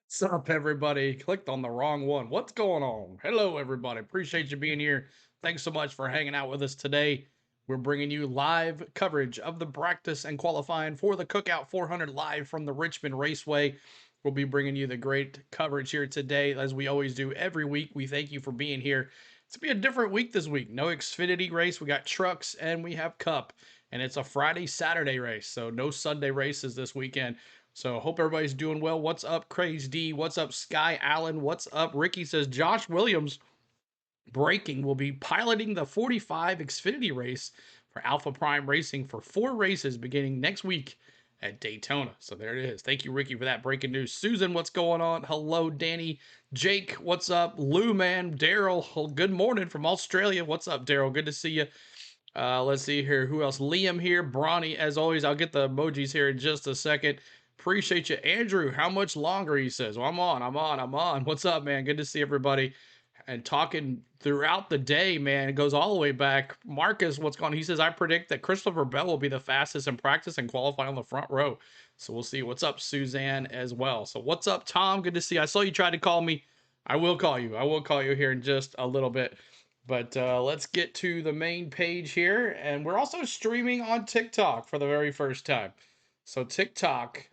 What's up, everybody? Clicked on the wrong one. What's going on? Hello, everybody. Appreciate you being here. Thanks so much for hanging out with us today. We're bringing you live coverage of the practice and qualifying for the Cookout 400 live from the Richmond Raceway. We'll be bringing you the great coverage here today, as we always do every week. We thank you for being here. It's going to be a different week this week. No Xfinity race. We got trucks and we have Cup. And it's a Friday, Saturday race. So no Sunday races this weekend. So hope everybody's doing well. What's up, Craze D? What's up, Sky Allen? What's up? Ricky says Josh Williams breaking will be piloting the 45 Xfinity race for Alpha Prime Racing for 4 races beginning next week at Daytona. So there it is. Thank you, Ricky, for that breaking news. Susan, what's going on? Hello, Danny. Jake, what's up? Lou, man. Daryl, good morning from Australia. What's up, Daryl? Good to see you. Let's see here. Who else? Liam here. Bronny, as always. I'll get the emojis here in just a second. Appreciate you. Andrew, how much longer? He says. Well, I'm on. What's up, man? Good to see everybody. And talking throughout the day, man. It goes all the way back. Marcus, what's going on? He says, I predict that Christopher Bell will be the fastest in practice and qualify on the front row. So we'll see. What's up, Suzanne, as well. So what's up, Tom? Good to see you. I saw you tried to call me. I will call you. I will call you here in just a little bit. But let's get to the main page here. And we're also streaming on TikTok for the very first time. So TikTok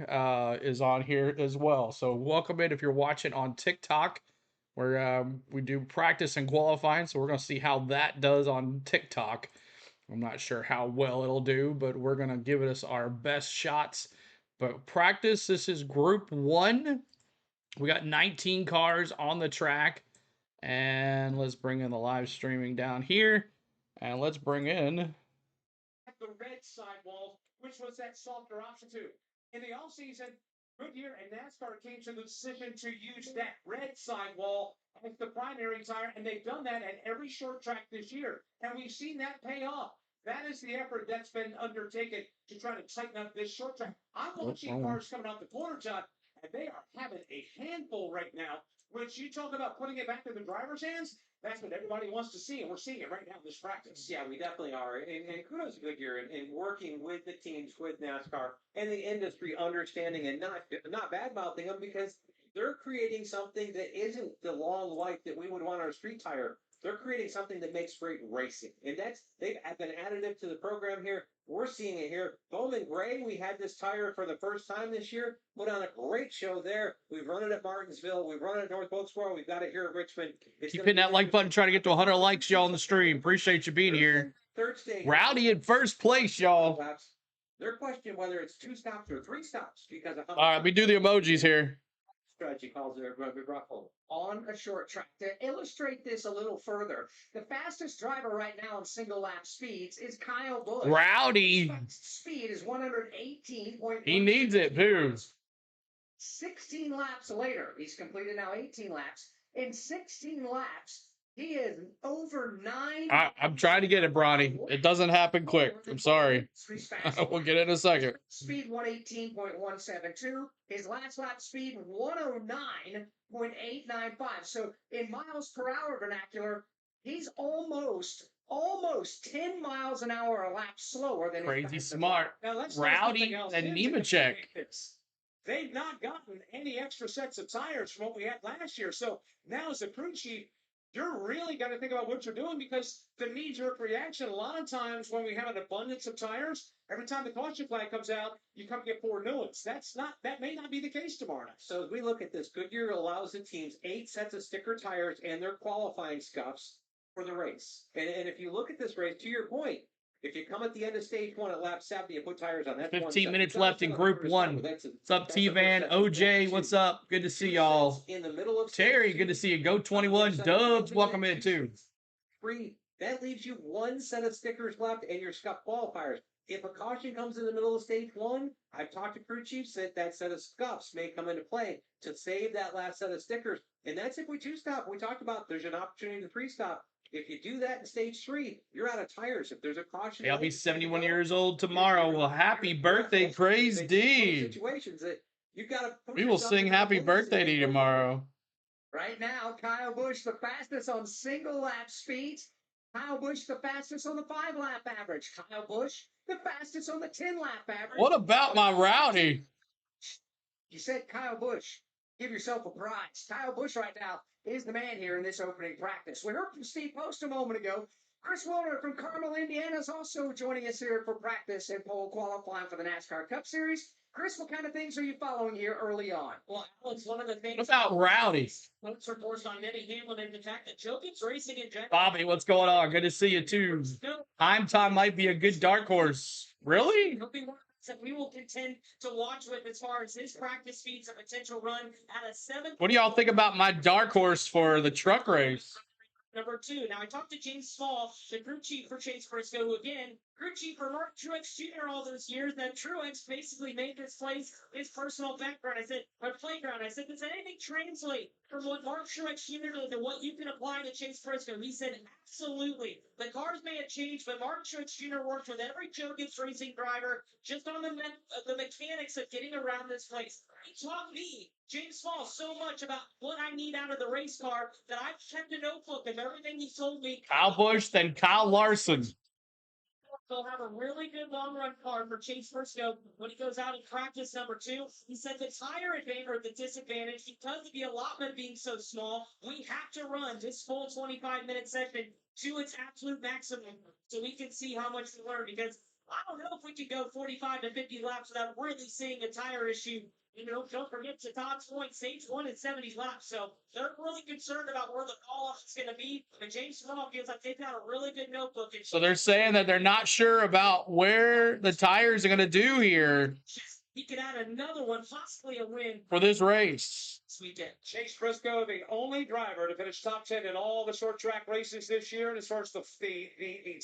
is on here as well. So welcome in if you're watching on TikTok, where we do practice and qualifying. So we're going to see how that does on TikTok. I'm not sure how well it'll do, but we're going to give us our best shots. But practice, this is group 1. We got 19 cars on the track. And let's bring in the live streaming down here. And let's bring in the red sidewall, which was that softer option too. In the offseason, Goodyear and Nascar came to the decision to use that red sidewall as the primary tire, and they've done that at every short track this year. And we've seen that pay off. That is the effort that's been undertaken to try to tighten up this short track. I'm watching cars coming out the corner, John, and they are having a handful right now. Which you talk about putting it back in the driver's hands, that's what everybody wants to see, and we're seeing it right now in this practice. Yeah, we definitely are. And kudos to Goodyear in working with the teams, with NASCAR and the industry, understanding and not bad mouthing them, because they're creating something that isn't the long life that we would want on a street tire. They're creating something that makes great racing. And they've been additive to the program here. We're seeing it here. Bowman Gray, we had this tire for the first time this year. Put on a great show there. We've run it at Martinsville. We've run it at North Wilkesboro. We've got it here at Richmond. Keep hitting that like button, trying to get to 100 likes, y'all, on the stream. Appreciate you being here. Third stage. Rowdy in first place, y'all. They're questioning whether it's 2 stops or 3 stops because of all right, let me do the emojis here. Strategy calls it ruffle. On a short track. To illustrate this a little further, the fastest driver right now in single lap speeds is Kyle Busch. Rowdy. Speed is 118.1. He needs it, too. 16 laps later, he's completed now 18 laps. In 16 laps, he is over 9. I'm trying to get it, Bronny. It doesn't happen quick. I'm sorry. We'll get it in a second. Speed 118.172. His last lap speed 109.895. So in miles per hour vernacular, he's almost 10 miles an hour a lap slower than crazy smart. Rowdy and Nemechek. They've not gotten any extra sets of tires from what we had last year. So now as a crew chief, you're really got to think about what you're doing, because the knee-jerk reaction, a lot of times when we have an abundance of tires, every time the caution flag comes out, you come get 4 new ones. That may not be the case tomorrow night. So as we look at this, Goodyear allows the teams 8 sets of sticker tires and their qualifying scuffs for the race. And if you look at this race, to your point, if you come at the end of stage 1 at lap 70, you put tires on. That's 15 minutes left in group 1. What's up, T-Van? OJ, what's up? Good to see y'all. In the middle of Terry, good to see you. Go 21. Dubs, welcome in too. 3. That leaves you 1 set of stickers left and your scuff qualifiers. If a caution comes in the middle of stage 1, I've talked to crew chiefs that set of scuffs may come into play to save that last set of stickers. And that's if we 2-stop. We talked about there's an opportunity to 3-stop. If you do that in stage 3, you're out of tires. If there's a caution, hey, I'll be 71 years old tomorrow. Well, happy birthday, Craze D. Situations that you've got to. We will sing happy birthday to you tomorrow. Right now, Kyle Busch the fastest on single lap speeds. Kyle Busch the fastest on the 5-lap average. Kyle Busch the fastest on the 10-lap average. What about my Rowdy? You said Kyle Busch Give yourself a prize. Kyle Busch right now is the man here in this opening practice. We heard from Steve Post a moment ago. Chris Wilner from Carmel, Indiana is also joining us here for practice and pole qualifying for the NASCAR Cup Series. Chris, what kind of things are you following here early on? Well, Alex, one of the things What about Rowdy? folks are forced on Denny Hamlin and the fact that Jokic's racing in general. Bobby, what's going on? Good to see you too. Time might be a good dark horse. Really? He'll be one that we will contend to watch with as far as his practice speeds, a potential run at a 7. What do y'all think about my dark horse for the truck race? Number 2. Now, I talked to James Small, the crew chief for Chase Briscoe, who, again, crew chief for Mark Truex Jr. all those years. That Truex basically made this place his personal background. I said, or playground. I said, does anything translate from what Mark Truex Jr. did to what you can apply to Chase Briscoe? He said, absolutely. The cars may have changed, but Mark Truex Jr. worked with every Joe Gibbs racing driver just on the mechanics of getting around this place. He taught me, James Small, so much about what I need out of the race car that I've kept a notebook of everything he told me. Kyle Busch, then Kyle Larson. He'll have a really good long run car for Chase Briscoe when he goes out in practice number 2. He said the tire advantage or the disadvantage, because of the allotment being so small, we have to run this full 25-minute session to its absolute maximum so we can see how much we learn. Because I don't know if we could go 45 to 50 laps without really seeing a tire issue. You know, don't forget to Todd's point, stage 1 at 70 laps. So they're really concerned about where the call-off is going to be. But James Small feels like they've got a really good notebook. So they're saying that they're not sure about where the tires are going to do here He could add another one, possibly a win for this race. this weekend. Chase Briscoe, the only driver to finish top 10 in all the short track races this year. And as far as the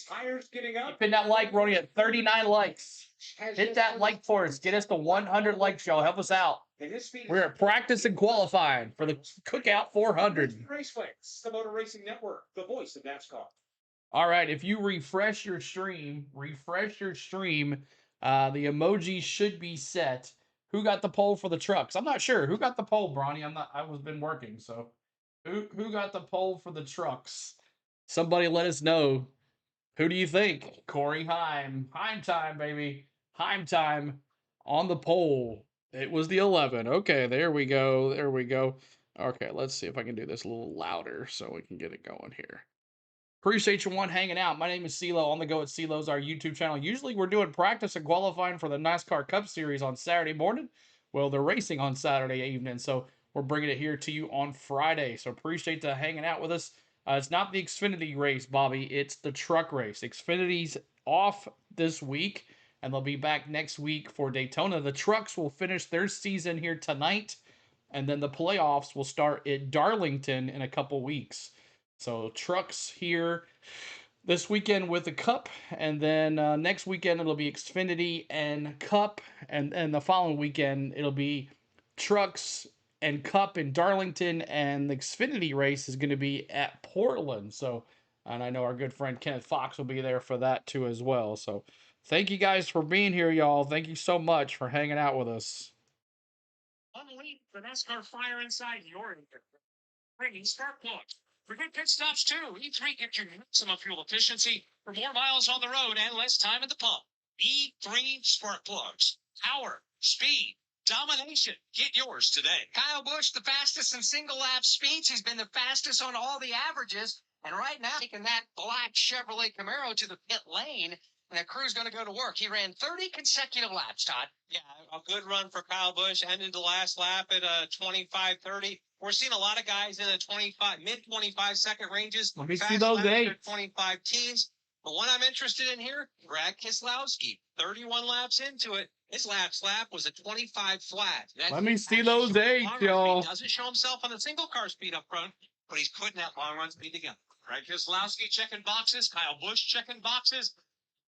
tires getting up, Hit that like, Ronnie, at 39 likes. Hit that like for us. Get us to 100 likes, y'all. Help us out. We're at practice and qualifying for the Cookout 400. Raceway, the Motor Racing Network, the voice of NASCAR. All right, if you refresh your stream, the emojis should be set. Who got the poll for the trucks? I'm not sure. Who got the poll, Bronny? I was been working, so who got the poll for the trucks? Somebody let us know. Who do you think? Corey Heim. Heim time, baby. Heim time on the poll. It was the 11. Okay, there we go. There we go. Okay, let's see if I can do this a little louder so we can get it going here. Appreciate you hanging out. My name is CeeLo. On the Go at CeeLo's, our YouTube channel. Usually we're doing practice and qualifying for the NASCAR Cup Series on Saturday morning. Well, they're racing on Saturday evening, so we're bringing it here to you on Friday. So appreciate you hanging out with us. It's not the Xfinity race, Bobby. It's the truck race. Xfinity's off this week, and they'll be back next week for Daytona. The trucks will finish their season here tonight, and then the playoffs will start at Darlington in a couple weeks. So trucks here this weekend with the Cup, and then next weekend it'll be Xfinity and Cup, and the following weekend it'll be trucks and Cup in Darlington, and the Xfinity race is going to be at Portland. So, and I know our good friend Kenneth Fox will be there for that too as well. So thank you guys for being here, y'all. Thank you so much for hanging out with us. Unleash the NASCAR fire inside your engine. Bringing spark plugs. For good pit stops too, E3 gives you maximum fuel efficiency for more miles on the road and less time at the pump. E3 spark plugs. Power, speed, domination. Get yours today. Kyle Busch, the fastest in single lap speeds. He's been the fastest on all the averages. And right now, taking that black Chevrolet Camaro to the pit lane, and the crew's going to go to work. He ran 30 consecutive laps, Todd. Yeah, a good run for Kyle Busch. Ended the last lap at 25:30. We're seeing a lot of guys in the mid-25 second ranges. Let me see those dates. 25 teens. But one I'm interested in here, Brad Keselowski, 31 laps into it. His last lap was a 25 flat. Let me see those dates, y'all. He doesn't show himself on the single car speed up front, but he's putting that long run speed together. Brad Keselowski checking boxes. Kyle Busch checking boxes.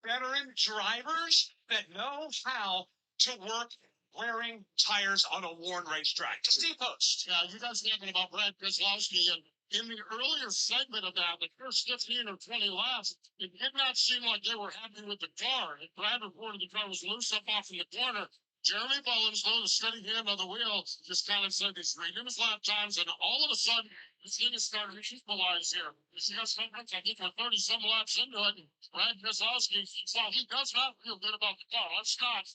Veteran drivers that know how to work wearing tires on a worn racetrack. Steve Post. Yeah, you guys talking about Brad Keselowski, and in the earlier segment of that, the first 15 or 20 laps, it did not seem like they were happy with the car. Brad reported the car was loose up off in the corner. Jeremy Mullins, though, the steady hand on the wheel, just kind of said he's reading his lap times, and all of a sudden, this thing is starting to equalize here. You see that difference? I think we're 30-some laps into it, and Brad Keselowski, so he does not feel good about the car. Let's not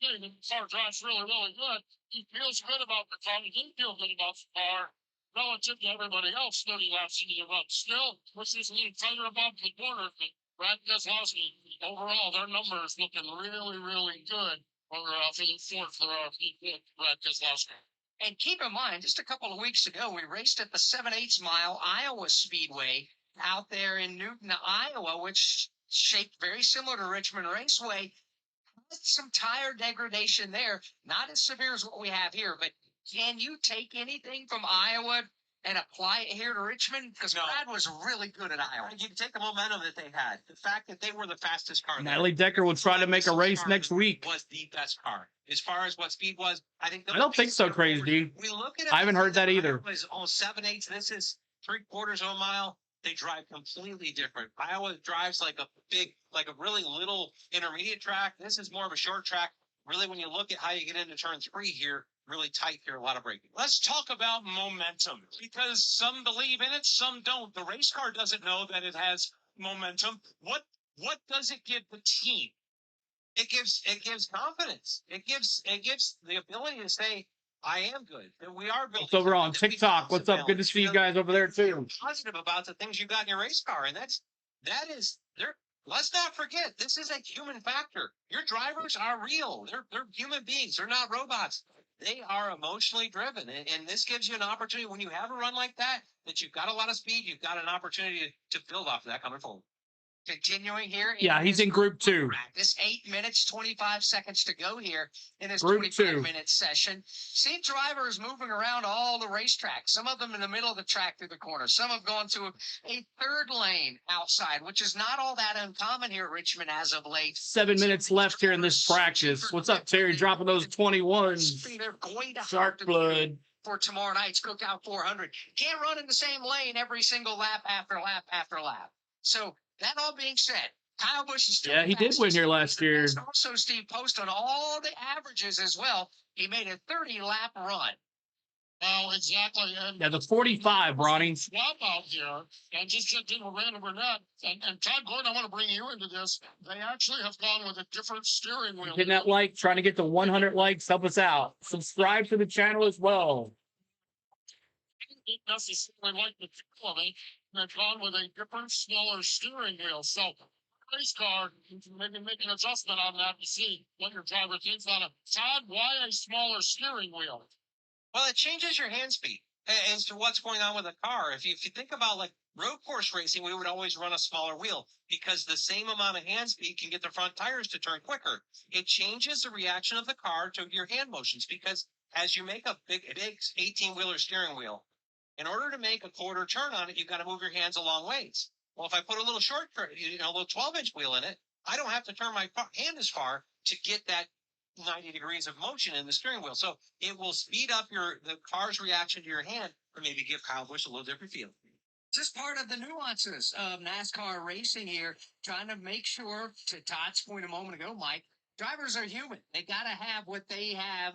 The car drives really, really good. He feels good about the car. He didn't feel good about the car relative to everybody else 30 laps into the run. Still, which is a little tighter above the corner. Brad Keselowski, overall, their numbers looking really, really good for the fourth for Brad Keselowski. And keep in mind, just a couple of weeks ago, we raced at the 7/8 mile Iowa Speedway out there in Newton, Iowa, which shaped very similar to Richmond Raceway. Some tire degradation there, not as severe as what we have here, but can you take anything from Iowa and apply it here to Richmond? Because No. Brad was really good at Iowa. You can take the momentum that they had. The fact that they were the fastest car. Natalie Decker will try to make a race next week. Was the best car. As far as what speed was, I think. I don't think so, Crazy D. We look at it. I haven't heard that either. It was almost 7/8. This is 3/4 of a mile. They drive completely different. Iowa drives like a really little intermediate track. This is more of a short track. Really, when you look at how you get into turn 3 here, really tight here, a lot of braking. Let's talk about momentum, because some believe in it, some don't. The race car doesn't know that it has momentum. What does it give the team? It gives confidence. It gives the ability to say, I am good. That we are building. It's over on TikTok. What's up? Good to see you guys over there too. Positive about the things you got in your race car, and that is there. Let's not forget, this is a human factor. Your drivers are real. They're human beings. They're not robots. They are emotionally driven, and this gives you an opportunity when you have a run like that you've got a lot of speed. You've got an opportunity to build off of that coming forward. Continuing here. Yeah, he's in Group 2. Practice 8 minutes, 25 seconds to go here in this Group 2. 25-minute session. See drivers moving around all the racetrack. Some of them in the middle of the track through the corner. Some have gone to a third lane outside, which is not all that uncommon here at Richmond as of late. 7 minutes left here in this practice. What's up, Terry? Dropping those 21s. They're going to Shark blood. For tomorrow night's Cookout 400. Can't run in the same lane every single lap after lap after lap. So that all being said, Kyle Busch is still. Yeah, he did win here last year. Also, Steve Post on all the averages as well. He made a 30-lap run. Well, exactly. And Yeah, the 45, Ronnie. swap out here and just checked in with Randall Burnett and Todd Gordon. I want to bring you into this. They actually have gone with a different steering wheel. Hitting that like, trying to get to 100 likes. Help us out. Subscribe to the channel as well. Didn't necessarily like the feel of it. They've gone with a different, smaller steering wheel. So, race car, you can maybe make an adjustment on that to see what your driver thinks on it. Todd, why a smaller steering wheel? Well, it changes your hand speed as to what's going on with the car. If you think about like road course racing, we would always run a smaller wheel because the same amount of hand speed can get the front tires to turn quicker. It changes the reaction of the car to your hand motions because as you make a big 18-wheeler steering wheel, in order to make a quarter turn on it, you've got to move your hands a long ways. Well, if I put a little a little 12-inch wheel in it, I don't have to turn my hand as far to get that 90 degrees of motion in the steering wheel. So it will speed up the car's reaction to your hand, or maybe give Kyle Busch a little different feel. Just part of the nuances of NASCAR racing here, trying to make sure, to Todd's point a moment ago, Mike, drivers are human. They got to have what they have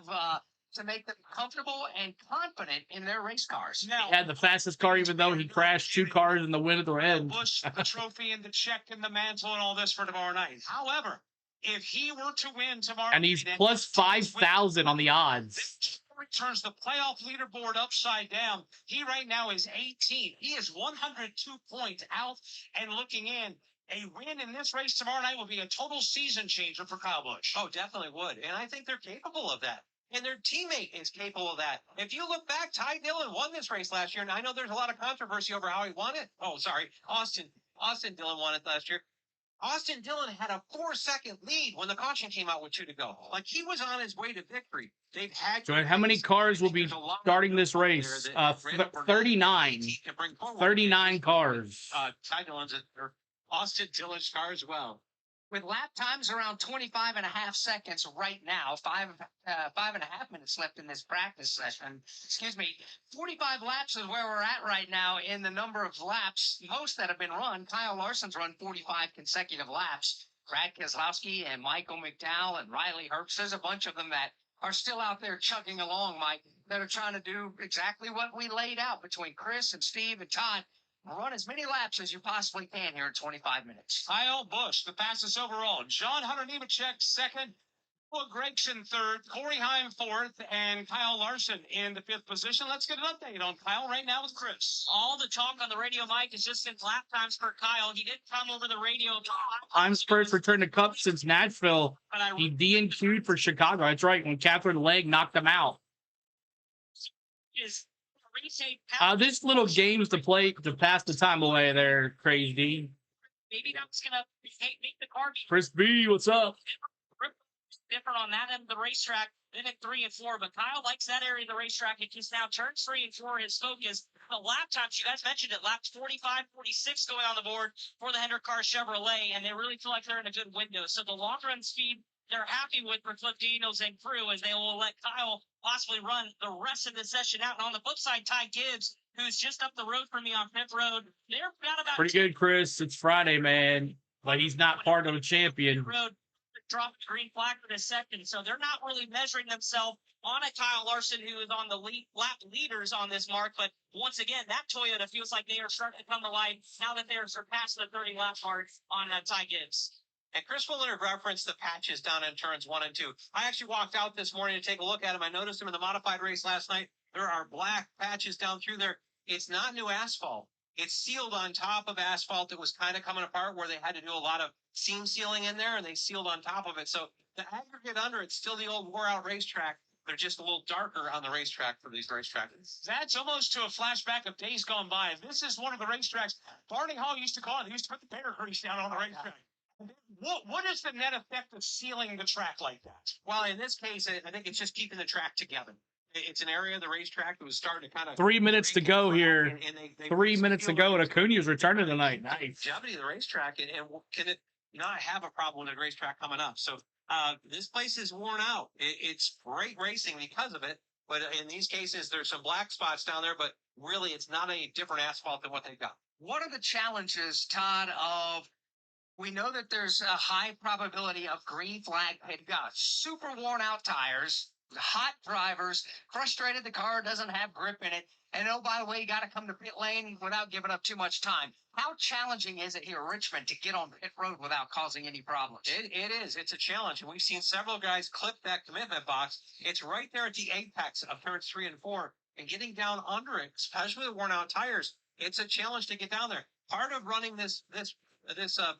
to make them comfortable and confident in their race cars. He had the fastest car, even though he crashed 2 cars in the win at the end. Busch, the trophy and the check and the mantle and all this for tomorrow night. However, if he were to win tomorrow, And he's plus 5,000 on the odds. this turns the playoff leaderboard upside down. He right now is 18th. He is 102 points out and looking in. A win in this race tomorrow night will be a total season changer for Kyle Busch. Oh, definitely would. And I think they're capable of that. And their teammate is capable of that. If you look back, Ty Dillon won this race last year, and I know there's a lot of controversy over how he won it. Oh, sorry, Austin Dillon won it last year. Austin Dillon had a 4-second lead when the caution came out with 2 to go. Like he was on his way to victory. They've had. So how many cars will be starting this race? 39. 39 cars. Ty Dillon's or Austin Dillon's car as well. With lap times around 25 and a half seconds right now, 5.5 minutes left in this practice session. Excuse me, 45 laps is where we're at right now in the number of laps, most that have been run. Kyle Larson's run 45 consecutive laps. Brad Keselowski and Michael McDowell and Riley Herbst, there's a bunch of them that are still out there chugging along, Mike, that are trying to do exactly what we laid out between Chris and Steve and Todd. Run as many laps as you possibly can here in 25 minutes. Kyle Busch, the fastest overall. John Hunter Nemechek, second. Well, Gregson third, Corey Heim fourth, and Kyle Larson in the fifth position. Let's get an update on Kyle right now with Chris. All the talk on the radio mic is just in lap times for Kyle. He did come over the radio. Heim's first return to Cup since Nashville. He DNQ'd for Chicago. That's right, when Catherine Legg knocked him out. This little games to play to pass the time away there, Crazy D. Maybe that's going to make the car Chris B, what's up? different on that end of the racetrack than at 3 and 4. But Kyle likes that area of the racetrack. It just now turns 3 and 4. His focus. The lap times, you guys mentioned it, laps 45, 46 going on the board for the Hendrick Car Chevrolet, and they really feel like they're in a good window. So the long run speed they're happy with for Cliff Daniels and crew, as they will let Kyle possibly run the rest of the session out. And on the flip side, Ty Gibbs, who's just up the road from me on pit road, they're got about pretty good, Chris. It's Friday, man, but he's not part of the champion. Road dropped the green flag for the second, so they're not really measuring themselves on a Kyle Larson, who is on the lap leaders on this mark. But once again, that Toyota feels like they are starting to come to life now that they are surpassing the 30 lap mark on Ty Gibbs. And Chris Fuller referenced the patches down in turns 1 and 2. I actually walked out this morning to take a look at them. I noticed them in the modified race last night. There are black patches down through there. It's not new asphalt. It's sealed on top of asphalt that was kind of coming apart, where they had to do a lot of seam sealing in there, and they sealed on top of it. So the aggregate under it's still the old wore out racetrack. They're just a little darker on the racetrack for these racetracks. That's almost to a flashback of days gone by. This is one of the racetracks Barney Hall used to call it. He used to put the bear grease down on the racetrack. What is the net effect of sealing the track like that? Well, in this case, I think it's just keeping the track together. It's an area of the racetrack that was starting to kind of 3 minutes to go here. And they 3 minutes to go, and Acuna's returning tonight. Nice. Longevity of the racetrack, and can it not have a problem with the racetrack coming up? So this place is worn out. It's great racing because of it, but in these cases, there's some black spots down there, but really it's not any different asphalt than what they've got. What are the challenges, Todd, of we know that there's a high probability of green flag pit. You've got super worn out tires, hot drivers, frustrated the car doesn't have grip in it, and oh, by the way, you got to come to pit lane without giving up too much time. How challenging is it here in Richmond to get on pit road without causing any problems? It is. It's a challenge, and we've seen several guys clip that commitment box. It's right there at the apex of turns 3 and 4, and getting down under it, especially with worn out tires, it's a challenge to get down there. Part of running this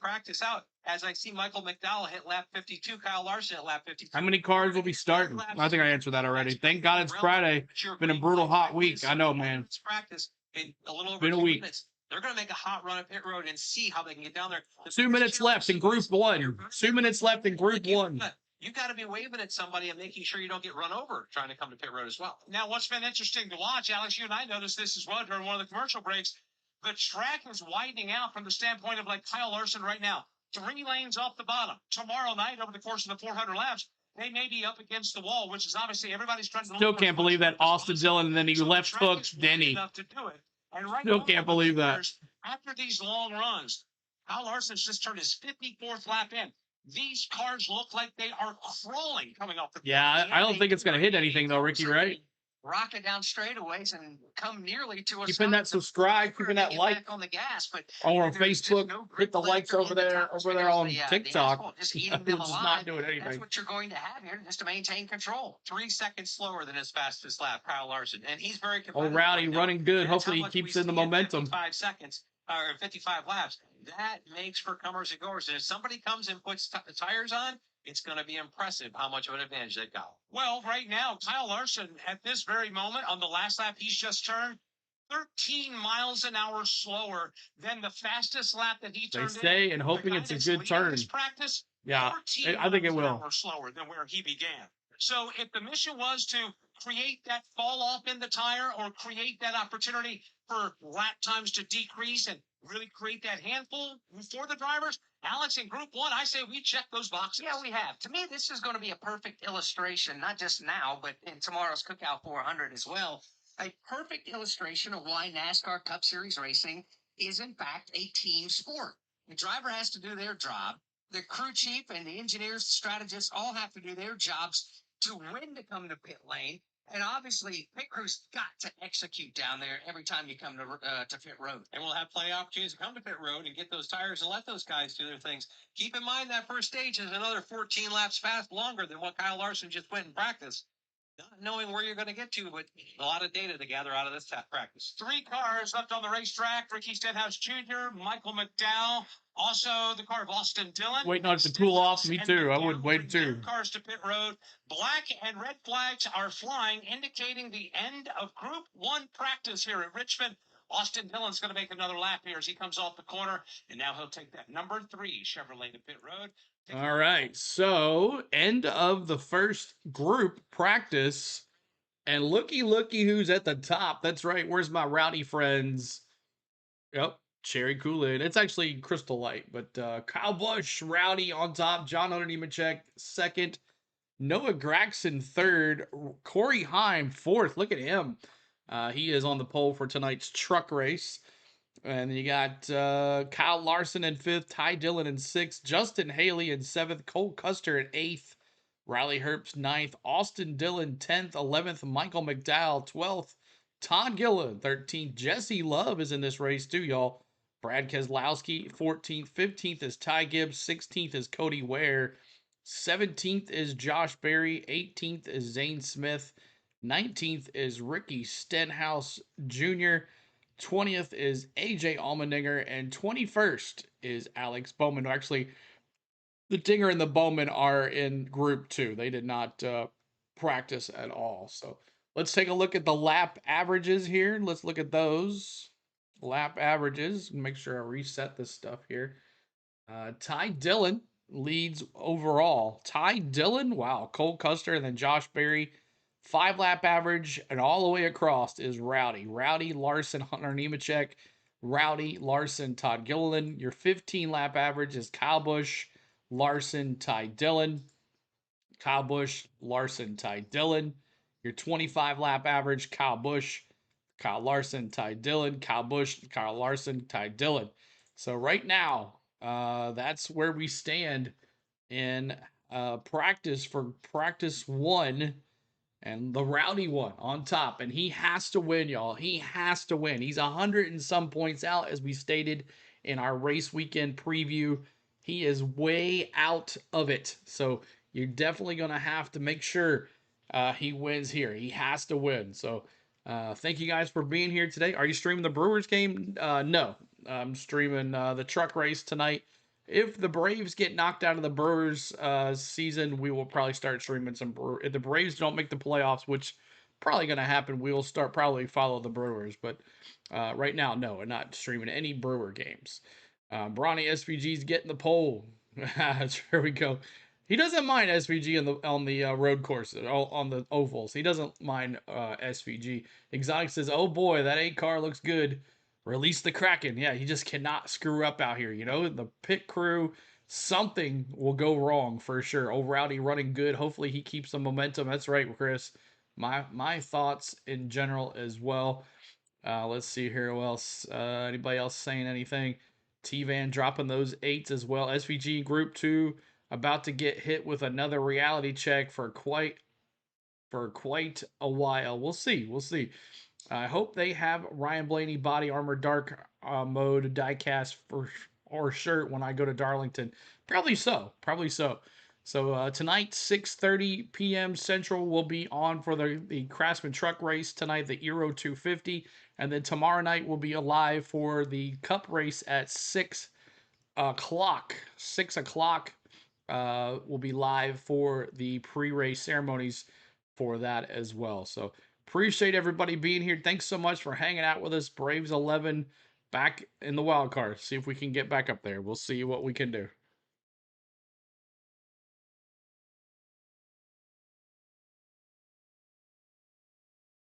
practice out, as I see Michael McDowell hit lap 52, Kyle Larson at lap 52. How many cars will be starting? I think I answered that already. Thank God it's Friday. It's been a brutal hot week. I know, man. Practice in a little over been a 2 week. minutes. They're going to make a hot run at pit road and see how they can get down there. 2 minutes left in Group 1. 2 minutes left in Group 1. You got to be waving at somebody and making sure you don't get run over trying to come to pit road as well. Now, what's been interesting to watch, Alex, you and I noticed this as well during one of the commercial breaks. The track is widening out from the standpoint of like Kyle Larson right now. 3 lanes off the bottom. Tomorrow night, over the course of the 400 laps, they may be up against the wall, which is obviously everybody's trying to. Still can't believe that Austin Dillon, and then he left hooked Denny. To do it. And right Still now, can't believe that. After these long runs, Kyle Larson's just turned his 54th lap in. These cars look like they are crawling coming off the. Yeah, I don't think it's going to hit anything, though, Ricky, right? Rocket down straightaways and come nearly to a keeping that subscribe, keeping that like on the gas, but on Facebook, hit the likes over there on TikTok. Just eating them alive. Not doing anything. That's what you're going to have here just to maintain control. 3 seconds slower than his fastest lap, Kyle Larson, and he's very competitive. Oh, Rowdy running good. Hopefully he keeps in the momentum. 55 seconds or 55 laps. That makes for comers and goers. And if somebody comes and puts tires on, it's going to be impressive how much of an advantage they've got. Well, right now, Kyle Larson, at this very moment, on the last lap he's just turned, 13 miles an hour slower than the fastest lap that he turned. They say, and hoping it's a good turn. Practice, yeah, I think it will. Slower than where he began. So if the mission was to create that fall off in the tire or create that opportunity for lap times to decrease and really create that handful for the drivers, Alex, in Group 1, I say we check those boxes. Yeah, we have. To me, this is going to be a perfect illustration, not just now, but in tomorrow's Cookout 400 as well. A perfect illustration of why NASCAR Cup Series racing is, in fact, a team sport. The driver has to do their job. The crew chief and the engineers, strategists all have to do their jobs to when to come to pit lane And obviously, pit crew's got to execute down there every time you come to pit road. And we'll have plenty of opportunities to come to pit road and get those tires and let those guys do their things. Keep in mind that first stage is another 14 laps fast longer than what Kyle Larson just went in practice. Not knowing where you're going to get to, but a lot of data to gather out of this practice. 3 cars left on the racetrack. Ricky Stenhouse Jr., Michael McDowell, also the car of Austin Dillon. Waiting on it to cool off. Me And too. I McDowell would wait bring too. their cars to pit road. Black and red flags are flying, indicating the end of Group 1 practice here at Richmond. Austin Dillon's going to make another lap here as he comes off the corner, and now he'll take that number 3 Chevrolet to pit road. All right. So, end of the first group practice. And looky who's at the top. That's right. Where's my rowdy friends? Yep. Cherry Kool-Aid. It's actually Crystal Light, but Kyle Busch, Rowdy on top, John Nemechek second, Noah Gragson third, Corey Heim fourth. Look at him. He is on the pole for tonight's truck race. And then you got Kyle Larson in fifth, Ty Dillon in sixth, Justin Haley in seventh, Cole Custer in eighth, Riley Herbst ninth, Austin Dillon 10th, 11th, Michael McDowell 12th, Todd Gillen 13th, Jesse Love is in this race too, y'all. Brad Keselowski 14th, 15th is Ty Gibbs, 16th is Cody Ware, 17th is Josh Berry, 18th is Zane Smith, 19th is Ricky Stenhouse Jr., 20th is AJ Allmendinger, and 21st is Alex Bowman. Actually, the Dinger and the Bowman are in group 2. They did not practice at all. So let's take a look at the lap averages here. Let's look at those lap averages. Make sure I reset this stuff here. Ty Dillon leads overall. Ty Dillon, wow. Cole Custer and then Josh Berry. 5-lap average and all the way across is Rowdy. Rowdy, Larson, Hunter Nemechek. Rowdy, Larson, Todd Gilliland. Your 15-lap average is Kyle Busch, Larson, Ty Dillon. Kyle Busch, Larson, Ty Dillon. Your 25-lap average, Kyle Busch, Kyle Larson, Ty Dillon. Kyle Busch, Kyle Larson, Ty Dillon. So right now, that's where we stand in practice for practice 1. And the Rowdy one on top. And he has to win, y'all. He has to win. He's 100 and some points out, as we stated in our race weekend preview. He is way out of it. So you're definitely going to have to make sure he wins here. He has to win. So thank you guys for being here today. Are you streaming the Brewers game? No. I'm streaming the truck race tonight. If the Braves get knocked out of the Brewers season, we will probably start streaming some Brewers. If the Braves don't make the playoffs, which probably going to happen, we will start probably follow the Brewers. But right now, no, we're not streaming any Brewer games. Bronny SVG's getting the pole. There we go. He doesn't mind SVG on the road courses, on the ovals. He doesn't mind SVG. Exotic says, "Oh boy, that 8 car looks good. Release the Kraken." Yeah, he just cannot screw up out here. You know, the pit crew, something will go wrong for sure. Oh, Rowdy running good. Hopefully he keeps the momentum. That's right, Chris. My thoughts in general as well. Let's see here. Who else? Anybody else saying anything? T-Van dropping those 8s as well. SVG Group 2 about to get hit with another reality check for quite a while. We'll see. I hope they have Ryan Blaney body armor dark mode diecast or shirt when I go to Darlington. Probably so. So tonight, 6:30 p.m. Central, will be on for the Craftsman truck race tonight, the Euro 250. And then tomorrow night, we'll be alive for the Cup race at 6 o'clock. 6 o'clock, we'll be live for the pre-race ceremonies for that as well. So appreciate everybody being here. Thanks so much for hanging out with us. Braves 11 back in the wild card. See if we can get back up there. We'll see what we can do.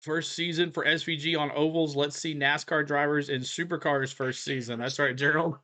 First season for SVG on ovals. Let's see NASCAR drivers in supercars first season. That's right, Gerald.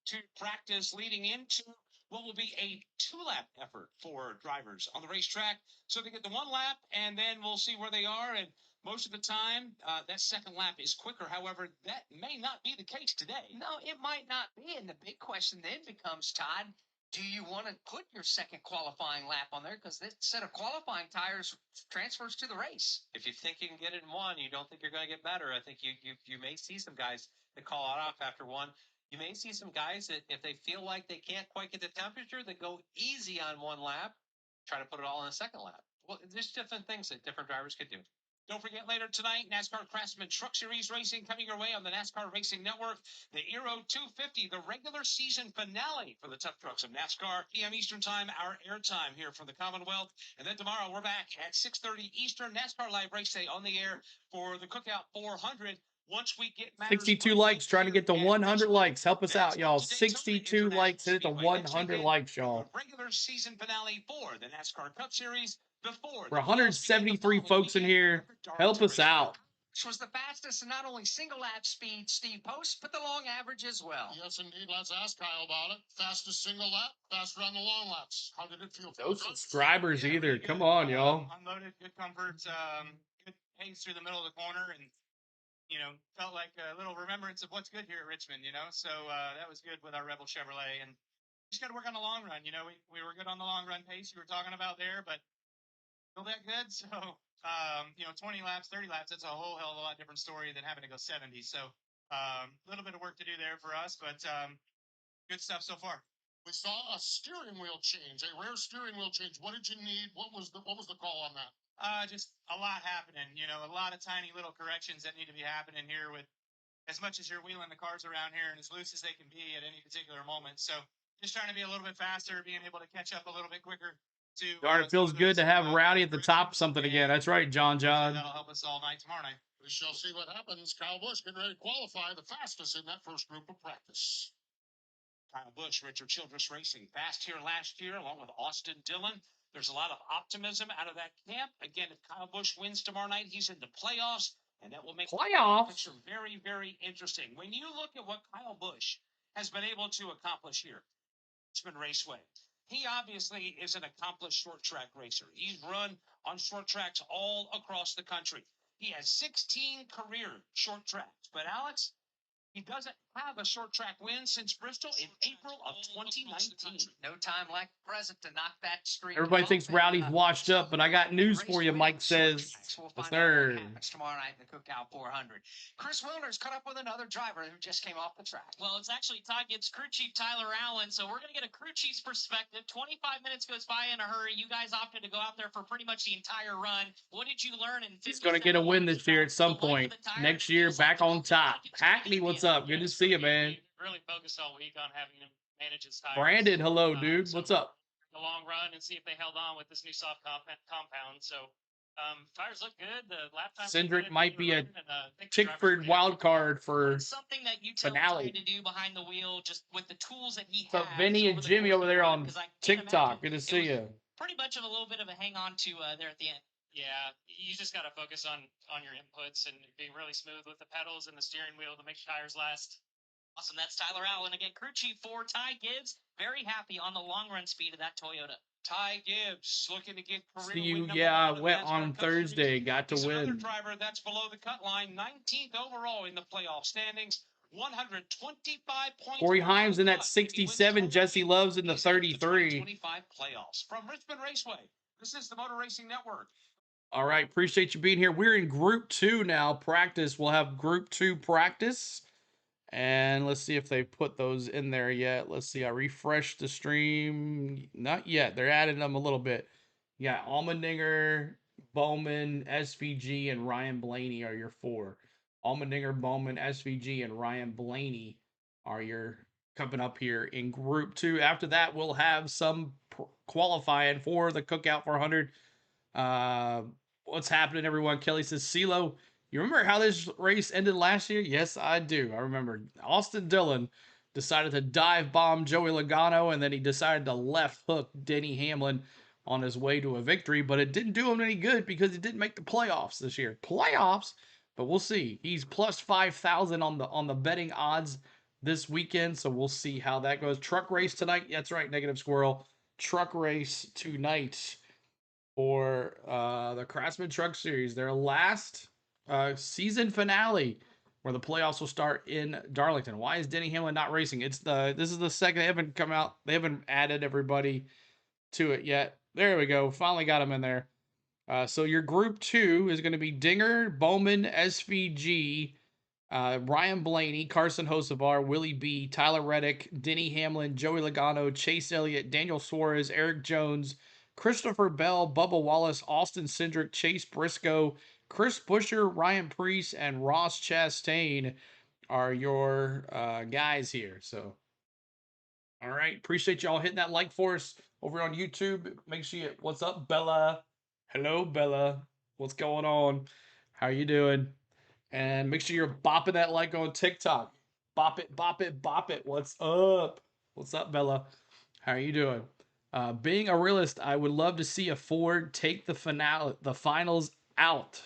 To practice leading into what will be a 2-lap effort for drivers on the racetrack. So they get the 1 lap, and then we'll see where they are. And most of the time, that second lap is quicker. However, that may not be the case today. No, it might not be. And the big question then becomes, Todd, Do you want to put your second qualifying lap on there? Because this set of qualifying tires transfers to the race. If you think you can get it in one, you don't think you're going to get better. I think you may see some guys that call it off after one. You may see some guys that if they feel like they can't quite get the temperature, they go easy on one lap, try to put it all in a second lap. Well, there's different things that different drivers could do. Don't forget later tonight, NASCAR Craftsman Truck Series racing coming your way on the NASCAR Racing Network. The Aero 250, the regular season finale for the tough trucks of NASCAR. PM Eastern Time, our airtime here from the Commonwealth. And then tomorrow we're back at 6:30 Eastern, NASCAR Live Race Day on the air for the Cookout 400. Once we get 62 likes, trying to get to 100 likes. Help us out, y'all. 62 likes, hit it to 100 likes, y'all. Regular season finale for the NASCAR Cup Series. We're 173 folks in here. Help us out. Which was the fastest in not only single lap speed, Steve Post, but the long average as well. Yes, indeed. Let's ask Kyle about it. Fastest single lap, faster on the long laps. How did it feel? No subscribers either. Come on, y'all. Unloaded, good comfort, good pace through the middle of the corner, and felt like a little remembrance of what's good here at Richmond. So that was good with our Rebel Chevrolet, and just got to work on the long run. We were good on the long run pace you were talking about there, but still that good. So 20 laps, 30 laps, that's a whole hell of a lot different story than having to go 70. So a little bit of work to do there for us, but good stuff so far. We saw a steering wheel change, a rare steering wheel change. What did you need? What was the call on that? Just a lot happening. A lot of tiny little corrections that need to be happening here with as much as you're wheeling the cars around here and as loose as they can be at any particular moment. So just trying to be a little bit faster, being able to catch up a little bit quicker. Darn, it feels good to have Rowdy at the top of something again. That's right, John. That'll help us all night tomorrow night. We shall see what happens. Kyle Busch getting ready to qualify, the fastest in that first group of practice. Kyle Busch, Richard Childress Racing, fast here last year, along with Austin Dillon. There's a lot of optimism out of that camp. Again, if Kyle Busch wins tomorrow night, he's in the playoffs, and that will make the picture very, very interesting. When you look at what Kyle Busch has been able to accomplish here, Richmond Raceway, he obviously is an accomplished short track racer. He's run on short tracks all across the country. He has 16 career short tracks. But Alex, he doesn't have a short track win since Bristol in April of 2019. No time like present to knock that streak. Everybody thinks Rowdy's washed up, but I got news for you, Mike says. We'll find out what happens tomorrow night in the Cookout 400. Chris Wilner's caught up with another driver who just came off the track. Well, it's actually Todd Gibbs' crew chief, Tyler Allen. So we're going to get a crew chief's perspective. 25 minutes goes by in a hurry. You guys opted to go out there for pretty much the entire run. What did you learn in 50 He's going to get a win this year at some point. Next year, back on top. Hackney, what's up? Good to see you, man. Really focused all week on having him manage his tires. Brandon, hello, dude. What's up? The long run and see if they held on with this new soft compound. So tires look good. The lap time. Cindric might be a Tickford wild card for something that you tell finale. to do behind the wheel, just with the tools that he has. has. Vinny and Jimmy over there on TikTok. Good to see you. Pretty much of a little bit of a hang on to there at the end. Yeah, you just got to focus on your inputs and being really smooth with the pedals and the steering wheel to make tires last. Awesome. That's Tyler Allen. Again, crew chief for Ty Gibbs. Very happy on the long run speed of that Toyota. Ty Gibbs looking to get career See you, win yeah, I went on Thursday. Got to He's another win. driver that's below the cut line, 19th overall in the playoff standings. 125 points. Corey Himes in that 67. Jesse Loves in the 33. 25 playoffs. From Richmond Raceway, this is the Motor Racing Network. All right, appreciate you being here. We're in Group 2 now, practice. We'll have Group 2 practice. And let's see if they put those in there yet. Let's see. I refreshed the stream. Not yet. They're adding them a little bit. You got Allmendinger, Bowman, SVG, and Ryan Blaney are your 4. Allmendinger, Bowman, SVG, and Ryan Blaney are your coming up here in Group 2. After that, we'll have some qualifying for the Cookout 400. What's happening, everyone? Kelly says, CeeLo, you remember how this race ended last year? Yes, I do. I remember Austin Dillon decided to dive bomb Joey Logano, and then he decided to left hook Denny Hamlin on his way to a victory, but it didn't do him any good because he didn't make the playoffs this year. Playoffs? But we'll see. He's plus 5,000 on the betting odds this weekend, so we'll see how that goes. Truck race tonight. That's right, Negative Squirrel. Truck race tonight for the Craftsman Truck Series. Their last season finale where the playoffs will start in Darlington. Why is Denny Hamlin not racing? This is the second. They haven't come out. They haven't added everybody to it yet. There we go. Finally got him in there. So your group 2 is going to be Dinger, Bowman, SVG, Ryan Blaney, Carson Hocevar, Willie B, Tyler Reddick, Denny Hamlin, Joey Logano, Chase Elliott, Daniel Suarez, Eric Jones, Christopher Bell, Bubba Wallace, Austin Cindric, Chase Briscoe, Chris Buescher, Ryan Preece, and Ross Chastain are your guys here. So, all right. Appreciate y'all hitting that like for us over on YouTube. Make sure you, what's up, Bella? Hello, Bella. What's going on? How you doing? And make sure you're bopping that like on TikTok. Bop it, bop it, bop it. What's up? What's up, Bella? How are you doing? Being a realist, I would love to see a Ford take the finals out.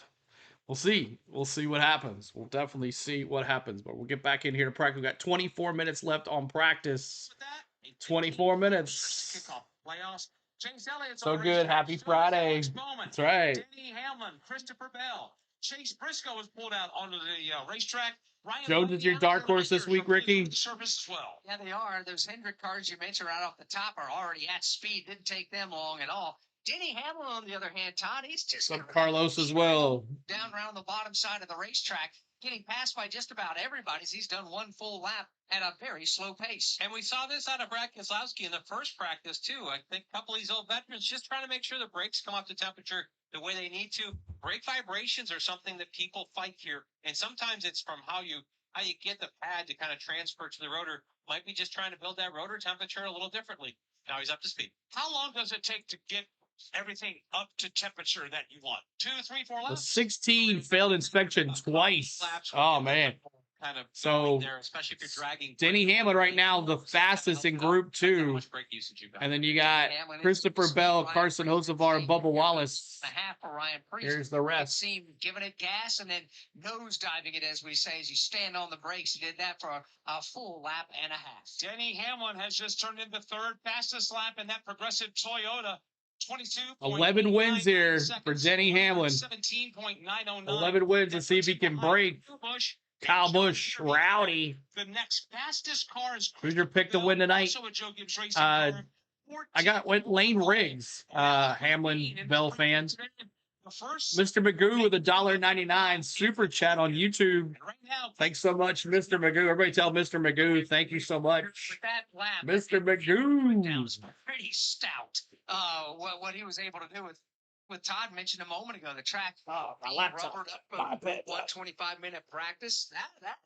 We'll see. We'll see what happens. We'll definitely see what happens. But we'll get back in here to practice. We've got 24 minutes left on practice. 24 minutes. Playoffs. Chase Elliott's So on the good. racetrack. Happy So is Friday. Alex Bowman. That's right. Denny Hamlin, Christopher Bell, Chase Briscoe was pulled out onto the racetrack. Ryan Jones Blaney is your out dark there. horse this Riders week, are Ricky? on the surface as well. Yeah, they are. Those Hendrick cars you mentioned right off the top are already at speed. Didn't take them long at all. Denny Hamlin, on the other hand, Todd, he's just What's up, Carlos, as well? down around the bottom side of the racetrack, getting passed by just about everybody. He's done one full lap at a very slow pace. And we saw this out of Brad Keselowski in the first practice, too. I think a couple of these old veterans just trying to make sure the brakes come up to temperature the way they need to. Brake vibrations are something that people fight here. And sometimes it's from how you get the pad to kind of transfer to the rotor. Might be just trying to build that rotor temperature a little differently. Now he's up to speed. How long does it take to get everything up to temperature that you want? 2, 3, 4 The laps? 16 failed inspection twice. Oh, man. Kind of So, there, especially if you're dragging. Denny Hamlin right now, the fastest in Group 2. And then you got Christopher Bell, Carson Hocevar, Bubba Wallace. A half for Ryan Preece. Here's the rest. Seemed giving it gas and then nose diving it, as we say, as you stand on the brakes. He did that for a full lap and a half. Denny Hamlin has just turned in the third fastest lap in that progressive Toyota. 11 wins here for Denny Hamlin. 17.909. 11 wins. Let's see if he can break Kyle Busch, Rowdy. The next fastest car is Who's your pick to win tonight? also a Joe Gibbs Racing car. I went Lane Riggs, Hamlin Bell fan. Mr. Magoo with $1.99 super chat on YouTube. Thanks so much, Mr. Magoo. Everybody tell Mr. Magoo thank you so much. With that lap, Mr. Magoo. was pretty stout. What he was able to do with Todd mentioned a moment ago, the track being rubbered up with 125-minute practice. That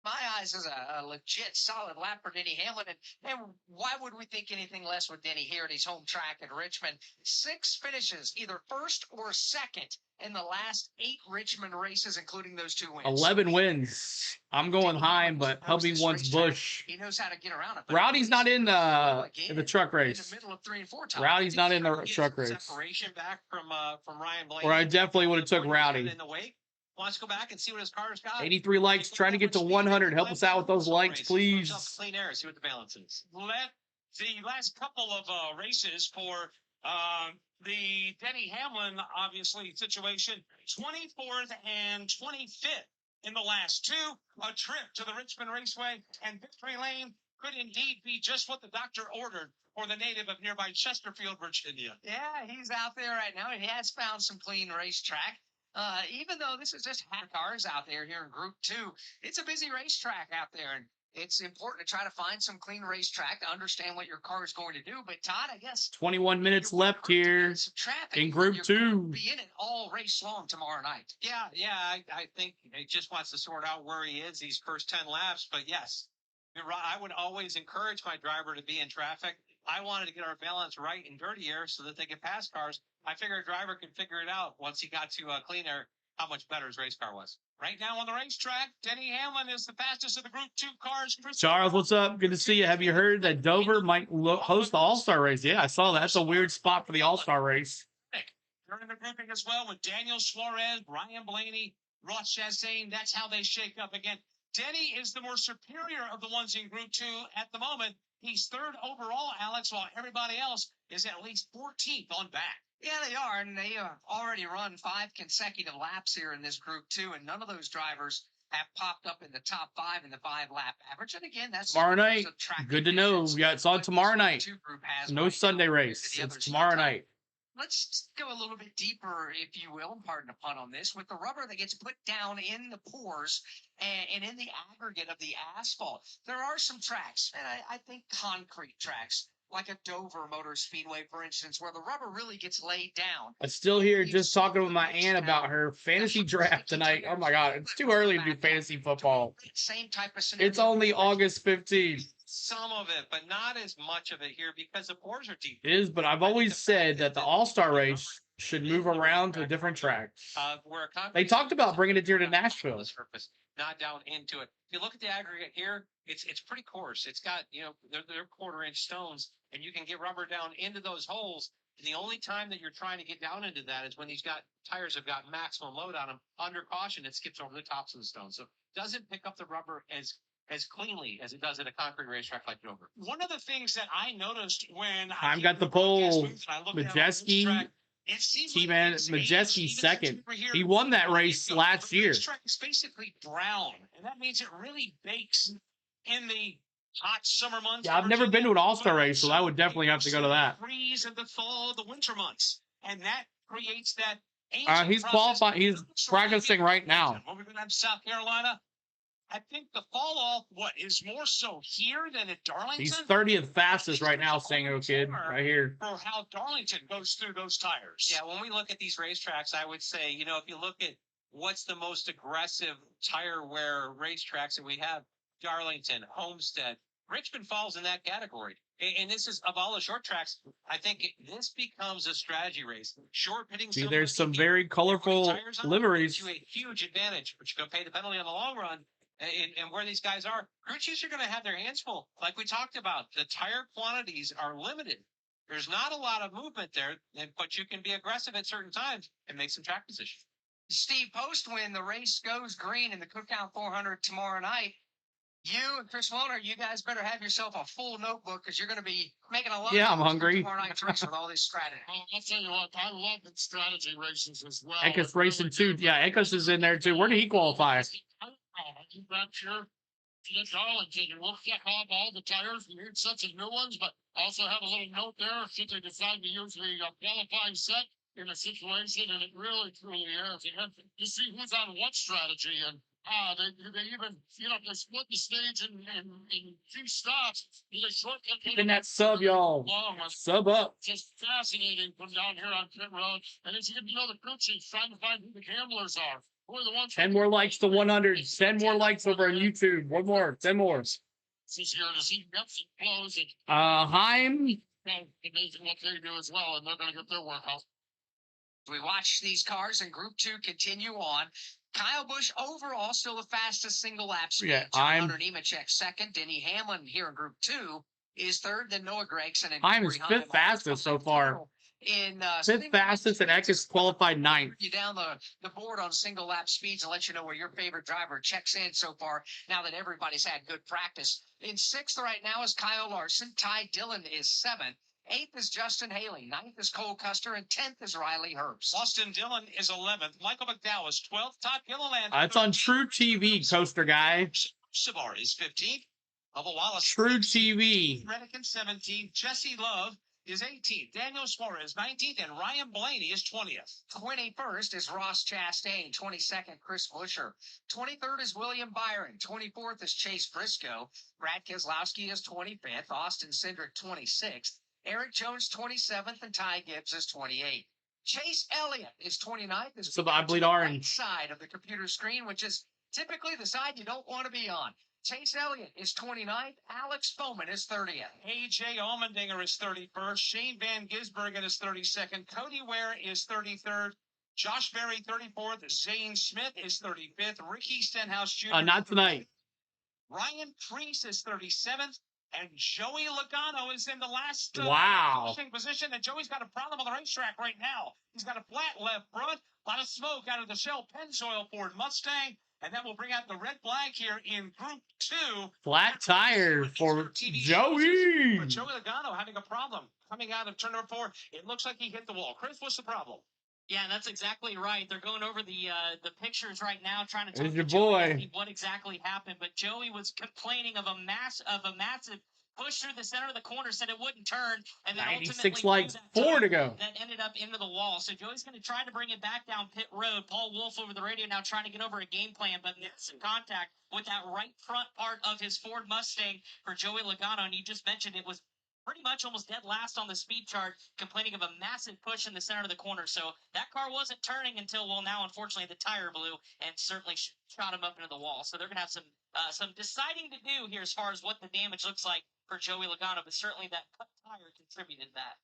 my eyes is a legit solid lap for Denny Hamlin. And why would we think anything less with Denny here at his home track at Richmond? 6 finishes, either first or second in the last 8 Richmond races, including those 2 wins. 11 wins. I'm going Heim, but hubby wants Bush. He knows how to get around it. Rowdy's not in the truck race. In the middle of 3 and 4 Rowdy's not in the truck race. Separation back from Ryan Blaney. Or I definitely would have took Rowdy. In the wake. Let's go back and see what his car's got. 83 likes, trying to get to 100. Help us out with those likes, please. Clean air, see what the balance is. Let the last couple of races for the Denny Hamlin, obviously, situation, 24th and 25th in the last 2. A trip to the Richmond Raceway and Victory Lane could indeed be just what the doctor ordered for the native of nearby Chesterfield, Virginia. Yeah, he's out there right now. He has found some clean racetrack. Even though this is just half cars out there here in Group 2, it's a busy racetrack out there, and it's important to try to find some clean racetrack to understand what your car is going to do. But Todd, I guess 21 minutes left here in Group 2. Be in it all race long tomorrow night. Yeah, I think he just wants to sort out where he is these first 10 laps. But yes, you're right. I would always encourage my driver to be in traffic. I wanted to get our balance right in dirty air so that they could pass cars. I figured a driver could figure it out once he got to clean air, how much better his race car was. Right now on the racetrack, Denny Hamlin is the fastest of the Group 2 cars. Charles, what's up? Good to see you. Have you heard that Dover might host the All-Star race? Yeah, I saw that. That's a weird spot for the All-Star race. They're in the grouping as well with Daniel Suarez, Ryan Blaney, Ross Chastain. That's how they shake up again. Denny is the more superior of the ones in Group 2 at the moment. He's 3rd overall, Alex, while everybody else is at least 14th on back. Yeah, they are, and they already run 5 consecutive laps here in this Group 2, and none of those drivers have popped up in the top 5 in the 5-lap average. And again, that's Tomorrow night. just track Good to know. conditions. Yeah, it's on What tomorrow this night. 2 group has No right Sunday now race. to the It's others tomorrow not. night. Let's go a little bit deeper, if you will, and pardon the pun on this, with the rubber that gets put down in the pores and in the aggregate of the asphalt. There are some tracks, and I think concrete tracks, like a Dover Motor Speedway, for instance, where the rubber really gets laid down. I'm still here You just see talking the with my mix aunt down, about her fantasy the draft sticky tonight. Oh tires, my God. It's too early to do fantasy football. Same type of scenario. It's only August 15th. Some of it, but not as much of it here because the pores are deep. It is, but I've always said that the All-Star race should move around to different tracks. They talked about bringing it here to Nashville. Surface, not down into it. If you look at the aggregate here, it's pretty coarse. It's got, they're 1/4-inch stones, and you can get rubber down into those holes. And the only time that you're trying to get down into that is when these tires have got maximum load on them. Under caution, it skips over the tops of the stones. So it doesn't pick up the rubber as cleanly as it does at a concrete racetrack like Dover. One of the things that I noticed when I've got the pole. Majeski, T-Man, Majeski second. He won that race last year. The track is basically brown, and that means it really bakes in the hot summer months. Yeah, I've never been to an All-Star race, so I would definitely have to go to that. Freeze in the fall, the winter months, and that creates that. He's qualifying. He's practicing right now. When we go down to South Carolina, I think the fall off is more so here than at Darlington. He's 30th fastest right now, Sango Kid, right here. For how Darlington goes through those tires. Yeah, when we look at these racetracks, I would say, if you look at what's the most aggressive tire wear racetracks that we have, Darlington, Homestead, Richmond falls in that category. And this is, of all the short tracks, I think this becomes a strategy race. Short pitting. See, there's some very colorful liveries. To a huge advantage, but you're going to pay the penalty on the long run. And where these guys are, crew chiefs are going to have their hands full. Like we talked about, the tire quantities are limited. There's not a lot of movement there, but you can be aggressive at certain times and make some track position. Steve, post when the race goes green in the Cookout 400 tomorrow night, you and Chris Wallner, you guys better have yourself a full notebook because you're going to be making a lot I'm hungry. tomorrow night's race with all this strategy. I'll tell you what, I love the strategy races as well. Ekis racing too. Yeah, Ekis is in there too. Where did he qualify? You got your Darlington, and we'll check off all the tires and new sets of new ones, but also have a little note there should they decide to use the qualifying set in a situation, and it really truly is. You see who's on what strategy, and they even, they split the stage in 2 stops. They shortcut. In that sub, y'all. Sub up. Just fascinating from down here on pit road. And as you get to know the crew chiefs, trying to find who the gamblers are. Who are the ones 10 more likes to 100. 10 more likes over on YouTube. One more. 10 more. This is here to see reps and close. Heim. Amazing what they do as well, and they're going to get their workout. We watch these cars in Group 2 continue on. Kyle Busch overall still the fastest single lap speed. Yeah, Hunter Nemechek second. Denny Hamlin here in Group 2 is third. Then Noah Gragson and Heim is 5th fastest so far. In 5th fastest, and Ekis qualified 9th. You down the board on single lap speeds and let you know where your favorite driver checks in so far. Now that everybody's had good practice. In 6th right now is Kyle Larson. Ty Dillon is 7th. 8th is Justin Haley. 9th is Cole Custer. And 10th is Riley Herbst. Austin Dillon is 11th. Michael McDowell is 12th. Todd Gilliland. It's on True TV, Coaster Guy. Sabar is 15th. Bubba Wallace. True TV. Redican 17th. Jesse Love is 18th. Daniel Suarez 19th. And Ryan Blaney is 20th. 21st is Ross Chastain. 22nd, Chris Buescher. 23rd is William Byron. 24th is Chase Briscoe. Brad Keselowski is 25th. Austin Cindric 26th. Eric Jones 27th, and Ty Gibbs is 28th. Chase Elliott is 29th. So I bleed orange. Right side of the computer screen, which is typically the side you don't want to be on. Chase Elliott is 29th. Alex Bowman is 30th. AJ Allmendinger is 31st. Shane Van Gisbergen is 32nd. Cody Ware is 33rd. Josh Berry 34th. Zane Smith is 35th. Ricky Stenhouse Jr. Not tonight. Ryan Preece is 37th. And Joey Logano is in the last position. And Joey's got a problem on the racetrack right now. He's got a flat left front, a lot of smoke out of the Shell Pennzoil Ford Mustang, and that will bring out the red flag here in Group 2. Flat tire for Joey. But Joey Logano having a problem coming out of turn number 4. It looks like he hit the wall. Chris, what's the problem? Yeah, that's exactly right. They're going over the pictures right now, trying to talk There's to your Joey to boy. see what exactly happened. But Joey was complaining of a massive push through the center of the corner, said it wouldn't turn, and then 96 ultimately blew likes, that 4 to tire go. that ended up into the wall. So Joey's going to try to bring it back down pit road. Paul Wolf over the radio now trying to get over a game plan, but missed some contact with that right front part of his Ford Mustang for Joey Logano. And you just mentioned it was pretty much almost dead last on the speed chart, complaining of a massive push in the center of the corner. So that car wasn't turning until, well, now unfortunately the tire blew and certainly shot him up into the wall. So they're going to have some deciding to do here as far as what the damage looks like for Joey Logano, but certainly that cut tire contributed to that.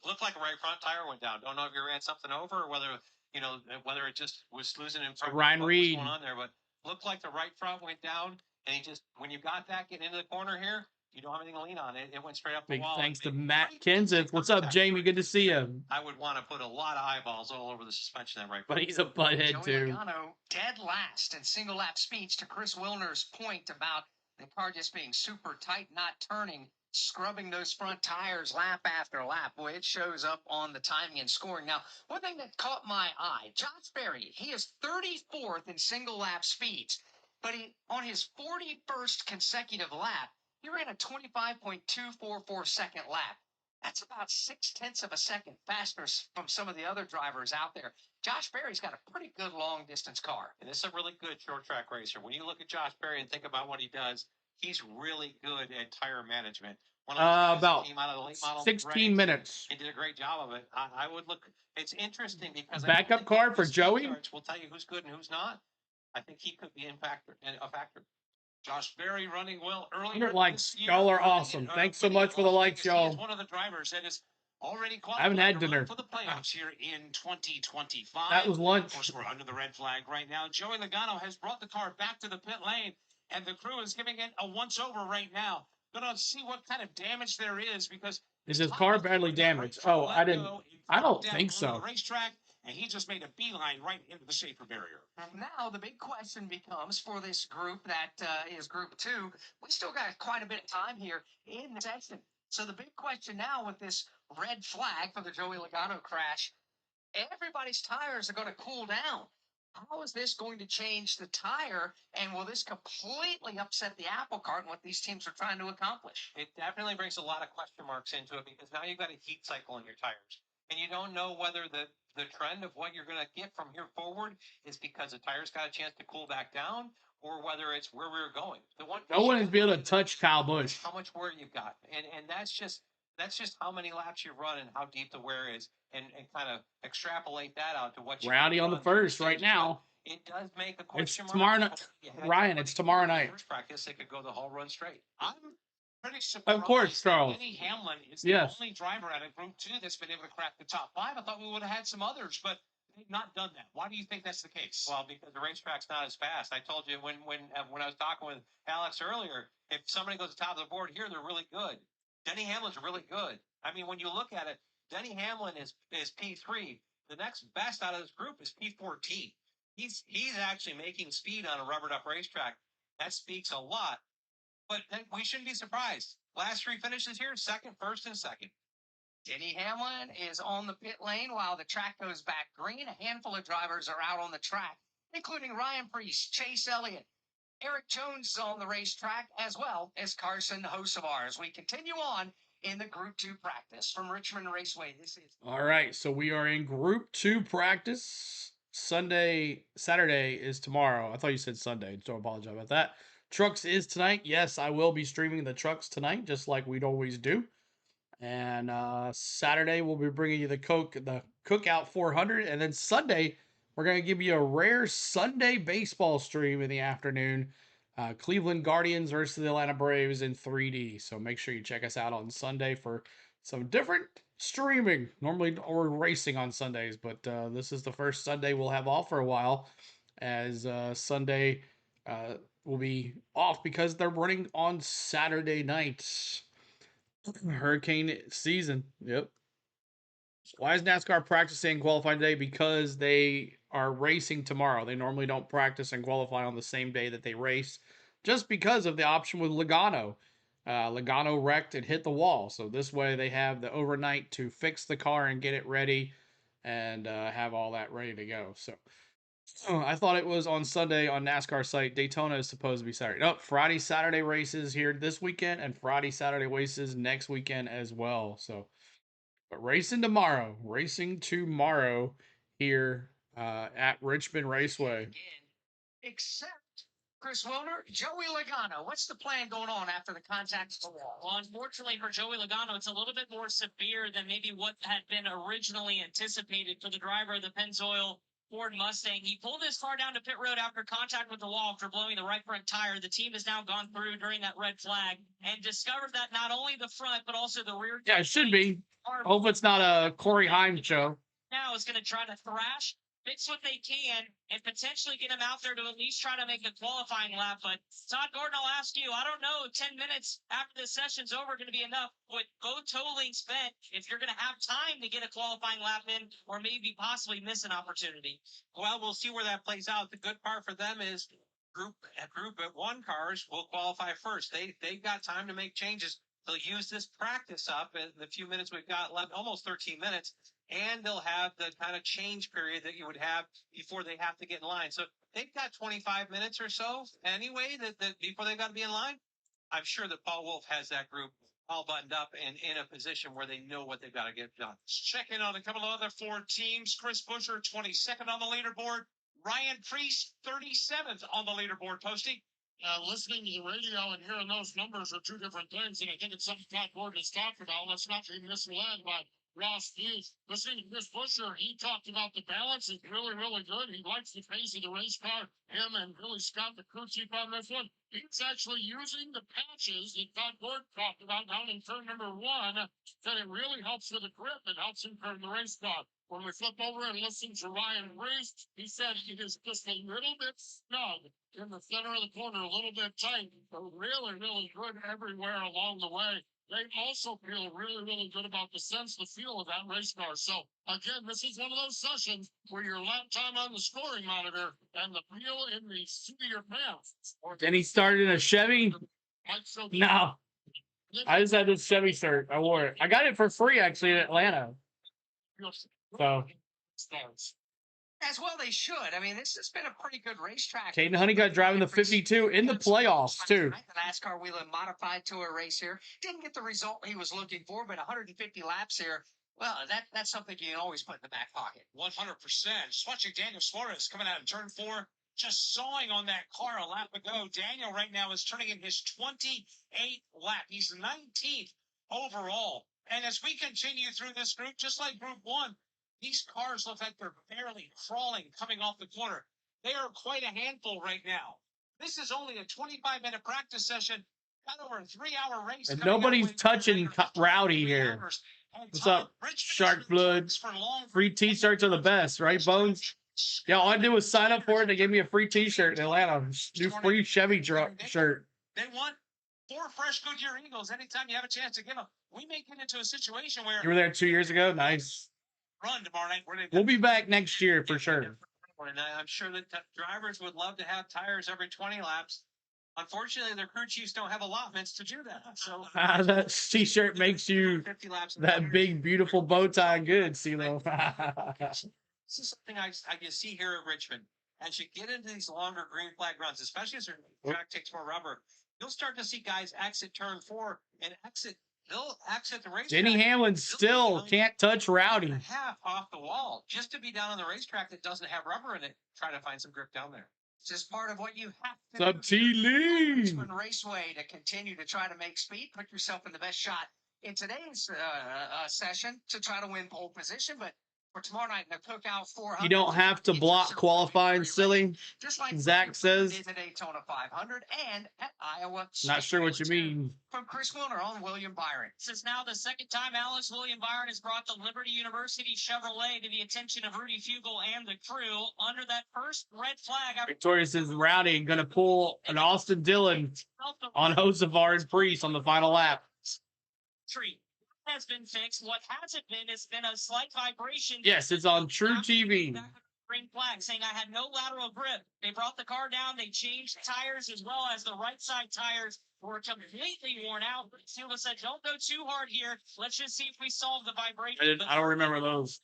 Looked like a right front tire went down. Don't know if you ran something over or whether it just was losing in front. Ryan what Reed. was going on there, but looked like the right front went down, and he just, when you got that getting into the corner here, you don't have anything to lean on. It went straight up the Big wall. thanks to It made Matt pretty Kenseth. What's up, contact. Jamie? Good to see you. I would want to put a lot of eyeballs all over the suspension of that right But front. he's a butthead, Joey too. Logano dead last in single lap speeds, to Chris Wilner's point about the car just being super tight, not turning, scrubbing those front tires lap after lap. Boy, it shows up on the timing and scoring. Now, one thing that caught my eye, Josh Berry, he is 34th in single lap speeds, but on his 41st consecutive lap, he ran a 25.244 second lap. That's about 0.6 of a second faster from some of the other drivers out there. Josh Berry's got a pretty good long distance car. And this is a really good short track racer. When you look at Josh Berry and think about what he does, he's really good at tire management. One of the guys About that came out of the late model 16 minutes. and did a great job of it. I would look. It's interesting because Backup car for Joey. We'll tell you who's good and who's not. I think he could be a factor. Josh Berry running well earlier. 100 likes. Y'all are awesome. Thanks so much for the likes, y'all. He's one of the drivers that is already I haven't had dinner. for the playoffs here in 2025. That was lunch. Of course, we're under the red flag right now. Joey Logano has brought the car back to the pit lane, and the crew is giving it a once-over right now. Gonna see what kind of damage there is, because is his car badly damaged? Oh, I don't think so. Racetrack, and he just made a beeline right into the safety barrier. And now the big question becomes for this group that is Group 2, we still got quite a bit of time here in the session. So the big question now with this red flag for the Joey Logano crash, everybody's tires are going to cool down. How is this going to change the tire, and will this completely upset the apple cart and what these teams are trying to accomplish? It definitely brings a lot of question marks into it, because now you've got a heat cycle in your tires, and you don't know whether the trend of what you're going to get from here forward is because the tires got a chance to cool back down, or whether it's where we're going. No one has been able to touch Kyle Busch. How much wear you've got, and that's just how many laps you run and how deep the wear is, and kind of extrapolate that out to what you Rowdy on the first right now. It does make a question It's mark. tomorrow night. Ryan, it's tomorrow night. First practice, they could go the whole run straight. I'm pretty surprised. Of course, Charles. Denny Hamlin is the only driver out of Group 2 that's been able to crack the top 5. I thought we would have had some others, but they've not done that. Why do you think that's the case? Well, because the racetrack's not as fast. I told you when I was talking with Alex earlier, if somebody goes to the top of the board here, they're really good. Denny Hamlin's really good. I mean, when you look at it, Denny Hamlin is P3. The next best out of this group is P14. He's actually making speed on a rubbered up racetrack. That speaks a lot. But we shouldn't be surprised. Last 3 finishes here, second, first, and second. Denny Hamlin is on the pit lane while the track goes back green. A handful of drivers are out on the track, including Ryan Preece, Chase Elliott. Eric Jones is on the racetrack, as well as Carson Hocevar. As we continue on in the Group 2 practice from Richmond Raceway. This is all right. So we are in Group 2 practice. Saturday is tomorrow. I thought you said Sunday, so I apologize about that. Trucks is tonight. Yes, I will be streaming the trucks tonight, just like we'd always do. And Saturday we'll be bringing you the Cookout 400, and then Sunday we're gonna give you a rare Sunday baseball stream in the afternoon. Cleveland Guardians versus the Atlanta Braves in 3D. So make sure you check us out on Sunday for some different streaming. Normally we're racing on Sundays, but this is the first Sunday we'll have off for a while, as Sunday will be off because they're running on Saturday nights. Hurricane season. Yep. Why is NASCAR practicing qualifying today? Because they are racing tomorrow. They normally don't practice and qualify on the same day that they race, just because of the option with Logano. Logano wrecked and hit the wall. So this way they have the overnight to fix the car and get it ready. and have all that ready to go. So I thought it was on Sunday on NASCAR site. Daytona is supposed to be Saturday. Nope, Friday, Saturday races here this weekend, and Friday, Saturday races next weekend as well. So, but racing tomorrow here at Richmond Raceway. Again, except Chris Wilner, Joey Logano. What's the plan going on after the contact? Well, unfortunately for Joey Logano, it's a little bit more severe than maybe what had been originally anticipated for the driver of the Pennzoil Ford Mustang. He pulled his car down to pit road after contact with the wall after blowing the right front tire. The team has now gone through during that red flag and discovered that not only the front, but also the rear. Yeah, it should be. Hope it's not a Corey Haim show. Now is going to try to thrash, fix what they can, and potentially get him out there to at least try to make a qualifying lap. But Todd Gordon, I'll ask you, I don't know, 10 minutes after the session's over going to be enough with both totaling spent if you're going to have time to get a qualifying lap in or maybe possibly miss an opportunity. Well, we'll see where that plays out. The good part for them is group at one cars will qualify first. They've got time to make changes. They'll use this practice up in the few minutes we've got left, almost 13 minutes, and they'll have the kind of change period that you would have before they have to get in line. So they've got 25 minutes or so anyway that before they've got to be in line. I'm sure that Paul Wolf has that group all buttoned up and in a position where they know what they've got to get done. Checking on a couple of other Ford teams. Chris Buescher, 22nd on the leaderboard. Ryan Priest, 37th on the leaderboard, Posty. Listening to the radio and hearing those numbers are two different things, and I think it's something Todd Gordon has talked about. Let's not be misled by Ross Hughes. Listening to Chris Buescher, he talked about the balance is really, really good. He likes the pace of the race car. Him and Billy Scott, the crew chief on this one, he's actually using the patches that Todd Gordon talked about down in turn number 1, that it really helps with the grip. It helps him turn the race car. When we flip over and listen to Ryan Reese, he said it is just a little bit snug in the center of the corner, a little bit tight, but really, really good everywhere along the way. They also feel really, really good about the sense, the feel of that race car. So, again, this is one of those sessions where your lap time on the scoring monitor and the feel in the seat of your pants. Then he started in a Chevy? No. I just had this Chevy shirt. I wore it. I got it for free, actually, in Atlanta. So. As well they should. I mean, this has been a pretty good racetrack. Caden Honeycutt driving the 52 in the playoffs, too. The NASCAR wheel modified to a race here. Didn't get the result he was looking for, but 150 laps here. Well, that's something you can always put in the back pocket. 100%. Just watching Daniel Suarez coming out in turn 4, just sawing on that car a lap ago. Daniel right now is turning in his 28th lap. He's 19th overall. And as we continue through this group, just like Group 1, these cars look like they're barely crawling coming off the corner. They are quite a handful right now. This is only a 25-minute practice session. Got over a 3-hour race. And nobody's touching Rowdy here. What's up, Shark Blood? Free T-shirts are the best, right, Bones? Yeah, all I did was sign up for it. They gave me a free T-shirt in Atlanta. New free Chevy shirt. They want 4 fresh Goodyear Eagles anytime you have a chance to give them. We may get into a situation where... You were there 2 years ago? Nice. Run tomorrow night. We'll be back next year for sure. And I'm sure that drivers would love to have tires every 20 laps. Unfortunately, their crew chiefs don't have allotments to do that. So that T-shirt makes you 50 laps that big, beautiful bow tie good, CeeLo. This is something I can see here at Richmond. As you get into these longer green flag runs, especially as the track takes more rubber, you'll start to see guys exit turn 4 and they'll exit the racetrack. Denny Hamlin still can't touch Rowdy. Half off the wall just to be down on the racetrack that doesn't have rubber in it. Try to find some grip down there. It's just part of what you have to Sub T-Lee. Richmond Raceway to continue to try to make speed, put yourself in the best shot in today's session to try to win pole position. But for tomorrow night in the Cookout 400, you don't have to block qualifying, silly. Just like Zach says. The Daytona 500 and at Iowa. Not sure what you mean. From Chris Wilner on William Byron. This is now the second time Alex William Byron has brought the Liberty University Chevrolet to the attention of Rudy Fugle and the crew under that first red flag. Victoria says Rowdy going to pull an Austin Dillon on Hocevar and Priest on the final lap. Tree has been fixed. What hasn't been has been a slight vibration. Yes, it's on True TV. Green flag saying I had no lateral grip. They brought the car down. They changed tires as well as the right side tires were completely worn out. Silva said, "Don't go too hard here. Let's just see if we solve the vibration." I don't remember those.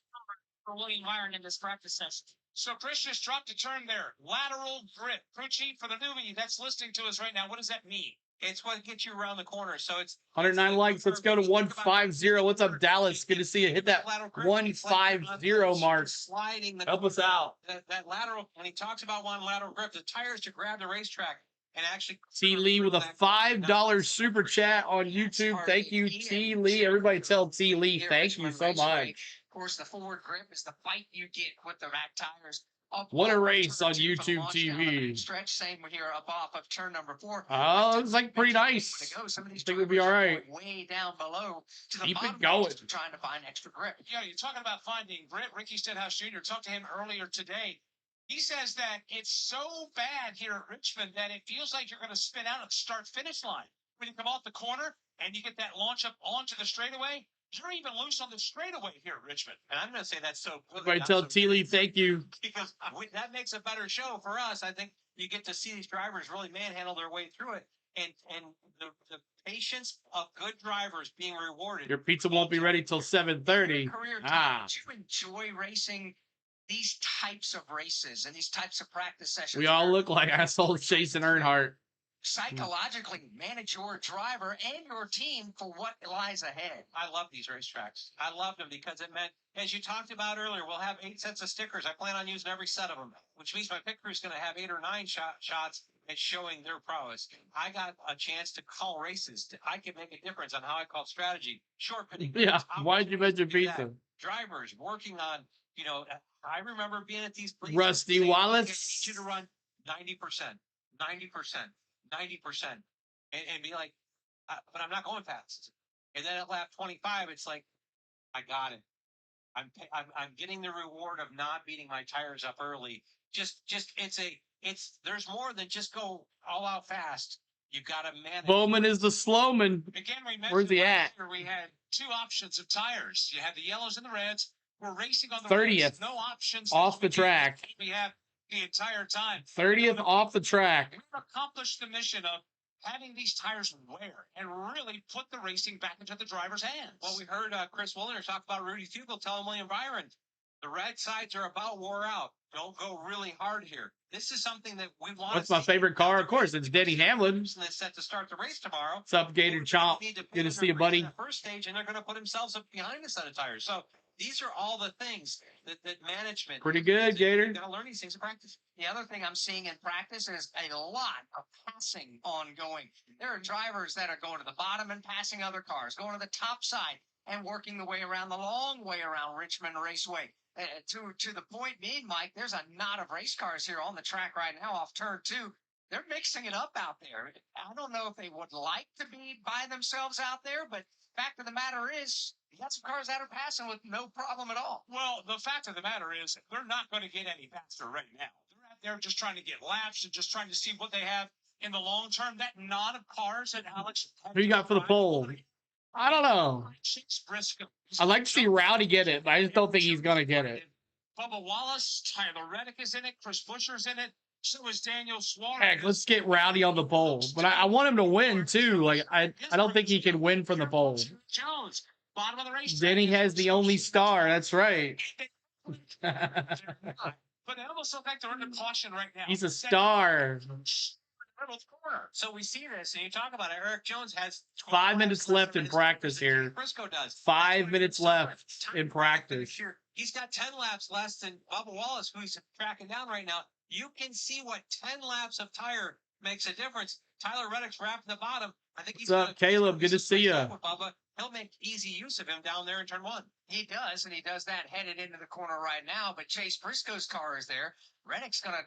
for William Byron in this practice session. So Chris just dropped a term there, lateral grip. Crew chief, for the newbie that's listening to us right now, what does that mean? It's what gets you around the corner. So it's 109 likes. Let's go to 150. What's up, Dallas? Good to see you. Hit that lateral grip. 150 mark. Sliding the Help us out. that lateral. When he talks about one lateral grip, the tires to grab the racetrack and actually. T. Lee with a $5 super chat on YouTube. Thank you, T. Lee. Everybody tell T. Lee thank you so much. Of course, the forward grip is the fight you get with the rack tires. What a race on YouTube TV. Stretch, same here up off of turn number 4. Oh, it's like pretty nice. I think we'll be all right. Way down below to the Keep bottom it going. trying to find extra grip. Yeah, you're talking about finding grip. Ricky Stenhouse Jr. talked to him earlier today. He says that it's so bad here at Richmond that it feels like you're going to spin out at the start-finish line. When you come off the corner and you get that launch up onto the straightaway, you're even loose on the straightaway here at Richmond. And I'm going to say that's so. Everybody tell T. Lee thank you. Because that makes a better show for us. I think you get to see these drivers really manhandle their way through it, and the patience of good drivers being rewarded. Your pizza won't be ready till 7:30. Ah. Do you enjoy racing these types of races and these types of practice sessions? We all look like assholes chasing Earnhardt. Psychologically manage your driver and your team for what lies ahead. I love these racetracks. I loved them because it meant, as you talked about earlier, we'll have 8 sets of stickers. I plan on using every set of them, which means my pit crew is going to have 8 or 9 shots at showing their prowess. I got a chance to call races. I can make a difference on how I call strategy. Short pitting. Yeah, why'd you mention pizza? Drivers working on, I remember being at these places. Rusty Wallace. I need you to run 90%, 90%. 90% and be like, but I'm not going fast. And then at lap 25, it's like, I got it. I'm getting the reward of not beating my tires up early. There's more than just go all out fast. You got to manage. Bowman is the slowman. Again, where's he at? We had 2 options of tires. You had the yellows and the reds. We're racing on the 30th. reds. No options. Off the track. We have the entire time. 30th off the track. We've accomplished the mission of having these tires wear and really put the racing back into the driver's hands. Well, we heard Chris Willner talk about Rudy Fugle telling William Byron, the red sides are about wore out. Don't go really hard here. This is something that we want. What's my favorite car? Of course, it's Denny Hamlin. That's set to start the race tomorrow. What's up, Gator Chomp? Good to see you, buddy. First stage, and they're going to put themselves up behind a set of tires. So these are all the things that management. Pretty good, Gator. You're going to learn these things in practice. The other thing I'm seeing in practice is a lot of passing ongoing. There are drivers that are going to the bottom and passing other cars, going to the top side and working the way around, the long way around Richmond Raceway. To the point being, Mike, there's a knot of race cars here on the track right now off turn 2. They're mixing it up out there. I don't know if they would like to be by themselves out there, but fact of the matter is, you got some cars that are passing with no problem at all. Well, the fact of the matter is, they're not going to get any faster right now. They're out there just trying to get laps and just trying to see what they have in the long term. That knot of cars that Alex. Who you got for the pole? I don't know. I'd like to see Rowdy get it, but I just don't think he's going to get it. Bubba Wallace, Tyler Reddick is in it. Chris Buescher's in it. So is Daniel Suarez. Heck, let's get Rowdy on the pole. But I want him to win, too. Like, I don't think he can win from the pole. Jones, bottom of the race. Denny has the only star. That's right. But they almost look like they're under caution right now. He's a star. So we see this, and you talk about it. Eric Jones has 5 minutes left in practice here. Briscoe does. 5 minutes left in practice. He's got 10 laps less than Bubba Wallace, who he's tracking down right now. You can see what 10 laps of tire makes a difference. Tyler Reddick's wrapping the bottom. I think he's What's up, Caleb? Good to see you. Bubba. He'll make easy use of him down there in turn 1. He does, and he does that headed into the corner right now. But Chase Briscoe's car is there. Reddick's gonna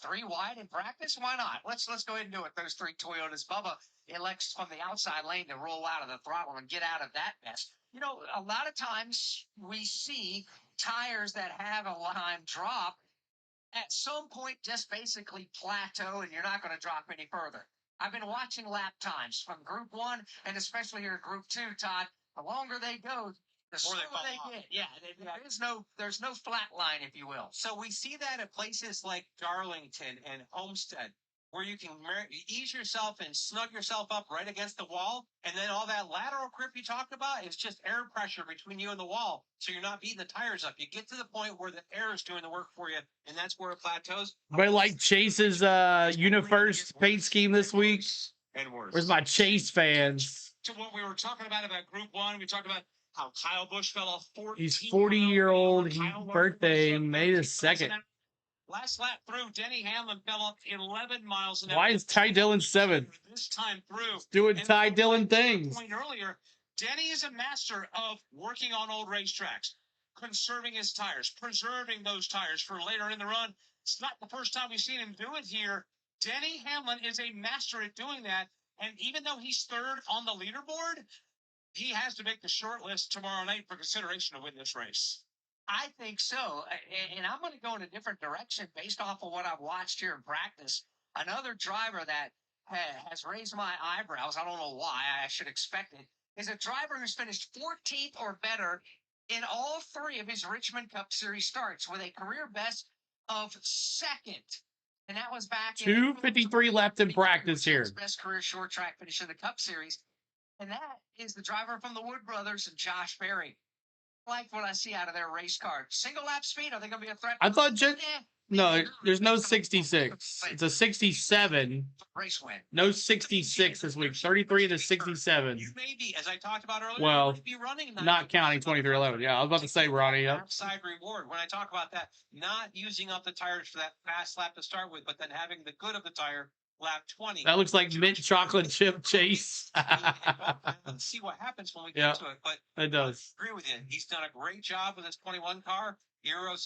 3 wide in practice. Why not? Let's go ahead and do it. Those 3 Toyotas. Bubba elects from the outside lane to roll out of the throttle and get out of that mess. You know, a lot of times we see tires that have a time drop at some point just basically plateau, and you're not going to drop any further. I've been watching lap times from Group 1 and especially here Group 2, Todd. The longer they go, the slower they get. Yeah, there's no flat line, if you will. So we see that at places like Darlington and Homestead, where you can ease yourself and snug yourself up right against the wall. And then all that lateral grip you talked about is just air pressure between you and the wall. So you're not beating the tires up. You get to the point where the air is doing the work for you, and that's where it plateaus. But like Chase's UniFirst paint scheme this week. And worse. Where's my Chase fans? To what we were talking about Group 1, we talked about how Kyle Busch fell off 14. He's 40-year-old. His birthday, May the 2nd. Last lap through, Denny Hamlin fell off 11 miles an hour. Why is Ty Dillon 7th? This time through. Doing Ty Dillon things. Point earlier, Denny is a master of working on old racetracks, conserving his tires, preserving those tires for later in the run. It's not the first time we've seen him do it here. Denny Hamlin is a master at doing that. And even though he's third on the leaderboard, he has to make the short list tomorrow night for consideration to win this race. I think so. And I'm going to go in a different direction based off of what I've watched here in practice. Another driver that has raised my eyebrows, I don't know why, I should expect it, is a driver who's finished 14th or better in all 3 of his Richmond Cup Series starts with a career best of 2nd. And that was back 2:53 left in practice here. His best career short track finish in the Cup Series. And that is the driver from the Wood Brothers and Josh Berry. I like what I see out of their race car. Single lap speed, are they going to be a threat? I thought no, there's no 66. It's a 67. Race win. No 66 this week. 33 to 67. You may be, as I talked about earlier, Well, be running not counting 2311. Yeah, I was about to say, Ronnie. Yep. Upside reward. When I talk about that, not using up the tires for that fast lap to start with, but then having the good of the tire lap 20. That looks like mint chocolate chip Chase. Let's see what happens when we get to it. But it does. I agree with you. He's done a great job with his 21 car. Euro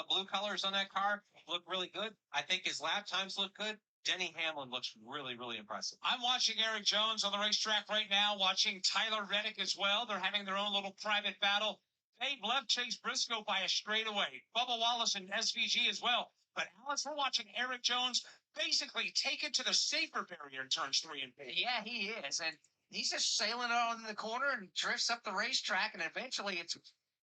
blue colors on that car look really good. I think his lap times look good. Denny Hamlin looks really, really impressive. I'm watching Eric Jones on the racetrack right now, watching Tyler Reddick as well. They're having their own little private battle. Dave left Chase Briscoe by a straightaway. Bubba Wallace and SVG as well. But Alex, we're watching Eric Jones basically take it to the safer barrier in turns 3 and 4. Yeah, he is. And he's just sailing on the corner and drifts up the racetrack, and eventually it's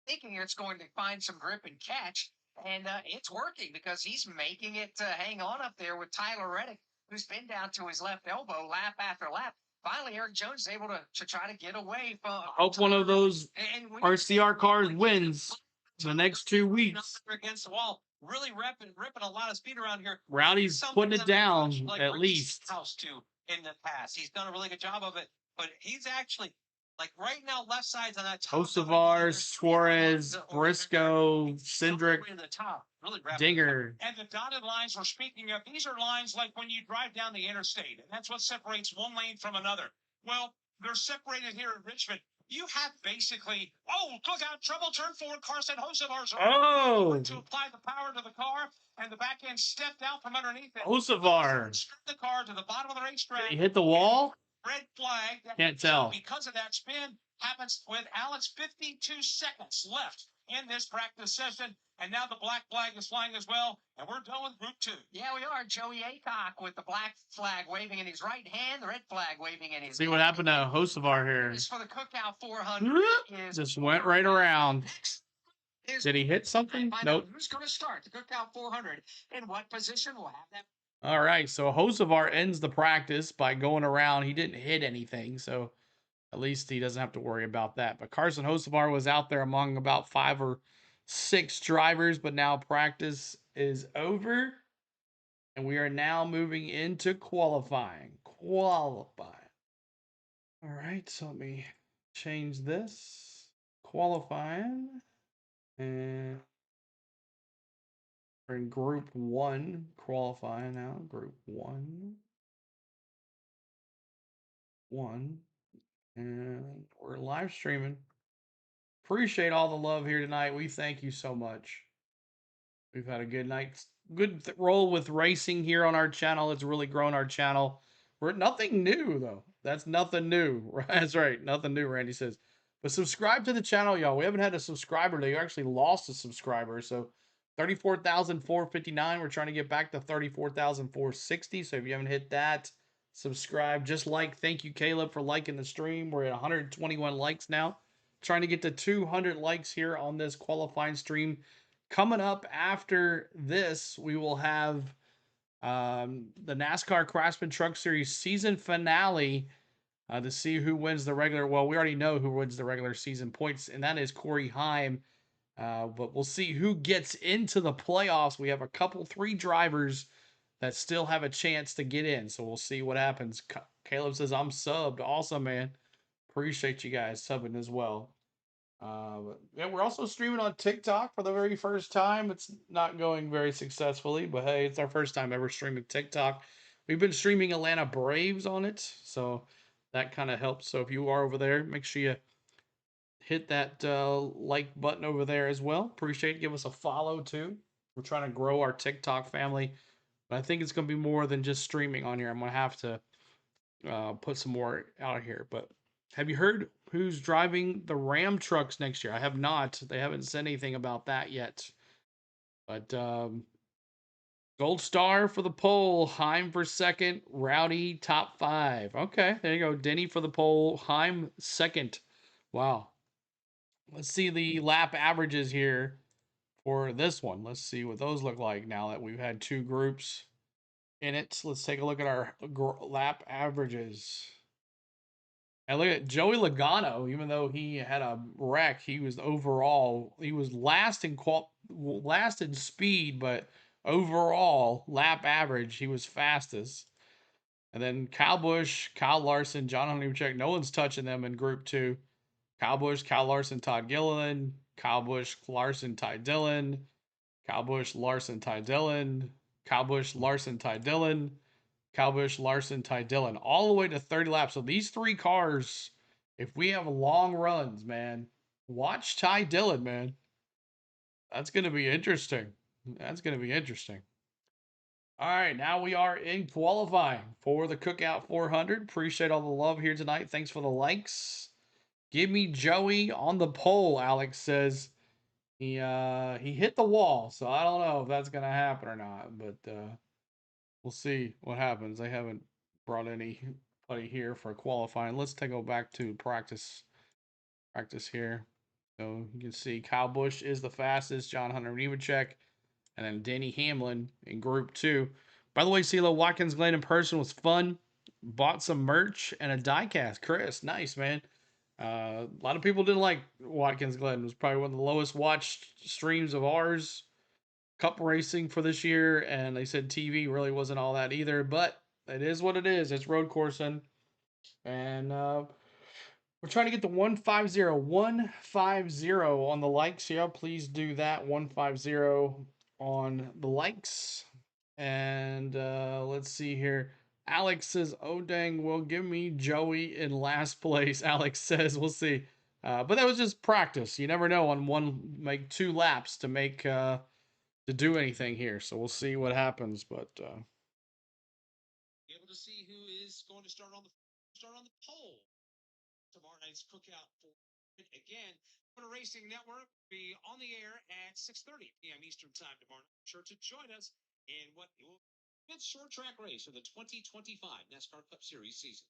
thinking it's going to find some grip and catch. And it's working because he's making it hang on up there with Tyler Reddick, who's been down to his left elbow lap after lap. Finally, Eric Jones is able to try to get away from. I hope one of those RCR cars wins the next 2 weeks. Against the wall, really ripping a lot of speed around here. Rowdy's putting it down at least. House too in the past, he's done a really good job of it. But he's actually, like right now, left side's on that top. Kosovar, Suarez, Briscoe, Cindric, in the top, really Dinger. And the dotted lines we're speaking of, these are lines like when you drive down the interstate, and that's what separates one lane from another. Well, they're separated here in Richmond. You have basically, look out, trouble, turn 4, Carson Hocevar's to apply the power to the car, and the back end stepped out from underneath it. Hocevar. The car to the bottom of the racetrack. Did he hit the wall? Red flag. Can't tell. Because of that spin, happens with Alex 52 seconds left in this practice session. And now the black flag is flying as well. And we're done with Group 2. Yeah, we are. Joey Aycock with the black flag waving in his right hand, the red flag waving in his See what happened to Hocevar here. This for the Cookout 400 just went right around. Did he hit something? Nope. Who's going to start the Cookout 400? In what position? We'll have that. All right, so Hocevar ends the practice by going around. He didn't hit anything, so at least he doesn't have to worry about that. But Carson Hocevar was out there among about 5 or 6 drivers, but now practice is over, and we are now moving into qualifying. All right, so let me change this. Qualifying, and we're in Group 1, qualifying now. Group 1. And we're live streaming. Appreciate all the love here tonight. We thank you so much. We've had a good night. Good roll with racing here on our channel. It's really grown our channel. We're nothing new, though. That's nothing new. That's right. Nothing new, Randy says. But subscribe to the channel, y'all. We haven't had a subscriber today. You actually lost a subscriber. So 34,459. We're trying to get back to 34,460. So if you haven't hit that, subscribe. Just like, thank you, Caleb, for liking the stream. We're at 121 likes now. Trying to get to 200 likes here on this qualifying stream. Coming up after this, we will have the NASCAR Craftsman Truck Series season finale to see who wins the regular. Well, we already know who wins the regular season points, and that is Corey Heim. But we'll see who gets into the playoffs. We have three drivers that still have a chance to get in. So we'll see what happens. Caleb says, I'm subbed. Awesome, man. Appreciate you guys subbing as well. Yeah, we're also streaming on TikTok for the very first time. It's not going very successfully, but hey, it's our first time ever streaming TikTok. We've been streaming Atlanta Braves on it, so that kind of helps. So if you are over there, make sure you hit that like button over there as well. Appreciate it. Give us a follow too. We're trying to grow our TikTok family, but I think it's going to be more than just streaming on here. I'm going to have to put some more out here. But have you heard who's driving the Ram trucks next year? I have not. They haven't said anything about that yet. But gold star for the pole, Heim for second, Rowdy top 5. Okay, there you go. Denny for the pole, Heim second. Wow. Let's see the lap averages here for this one. Let's see what those look like now that we've had 2 groups in it. Let's take a look at our lap averages. And look at Joey Logano. Even though he had a wreck, he was last in speed, but overall lap average he was fastest. And then Kyle Busch, Kyle Larson, John Hunter, no one's touching them in Group 2. Kyle Busch, Kyle Larson, Todd Gilliland, Kyle Busch, Larson, Ty Dillon, Kyle Busch, Larson, Ty Dillon, Kyle Busch, Larson, Ty Dillon, Kyle Busch, Larson, Ty Dillon, all the way to 30 laps. So these 3 cars, if we have long runs, man, watch Ty Dillon, man. That's going to be interesting. That's going to be interesting. All right, now we are in qualifying for the Cookout 400. Appreciate all the love here tonight. Thanks for the likes. Give me Joey on the pole, Alex says. He hit the wall, so I don't know if that's gonna happen or not, but we'll see what happens. They haven't brought anybody here for qualifying. Let's go back to practice here. So you can see Kyle Busch is the fastest, John Hunter Nemechek, and then Denny Hamlin in Group 2. By the way, CeeLo, Watkins Glen in person was fun. Bought some merch and a diecast. Chris, nice, man. A lot of people didn't like Watkins Glen. It was probably one of the lowest watched streams of ours. Cup racing for this year, and they said TV really wasn't all that either, but it is what it is. It's road coursing. And we're trying to get to 150 on the likes here. Please do that. 150 on the likes. And let's see here. Alex says, oh dang, well, give me Joey in last place. Alex says, we'll see. But that was just practice. You never know on 2 laps to make to do anything here. So we'll see what happens. But Be able to see who is going to start on the pole tomorrow night's Cookout. Again, Motor Racing Network will be on the air at 6:30 p.m. Eastern Time tomorrow. Be sure to join us in what will be a short track race of the 2025 NASCAR Cup Series season.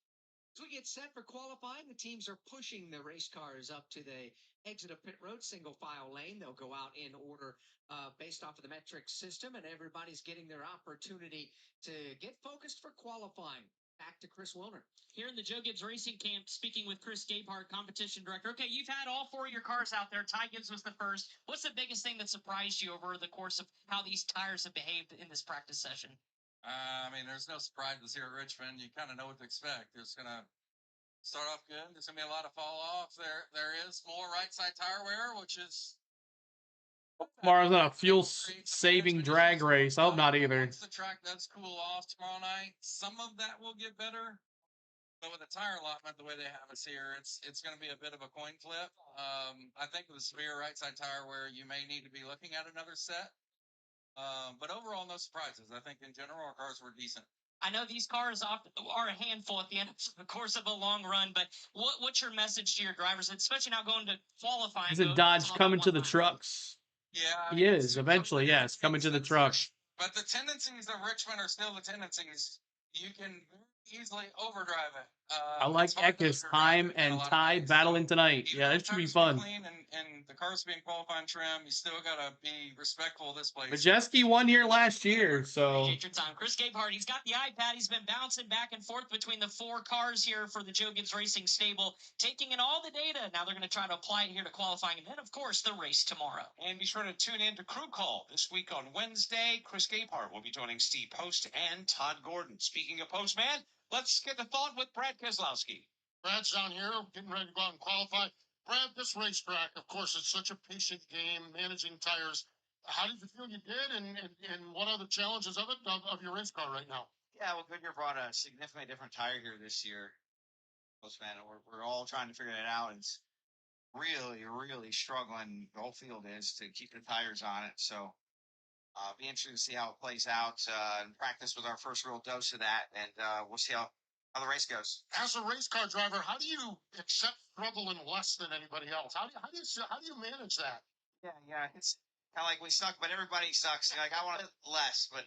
As we get set for qualifying, the teams are pushing the race cars up to the exit of pit road, single file lane. They'll go out in order based off of the metric system, and everybody's getting their opportunity to get focused for qualifying. Back to Chris Wilner. Here in the Joe Gibbs Racing Camp, speaking with Chris Gabehart, competition director. Okay, you've had all 4 of your cars out there. Ty Gibbs was the first. What's the biggest thing that surprised you over the course of how these tires have behaved in this practice session? I mean, there's no surprises here at Richmond. You kind of know what to expect. It's going to start off good. There's going to be a lot of fall off. There is more right side tire wear, which is tomorrow's not a fuel-saving drag race. I hope not either. Once the track does cool off tomorrow night, some of that will get better. But with the tire allotment, the way they have us here, it's going to be a bit of a coin flip. I think with the severe right side tire wear, you may need to be looking at another set. But overall, no surprises. I think in general, our cars were decent. I know these cars are a handful at the end of the course of a long run, but what's your message to your drivers, especially now going to qualifying? Is it Dodge coming to the trucks? Yeah. He is, eventually, yes, coming to the trucks. But the tendencies of Richmond are still the tendencies. You can easily overdrive it. I like it's hard to Ekis, underground Time, in a and lot of Ty ways. battling tonight. Even Yeah, though it should be tires fun. clean and the car's being qualifying trim, you still gotta be respectful of this place. Majeski won here last year, so Appreciate your time. Chris Gabehart, he's got the iPad. He's been bouncing back and forth between the 4 cars here for the Joe Gibbs Racing stable, taking in all the data. Now they're going to try to apply it here to qualifying, and then, of course, the race tomorrow. And be sure to tune in to Crew Call this week on Wednesday. Chris Gabehart will be joining Steve Post and Todd Gordon. Speaking of Postman, let's get the thought with Brad Keselowski. Brad's down here getting ready to go out and qualify. Brad, this racetrack, of course, it's such a patient game, managing tires. How did you feel you did, and what are the challenges of it, of your race car right now? Yeah, well, Goodyear brought a significantly different tire here this year. Postman, we're all trying to figure that out. It's really struggling. The whole field is to keep the tires on it. So, be interesting to see how it plays out. And practice with our first real dose of that, and we'll see how the race goes. As a race car driver, how do you accept trouble in less than anybody else? How do you manage that? Yeah, it's kind of like we suck, but everybody sucks. Like I want it less, but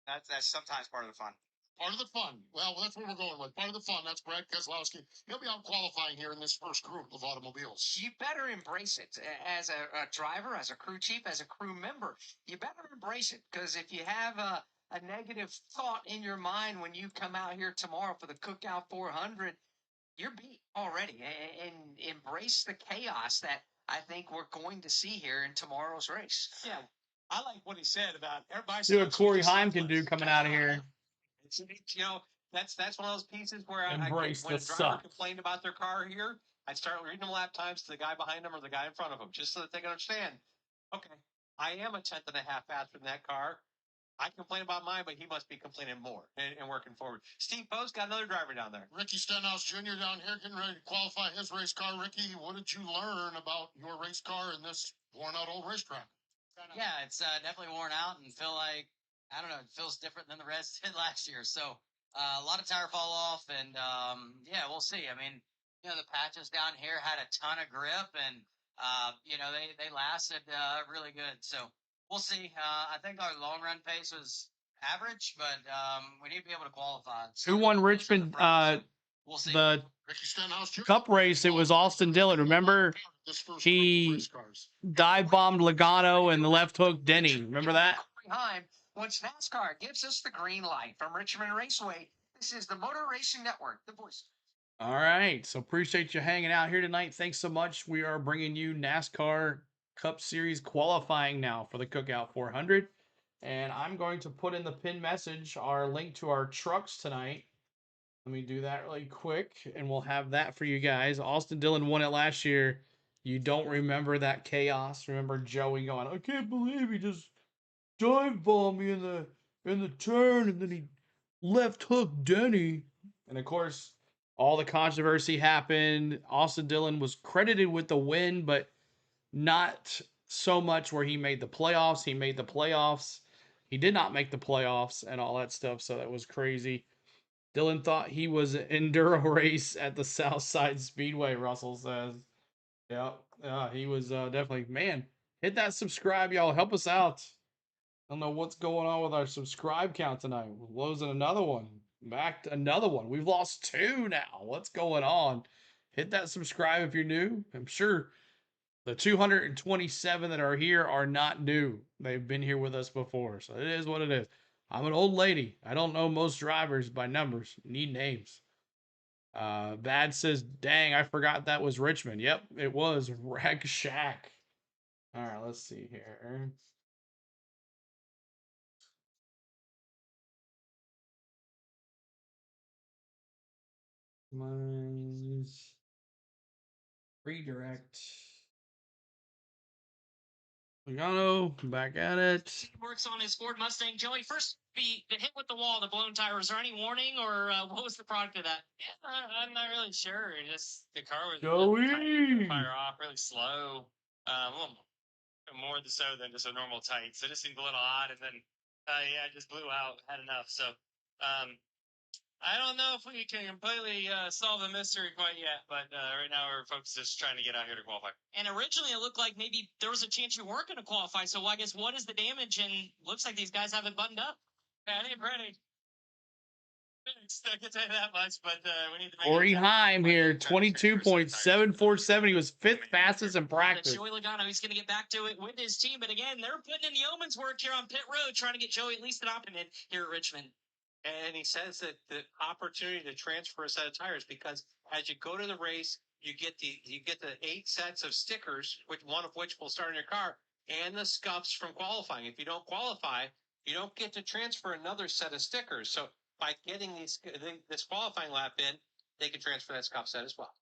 that's sometimes part of the fun. Part of the fun. Well, that's what we're going with. Part of the fun. That's Brad Keselowski. He'll be out qualifying here in this first group of automobiles. You better embrace it as a driver, as a crew chief, as a crew member. You better embrace it, because if you have a negative thought in your mind when you come out here tomorrow for the Cookout 400, you're beat already. And embrace the chaos that I think we're going to see here in tomorrow's race. Yeah, I like what he said about everybody. see what Corey Heim can do coming out of here. You know, that's one of those pieces where Embrace when a the driver suck. complained about their car here, I'd start reading them lap times to the guy behind them or the guy in front of them, just so that they can understand. Okay, I am a tenth and a half faster than that car. I complain about mine, but he must be complaining more and working forward. Steve Post got another driver down there. Ricky Stenhouse Jr. down here getting ready to qualify his race car. Ricky, what did you learn about your race car in this worn-out old racetrack? Yeah, it's definitely worn out and feel like, I don't know, it feels different than the rest did last year. So a lot of tire fall off, and yeah, we'll see. I mean, you know, the patches down here had a ton of grip, and you know, they lasted really good. So we'll see. I think our long run pace was average, but we need to be able to qualify. So Who won those are the Richmond? fronts. We'll see. The Ricky Stenhouse Jr. Cup race, it was Austin Dillon. Remember, This first he- group of race cars. dive bombed Logano and the left hook Denny. Remember that? Corey Heim, once NASCAR gives us the green light from Richmond Raceway, this is the Motor Racing Network, the voice. All right. So appreciate you hanging out here tonight. Thanks so much. We are bringing you NASCAR Cup Series qualifying now for the Cookout 400. And I'm going to put in the pin message our link to our trucks tonight. Let me do that really quick, and we'll have that for you guys. Austin Dillon won it last year. You don't remember that chaos? Remember Joey going, I can't believe he just dive bombed me in the turn, and then he left hook Denny. And of course, all the controversy happened. Austin Dillon was credited with the win, but not so much where he made the playoffs. He made the playoffs. He did not make the playoffs and all that stuff, so that was crazy. Dillon thought he was an enduro race at the Southside Speedway, Russell says. Yeah, he was definitely, man, hit that subscribe, y'all. Help us out. I don't know what's going on with our subscribe count tonight. We're losing another one. Back to another one. We've lost 2 now. What's going on? Hit that subscribe if you're new. I'm sure the 227 that are here are not new. They've been here with us before. So it is what it is. I'm an old lady. I don't know most drivers by numbers. Need names. Bad says, dang, I forgot that was Richmond. Yep, it was Rag Shack. All right, let's see here. Mine's redirect. Logano, back at it. He works on his Ford Mustang. Joey, first the hit with the wall, the blown tire. Was there any warning, or what was the product of that? I'm not really sure. Just the car was Joey! fire off really slow. A little more so than just a normal tight. So it just seemed a little odd, and then yeah, it just blew out. Had enough. So I don't know if we can completely solve the mystery quite yet, but right now we're focused just trying to get out here to qualify. And originally it looked like maybe there was a chance you weren't going to qualify. So I guess what is the damage? And looks like these guys have it buttoned up. Yeah, it ain't pretty. I can tell you that much, but we need to make Corey it Heim here, 22.747. He was fifth fastest in practice. Joey Logano, he's going to get back to it with his team. But again, they're putting in yeoman's work here on pit road, trying to get Joey at least an optimum here at Richmond. And he says that the opportunity to transfer a set of tires, because as you go to the race, you get the 8 sets of stickers, one of which will start in your car, and the scuffs from qualifying. If you don't qualify, you don't get to transfer another set of stickers. So by getting this qualifying lap in, they can transfer that scuff set as well.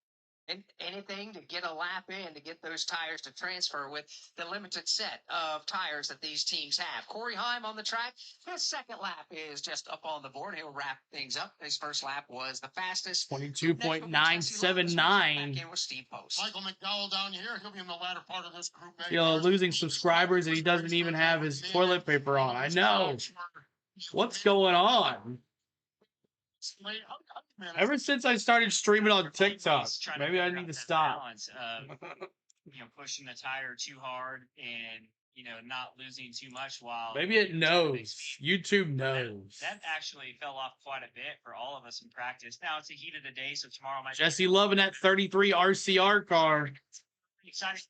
And anything to get a lap in to get those tires to transfer with the limited set of tires that these teams have. Corey Heim on the track. His second lap is just up on the board. He'll wrap things up. His first lap was the fastest. 22.979. In with Steve Post. Michael McDowell down here. He'll be in the latter part of this group. You know, losing subscribers and he doesn't even have his toilet paper on. I know. What's going on? Ever since I started streaming on TikTok, maybe I need to stop. Balance of, pushing the tire too hard and not losing too much while Maybe it knows. YouTube knows. That actually fell off quite a bit for all of us in practice. Now it's the heat of the day, so tomorrow might. Jesse loving that 33 RCR car. Excited.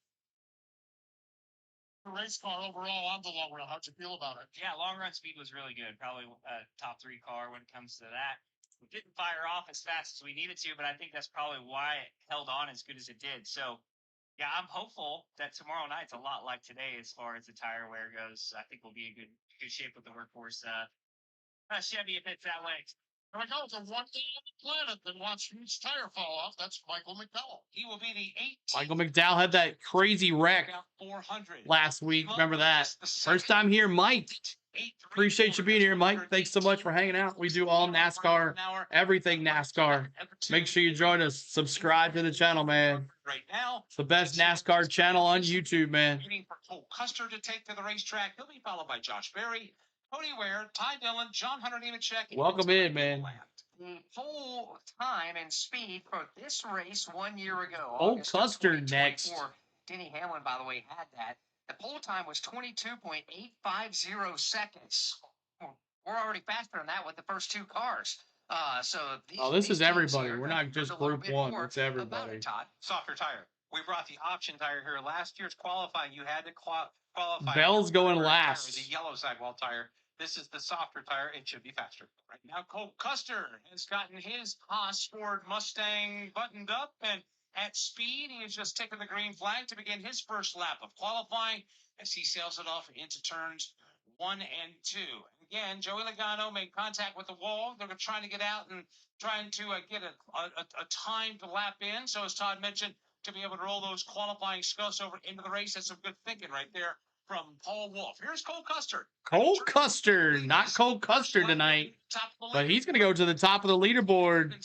The race car overall on the long run. How'd you feel about it? Yeah, long run speed was really good. Probably a top 3 car when it comes to that. We didn't fire off as fast as we needed to, but I think that's probably why it held on as good as it did. So, yeah, I'm hopeful that tomorrow night's a lot like today as far as the tire wear goes. I think we'll be in good shape with the workhorse Chevy if it's that way. There we go. The one guy on the planet that wants huge tire fall off. That's Michael McDowell. He will be the 18th. Michael McDowell had that crazy wreck 400 last week. Remember that? First time here, Mike. Appreciate you being here, Mike. Thanks so much for hanging out. We do all NASCAR, everything NASCAR. Make sure you join us. Subscribe to the channel, man. Right now, it's the best NASCAR channel on YouTube, man. Waiting for Cole Custer to take to the racetrack. He'll be followed by Josh Berry, Cody Ware, Ty Dillon, John Hunter Nemechek. Welcome in, man. The whole time and speed for this race 1 year ago. Cole Custer next. Denny Hamlin, by the way, had that. The pole time was 22.850 seconds. We're already faster than that with the first 2 cars. This is everybody. We're not just group 1. It's everybody. Softer tire. We brought the option tire here. Last year's qualifying, you had to qualify. Bell's going last. The yellow sidewall tire. This is the softer tire. It should be faster. Right now, Cole Custer has gotten his Haas Ford Mustang buttoned up, and at speed, he is just taking the green flag to begin his first lap of qualifying as he sails it off into turns 1 and 2. Again, Joey Logano made contact with the wall. They're trying to get out and trying to get a timed lap in. So as Todd mentioned, to be able to roll those qualifying scuffs over into the race, that's some good thinking right there from Paul Wolf. Here's Cole Custer. Cole Custer, not Cole Custer tonight, but he's going to go to the top of the leaderboard.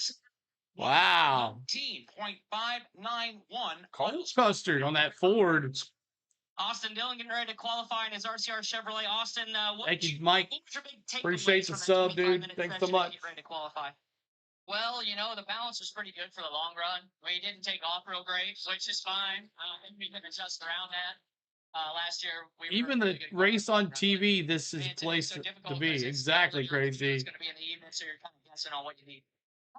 Wow. 19.591. Cole Custer on that Ford. Austin Dillon getting ready to qualify in his RCR Chevrolet. Austin, thank you, Mike. Appreciate the sub, dude. Thanks so much. Get ready to qualify. Well, the balance was pretty good for the long run. We didn't take off real great, which is fine. And we can adjust around that. Last year, even the race on TV, this is a place to be. Exactly, crazy. It's going to be in the evening, so you're kind of guessing on what you need.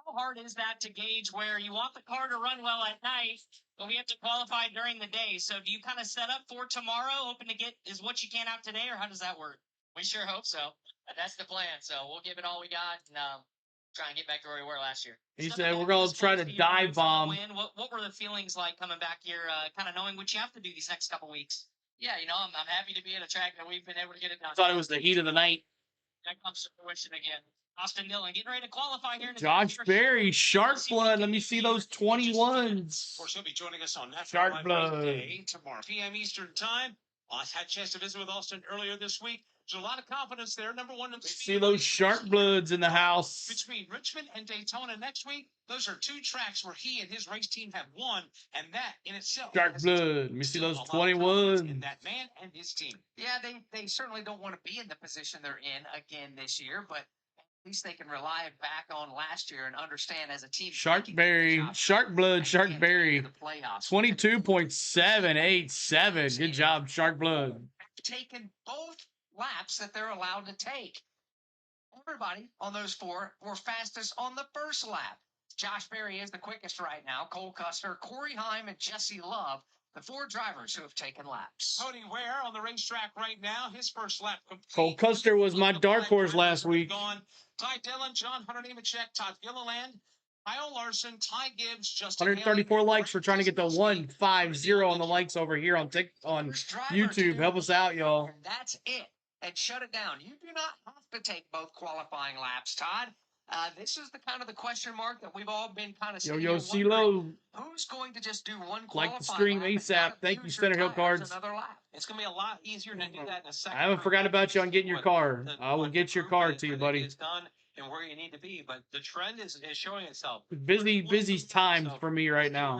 How hard is that to gauge where you want the car to run well at night, but we have to qualify during the day? So do you kind of set up for tomorrow, hoping to get as what you can out today, or how does that work? We sure hope so. That's the plan. So we'll give it all we got and try and get back to where we were last year. He said we're going to try to dive bomb. What were the feelings like coming back here, kind of knowing what you have to do these next couple weeks? Yeah, I'm happy to be at a track that we've been able to get it done. I thought it was the heat of the night. That comes to fruition again. Austin Dillon getting ready to qualify here. Josh Berry, Shark Blood. Let me see those 21s. Of course, he'll be joining us on Shark Blood tomorrow, p.m. Eastern Time. I had a chance to visit with Austin earlier this week. There's a lot of confidence there. Number 1 in see those Shark Bloods in the house. Between Richmond and Daytona next week, those are 2 tracks where he and his race team have won, and that in itself. Shark Blood. Let me see those 21s. In that man and his team. Yeah, they certainly don't want to be in the position they're in again this year, but at least they can rely back on last year and understand as a team. Sharkberry, Shark Blood, Sharkberry. 22.787. Good job, Shark Blood. Taken both laps that they're allowed to take. Everybody on those four were fastest on the first lap. Josh Berry is the quickest right now. Cole Custer, Corey Heim, and Jesse Love, the four drivers who have taken laps. Cody Ware on the racetrack right now. His first lap complete. Cole Custer was my dark horse last week. Gone. Ty Dillon, John Hunter Nemechek, Todd Gilliland, Kyle Larson, Ty Gibbs, Justin 134 Haley, likes. We're trying to get to 150 on the likes over here on YouTube. Help us out, y'all. And that's it. And shut it down. You do not have to take both qualifying laps, Todd. This is the kind of the question mark that we've all been kind of Yo, CeeLo. Who's going to just do one Like the qualifying stream lap and ASAP. not Thank you, use Center your Hill tires Cards. another lap? It's going to be a lot easier to do that in a second. I haven't forgot about you on getting your car. I will get your car to you, buddy. It's done and where you need to be, but the trend is showing itself. Busy times for me right now.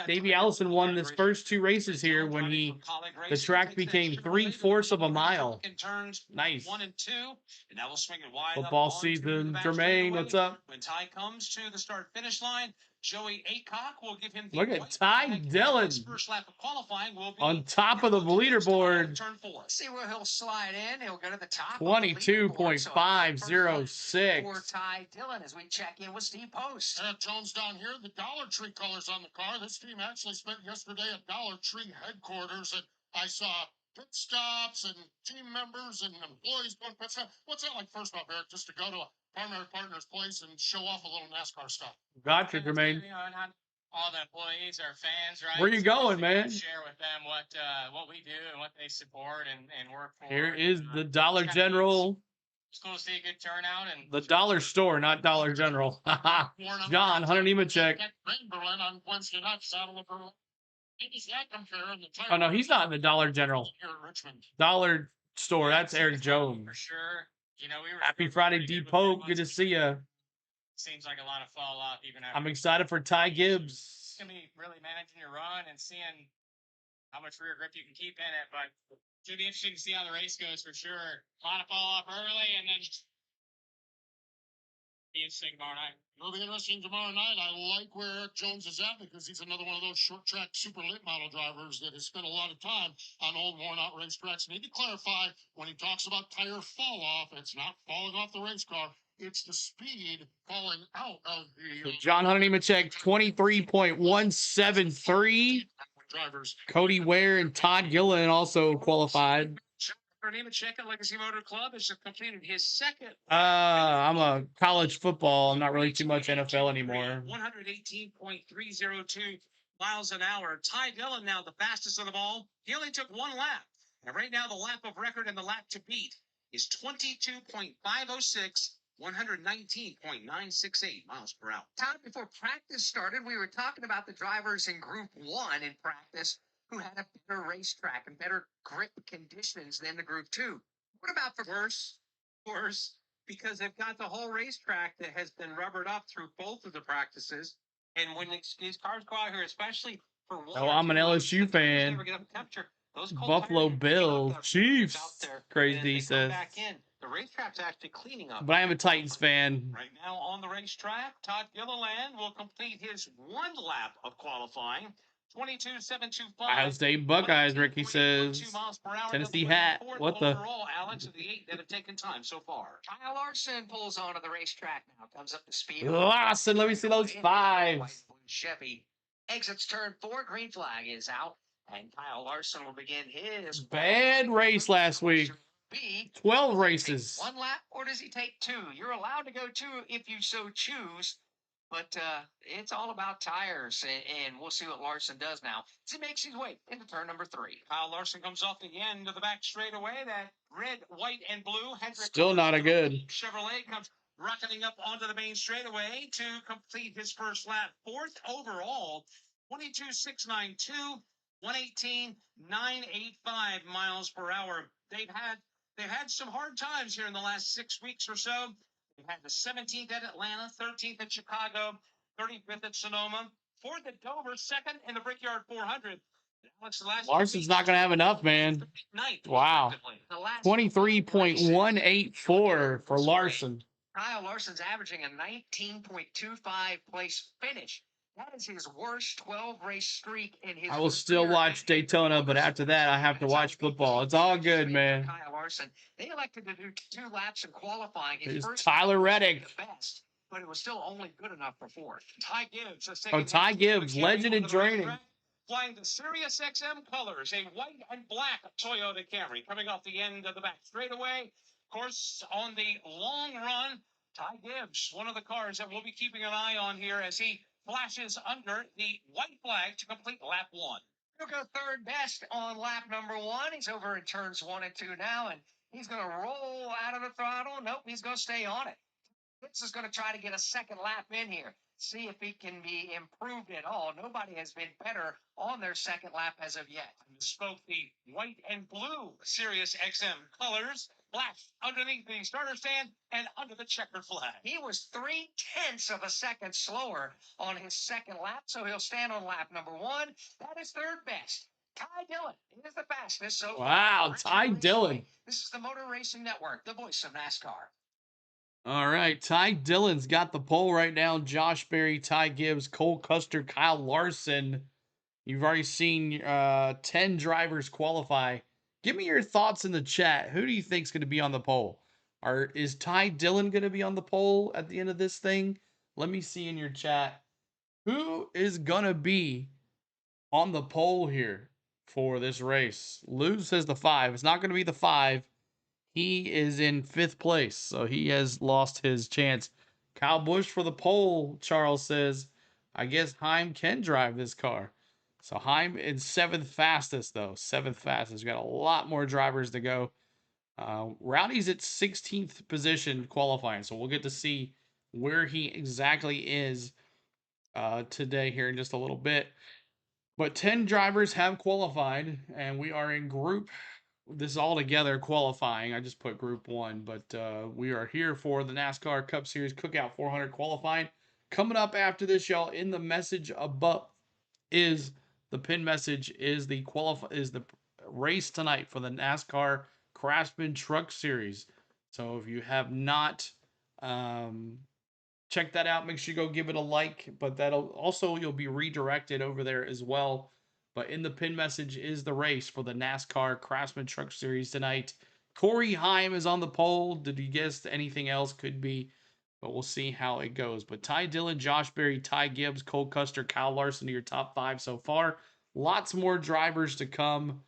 Davey Allison won his first two races here when the track became 3/4 of a mile. Nice. 1 and 2, and now we'll swing it wide. Football season. Jermaine, what's up? When Ty comes to the start finish line, Joey Aycock will give him the Look at Ty Dillon His first lap of qualifying will be on top of the leaderboard. Turn 4. See where he'll slide in. He'll go to the top. 22.506. For Ty Dillon as we check in with Steve Post. Eric Jones down here. The Dollar Tree colors on the car. This team actually spent yesterday at Dollar Tree headquarters, and I saw pit stops and team members and employees going pit stop. What's that like, first off, Eric, just to go to a primary partner's place and show off a little NASCAR stuff? Gotcha, Jermaine. You know, not all the employees are fans, right? Where you going, to man? Share with them what we do and what they support and work for. Here is the Dollar General. It's cool to see a good turnout and The dollar store, not Dollar General. John, Hunter Nemechek. Berlin on Wednesday night, Saddle of Berlin. How does that compare in the Oh, no, he's not in the Dollar General. here at Richmond? Dollar store, that's Eric Jones. for sure. You know, we were Happy Friday, D Pope. Good to see ya. Seems like a lot of fall off even after. I'm excited for Ty Gibbs. It's gonna be really managing your run and seeing how much rear grip you can keep in it, but it's gonna be interesting to see how the race goes for sure. A lot of fall off early and then be interesting tomorrow night. It'll be interesting tomorrow night. I like where Eric Jones is at because he's another one of those short track super late model drivers that has spent a lot of time on old worn out racetracks. Need to clarify when he talks about tire fall off, it's not falling off the race car. It's the speed falling out of the John Hunter Nemechek, 23.173. drivers. Cody Ware and Todd Gilliland also qualified. Her name is Check Legacy Motor Club has completed his second. I'm a college football. I'm not really too much NFL anymore. 118.302 miles an hour. Ty Dillon now the fastest of them all. He only took one lap. And right now the lap of record and the lap to beat is 22.506. 119.968 miles per hour. Todd, before practice started, we were talking about the drivers in Group 1 in practice who had a better racetrack and better grip conditions than the Group 2. What about for Worse, because they've got the whole racetrack that has been rubbered up through both of the practices. And when these cars go out here, especially for one, Oh, I'm an LSU fan. never get up to temperature. Those cold Buffalo tires Bills, out there, Chiefs. out there, Crazy, and as they he come says. back in, the racetrack's actually cleaning up. But I am a Titans fan. Right now on the racetrack, Todd Gilliland will complete his one lap of qualifying. 22.725. Ohio State Buckeyes, Ricky says. 118.2 miles per hour. Tennessee Number hat. 24th What the? Overall, Alex, of the 8 that have taken time so far. Kyle Larson pulls onto the racetrack now, comes up to speed. Larson, let me see those fives. White blue Chevy exits turn 4, green flag is out, and Kyle Larson will begin his Bad race last week. B. 12 races. One lap, or does he take 2? You're allowed to go 2 if you so choose, but it's all about tires, and we'll see what Larson does now as he makes his way into turn number 3. Kyle Larson comes off the end of the back straightaway. That red, white, and blue. Hendrick Still not a good. Chevrolet comes rocketing up onto the main straightaway to complete his first lap. 4th overall, 22.692, 118.985 miles per hour. They've had some hard times here in the last 6 weeks or so. They've had the 17th at Atlanta, 13th at Chicago, 35th at Sonoma, 4th at Dover, 2nd in the Brickyard 400. Alex, the last Larson's not going to have enough, man. Ninth, Wow. The last 23.184 for Larson. Kyle Larson's averaging a 19.25 place finish. That is his worst 12-race streak in his I will still career. watch Daytona, but after that, I have to watch football. It's all good, man. Kyle Larson. They elected to do 2 laps in qualifying. His Here's first Tyler lap wasn't Reddick. the best, but it was still only good enough for 4th. Ty Gibbs has Oh, taken Ty his Gibbs, champion legend in onto the training. racetrack, flying the Sirius XM colors, a white and black Toyota Camry coming off the end of the back straightaway. Of course, on the long run, Ty Gibbs, one of the cars that we'll be keeping an eye on here as he flashes under the white flag to complete lap 1. He'll go 3rd best on lap number 1. He's over in turns 1 and 2 now, and he's going to roll out of the throttle. Nope, he's going to stay on it. Gibbs is going to try to get a 2nd lap in here, see if he can be improved at all. Nobody has been better on their 2nd lap as of yet. Spoke the white and blue Sirius XM colors, flashed underneath the starter stand and under the checkered flag. He was 0.3 of a second slower on his 2nd lap, so he'll stand on lap number 1. That is 3rd best. Ty Dillon is the fastest so far. Wow, Richmond Ty Raceway. Dillon. This is the Motor Racing Network, the voice of NASCAR. All right, Ty Dillon's got the pole right now. Josh Berry, Ty Gibbs, Cole Custer, Kyle Larson. You've already seen 10 drivers qualify. Give me your thoughts in the chat. Who do you think is going to be on the pole? Is Ty Dillon going to be on the pole at the end of this thing? Let me see in your chat. Who is going to be on the pole here for this race? Lou says the 5. It's not going to be the 5. He is in 5th place, so he has lost his chance. Kyle Busch for the pole, Charles says. I guess Heim can drive this car. So Heim is 7th fastest, though. 7th fastest. We've got a lot more drivers to go. Rowdy's at 16th position qualifying, so we'll get to see where he exactly is today here in just a little bit. But 10 drivers have qualified, and we are in group. This is all together qualifying. I just put group 1, but we are here for the NASCAR Cup Series Cookout 400 qualifying. Coming up after this, y'all, in the message above is the pin message is the race tonight for the NASCAR Craftsman Truck Series. So if you have not checked that out, make sure you go give it a like. But that'll also, you'll be redirected over there as well. But in the pin message is the race for the NASCAR Craftsman Truck Series tonight. Corey Heim is on the pole. Did you guess anything else? Could be, but we'll see how it goes. But Ty Dillon, Josh Berry, Ty Gibbs, Cole Custer, Kyle Larson are your top 5 so far. Lots more drivers to come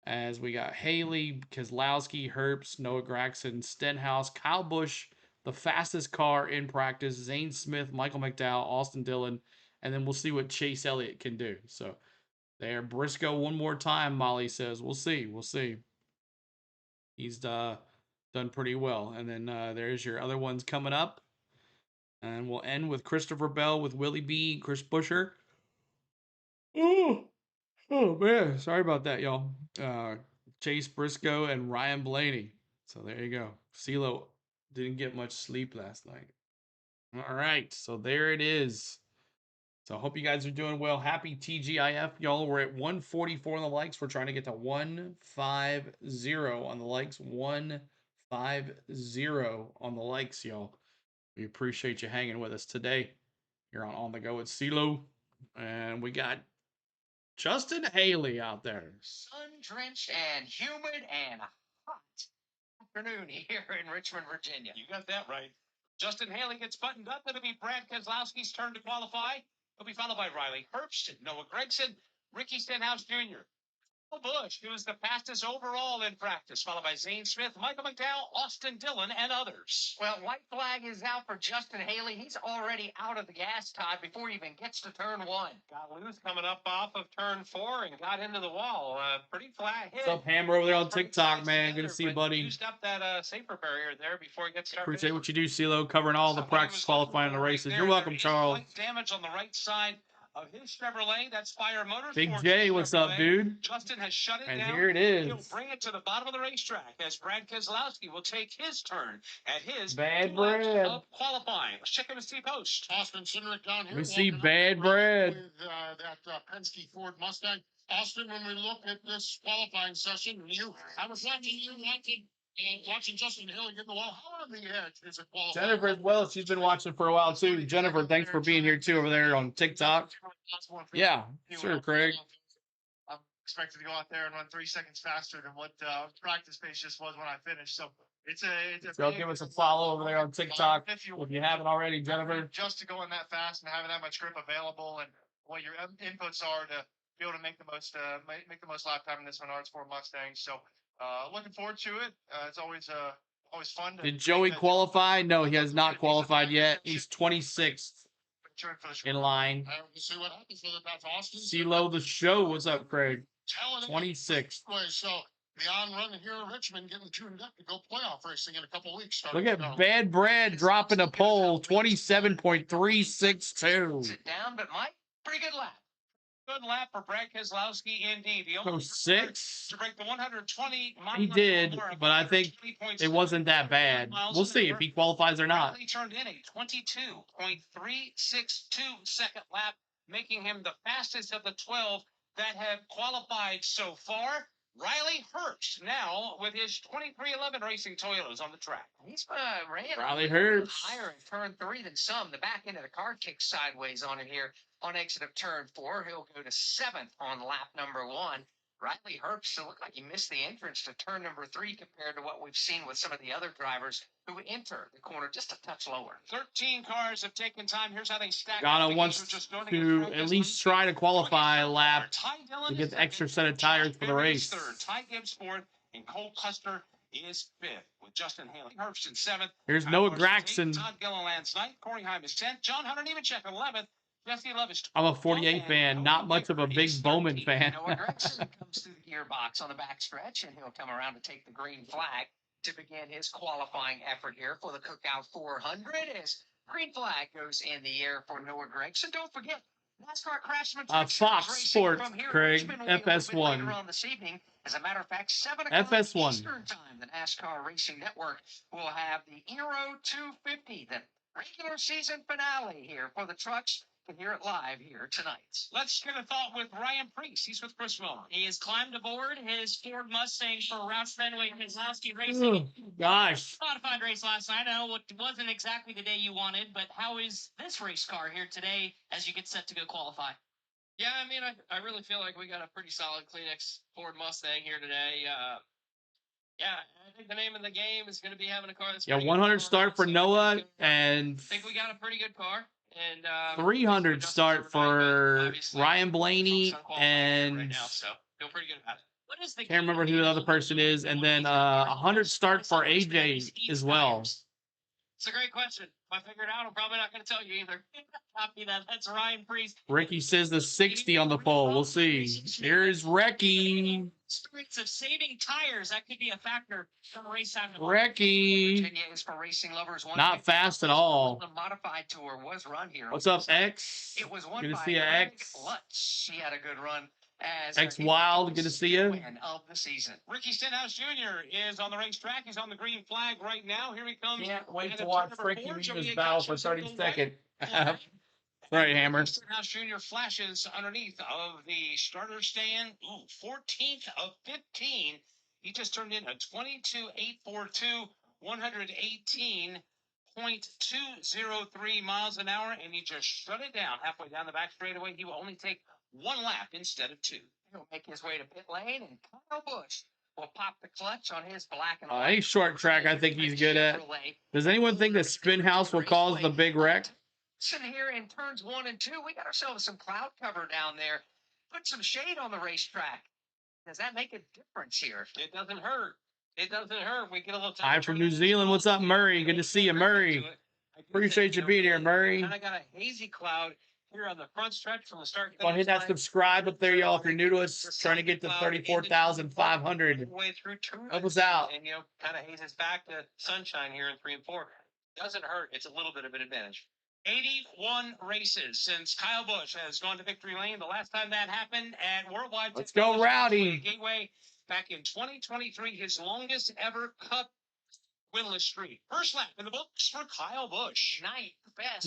as we got Haley, Keselowski, Herbst, Noah Gragson, Stenhouse, Kyle Busch, the fastest car in practice, Zane Smith, Michael McDowell, Austin Dillon, and then we'll see what Chase Elliott can do. So there, Briscoe one more time, Molly says. We'll see. We'll see. He's done pretty well. And then there's your other ones coming up. And we'll end with Christopher Bell with Willie B, Chris Buescher. Oh man. Sorry about that, y'all. Chase Briscoe and Ryan Blaney. So there you go. CeeLo didn't get much sleep last night. All right. So there it is. So I hope you guys are doing well. Happy TGIF, y'all. We're at 144 on the likes. We're trying to get to 150 on the likes. 150 on the likes, y'all. We appreciate you hanging with us today. You're on the go with CeeLo. And we got Justin Haley out there. Sun-drenched and humid and hot afternoon here in Richmond, Virginia. You got that right. Justin Haley gets buttoned up. It'll be Brad Keselowski's turn to qualify. He'll be followed by Riley Herbst, Noah Gragson, Ricky Stenhouse Jr., Busch, who is the fastest overall in practice, followed by Zane Smith, Michael McDowell, Austin Dillon, and others. Well, white flag is out for Justin Haley. He's already out of the gas, Todd, before he even gets to turn 1. Got loose coming up off of turn 4 and got into the wall. Pretty flat hit. What's up, Hammer, over there on TikTok, man? Good to see you, buddy. Used up that safer barrier there before he gets started. Appreciate what you do, CeeLo, covering all the practice, qualifying, and the races. You're welcome, Charles. Damage on the right side of his Chevrolet. That's Fire Motorsports. Big J, what's up, dude? Justin has shut it And down. here it is. He'll bring it to the bottom of the racetrack as Brad Keselowski will take his turn at his Bad 2 laps Brad. of qualifying. Let's check him and see post. Austin Cindric down here. We see walking up Bad the Brad. With that Penske Ford Mustang. Austin, when we look at this qualifying session, I was watching you And watching Justin Haley get the wall, how on the edge is it qualified? Jennifer as well. She's been watching for a while too. Jennifer, thanks for being here too over there on TikTok. Yeah, sure, Craig. I'm expected to go out there and run 3 seconds faster than what practice pace just was when I finished. So it's a So give us a follow over there on TikTok if you haven't already, Jennifer. Just to go in that fast and having that much grip available and what your inputs are to be able to make the most lap time in this Menards Ford Mustang. So looking forward to it. It's always fun. Did Joey qualify? No, he has not qualified yet. He's 26th in line. See what happens with it. That's Austin. CeeLo the show. What's up, Craig? 26th. So beyond running here in Richmond, getting tuned up to go playoff racing in a couple weeks. Look at Bad Brad dropping a pole, 27.362. Sit down, but Mike, pretty good lap. Good lap for Brad Keselowski, indeed. The only 06. to break the 120 He did, but I think it wasn't that bad. We'll see if he qualifies or not. He turned in a 22.362 second lap, making him the fastest of the 12 that have qualified so far. Riley Herbst now with his 2311 Racing Toyotas on the track. He's ran Riley a little Herbst higher in turn 3 than some. The back end of the car kicks sideways on him here on exit of turn 4. He'll go to 7th on lap number 1. Riley Herbst looked like he missed the entrance to turn number 3 compared to what we've seen with some of the other drivers who enter the corner just a touch lower. 13 cars have taken time. Here's how they stack. Logano wants to at least try to qualify a lap to get the extra set of tires for the race. Third, Ty Gibbs fourth, and Cole Custer is 5th with Justin Haley. Herbst in 7th. Here's Noah Graxon. Todd Gilliland's 9th. Corey Heim is 10th. John Hunter Nemechek 11th. Jesse Love is 12th. I'm a 48 fan, not much of a big Bowman fan. Noah Graxon comes through the gearbox on the backstretch, and he'll come around to take the green flag to begin his qualifying effort here for the Cookout 400 as green flag goes in the air for Noah Gregson. Don't forget, NASCAR Craftsman Fox Sports, Craig, FS1. On this evening. As a matter of fact, 7 o'clock FS1. Eastern time, the NASCAR Racing Network will have the Euro 250, the regular season finale here for the trucks. To hear it live here tonight. Let's get a thought with Ryan Preece. He's with Chris Miller. He has climbed aboard his Ford Mustang for Roush Fenway Keselowski Racing. Gosh. Modified race last night. I know it wasn't exactly the day you wanted, but how is this race car here today as you get set to go qualify? Yeah, I mean, I really feel like we got a pretty solid Kleenex Ford Mustang here today. Yeah, I think the name of the game is going to be having a car that's 100 start for Noah, and I think we got a pretty good car. And 300 start for Ryan Blaney, and right now, so feel pretty good about it. What is the can't remember who the other person is, and then 100 start for AJ as well. It's a great question. If I figure it out, I'm probably not going to tell you either. Copy that. That's Ryan Preece. Ricky says the 60 on the pole. We'll see. Here's Recky. Experience of saving tires, that could be a factor from race time. Recky. Virginia is for racing lovers. Not fast at all. The modified tour was run here. What's up, X? It was won Good to by see you, X. Lutz. He had a good run. As X Wild, good to see you. Win of the season. Ricky Stenhouse Jr. is on the racetrack. He's on the green flag right now. Here he comes. Can't wait to watch Ricky leave his battle for 30 seconds. Right, Hammer. Stenhouse Jr. flashes underneath of the starter stand. 14th of 15. He just turned in a 22.842, 118.203 miles an hour, and he just shut it down halfway down the back straightaway. He will only take 1 lap instead of 2. He'll make his way to pit lane, and Kyle Busch will pop the clutch on his black and white. Any short track I think he's good at. Does anyone think that Spin House will cause the big wreck? Sitting here in turns 1 and 2, we got ourselves some cloud cover down there. Put some shade on the racetrack. Does that make a difference here? It doesn't hurt. It doesn't hurt. We get a little time. Hi from New Zealand. What's up, Murray? Good to see you, Murray. Appreciate you being here, Murray. Kind of got a hazy cloud here on the front stretch from the start. Go hit that subscribe up there, y'all. If you're new to us, trying to get to 34,500. Help us out. And, kind of hazes back to sunshine here in 3 and 4. Doesn't hurt. It's a little bit of an advantage. 81 races since Kyle Busch has gone to victory lane. The last time that happened at Worldwide. Let's go, Rowdy. Gateway back in 2023, his longest ever Cup winless streak. First lap in the books for Kyle Busch.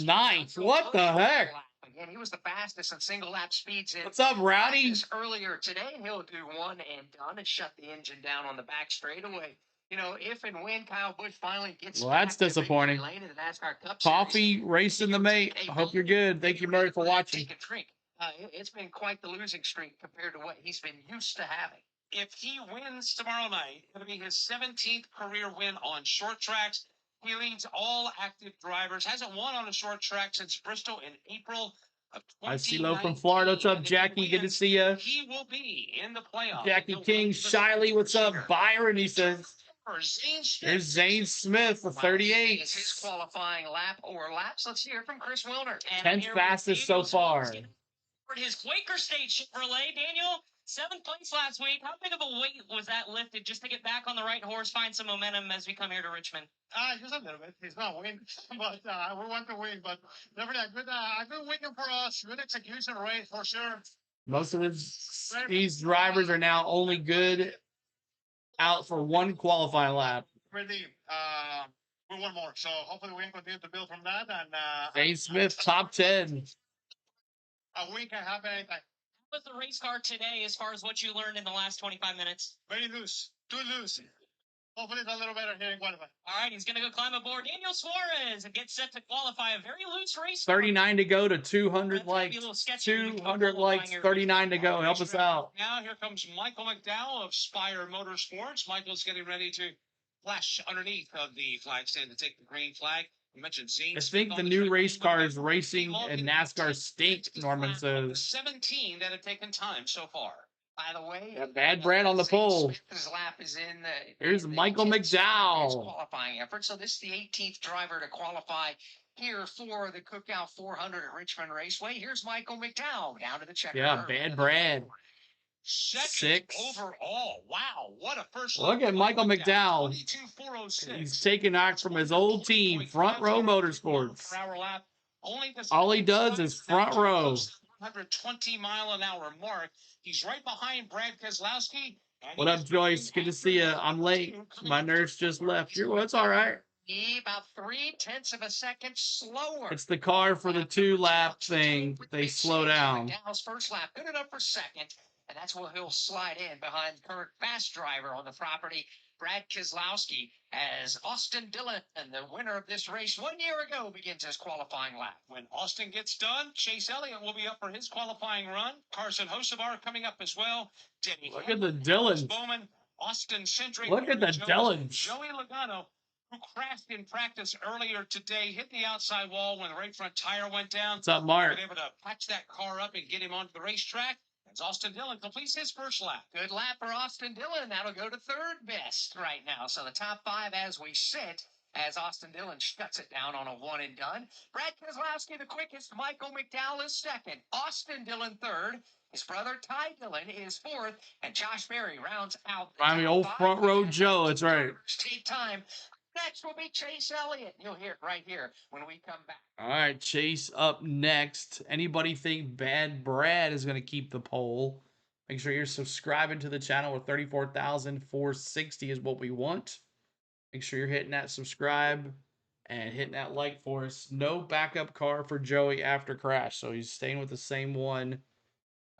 Ninth. What the heck? Again, he was the fastest in single lap speeds. What's up, Rowdy? Earlier today, he'll do 1 and done and shut the engine down on the back straightaway. You know, if and when Kyle Busch finally gets Well, that's back to victory disappointing. lane in the NASCAR Cup Coffee Series, racing the mate. I hope you're good. Thank you, Murray, for watching. take a drink. It's been quite the losing streak compared to what he's been used to having. If he wins tomorrow night, it'll be his 17th career win on short tracks. He leads all active drivers. Hasn't won on a short track since Bristol in April of 2019. I see Lo from Florida. What's up, Jackie? Good to see you. He will be in the playoffs. Jackie King, Shiley, what's up? Byron, he says. There's Zane Smith for 38. It's his qualifying lap or laps. Let's hear from Chris Wilner. 10th fastest so far. For his Quaker State Chevrolet, Daniel, 7th place last week. How big of a weight was that lifted just to get back on the right horse, find some momentum as we come here to Richmond? Just a little bit. He's not winning, but we want to win. But definitely a good weekend for us. Good execution race for sure. Most of these drivers are now only good out for one qualifying lap. Really, we want more. So hopefully we can continue to build from that. And Zane Smith, top 10. A week can happen anytime. How was the race car today as far as what you learned in the last 25 minutes? Very loose. Too loose. Hopefully it's a little better here in qualifying. All right, he's going to go climb aboard. Daniel Suarez and get set to qualify a very loose race. 39 to go to 200 likes. 200 likes, 39 to go. Help us out. Now here comes Michael McDowell of Spire Motorsports. Michael's getting ready to flash underneath of the flag stand to take the green flag. You mentioned Zane. I think the new race cars racing and NASCAR stink, Norman says. 17 that have taken time so far. By the way, Bad Brad on the pole. His lap is in the. Here's Michael McDowell. Qualifying effort. So this is the 18th driver to qualify here for the Cookout 400 at Richmond Raceway. Here's Michael McDowell down to the checker. Yeah, Bad Brad. Sixth overall. Wow, what a first look at Michael McDowell. 22,406. He's taking act from his old team, Front Row Motorsports. All he does is front row. 120-mile-an-hour mark. He's right behind Brad Keselowski. What up, Joyce? Good to see you. I'm late. My nurse just left. Well, it's all right. About 0.3 of a second slower. It's the car for the 2-lap thing. They slow down. McDowell's first lap, good enough for second. And that's where he'll slide in behind current fast driver on the property, Brad Keselowski, as Austin Dillon, and the winner of this race 1 year ago, begins his qualifying lap. When Austin gets done, Chase Elliott will be up for his qualifying run. Carson Hocevar coming up as well. Denny Look at the Dillons. Bowman, Austin Cindric. Look at the Dillons. Joey Logano, who crashed in practice earlier today, hit the outside wall when the right front tire went down. What's up, Mark? Been able to patch that car up and get him onto the racetrack. As Austin Dillon completes his first lap. Good lap for Austin Dillon. That'll go to third best right now. So the top 5 as we sit, as Austin Dillon shuts it down on a one and done. Brad Keselowski the quickest. Michael McDowell is second. Austin Dillon third. His brother Ty Dillon is fourth. And Josh Berry rounds out. I mean, old Front Row Joe. That's right. Take time. Next will be Chase Elliott. You'll hear it right here when we come back. All right, Chase up next. Anybody think Bad Brad is going to keep the pole? Make sure you're subscribing to the channel. With 34,460 is what we want. Make sure you're hitting that subscribe and hitting that like for us. No backup car for Joey after crash, so he's staying with the same one.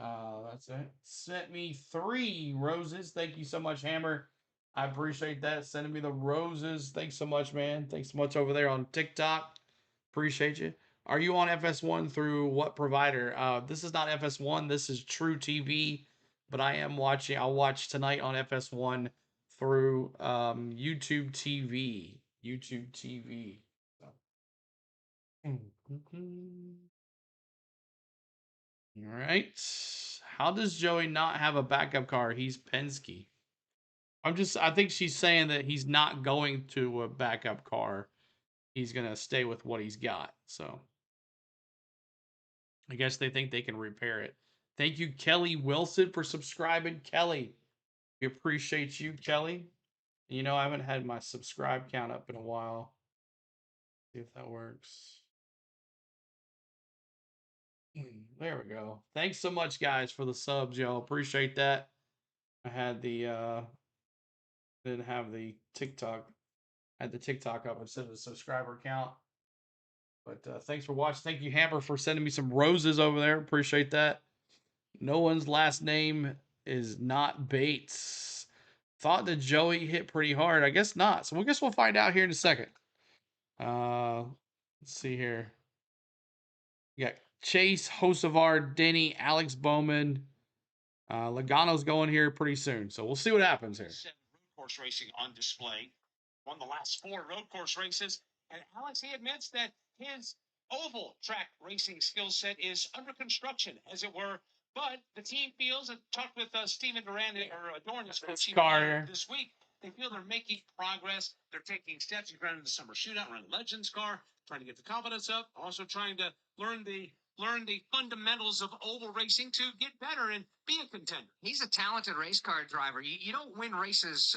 That's it. Sent me 3 roses. Thank you so much, Hammer. I appreciate that. Sending me the roses. Thanks so much, man. Thanks so much over there on TikTok. Appreciate you. Are you on FS1 through what provider? This is not FS1. This is True TV. But I am watching. I'll watch tonight on FS1 through YouTube TV. YouTube TV. So. All right. How does Joey not have a backup car? He's Penske. I think she's saying that he's not going to a backup car. He's going to stay with what he's got. So I guess they think they can repair it. Thank you, Kelly Wilson, for subscribing. Kelly, we appreciate you, Kelly. You know, I haven't had my subscribe count up in a while. See if that works. There we go. Thanks so much, guys, for the subs, y'all. Appreciate that. I had the didn't have the TikTok. I had the TikTok up instead of the subscriber count. But thanks for watching. Thank you, Hammer, for sending me some roses over there. Appreciate that. No one's last name is not Bates. thought that Joey hit pretty hard. I guess not. So I guess we'll find out here in a second. Let's see here. You got Chase, Hocevar, Denny, Alex Bowman. Logano's going here pretty soon. So we'll see what happens here. Road course racing on display. Won the last 4 road course races. And Alex, he admits that his oval track racing skill set is under construction, as it were. But the team feels, and talked with Steven Duran or Dorn's coach this week, they feel they're making progress. They're taking steps. He's running the summer shootout, running Legends car, trying to get the confidence up, also trying to learn the fundamentals of oval racing to get better and be a contender. He's a talented race car driver. You don't win races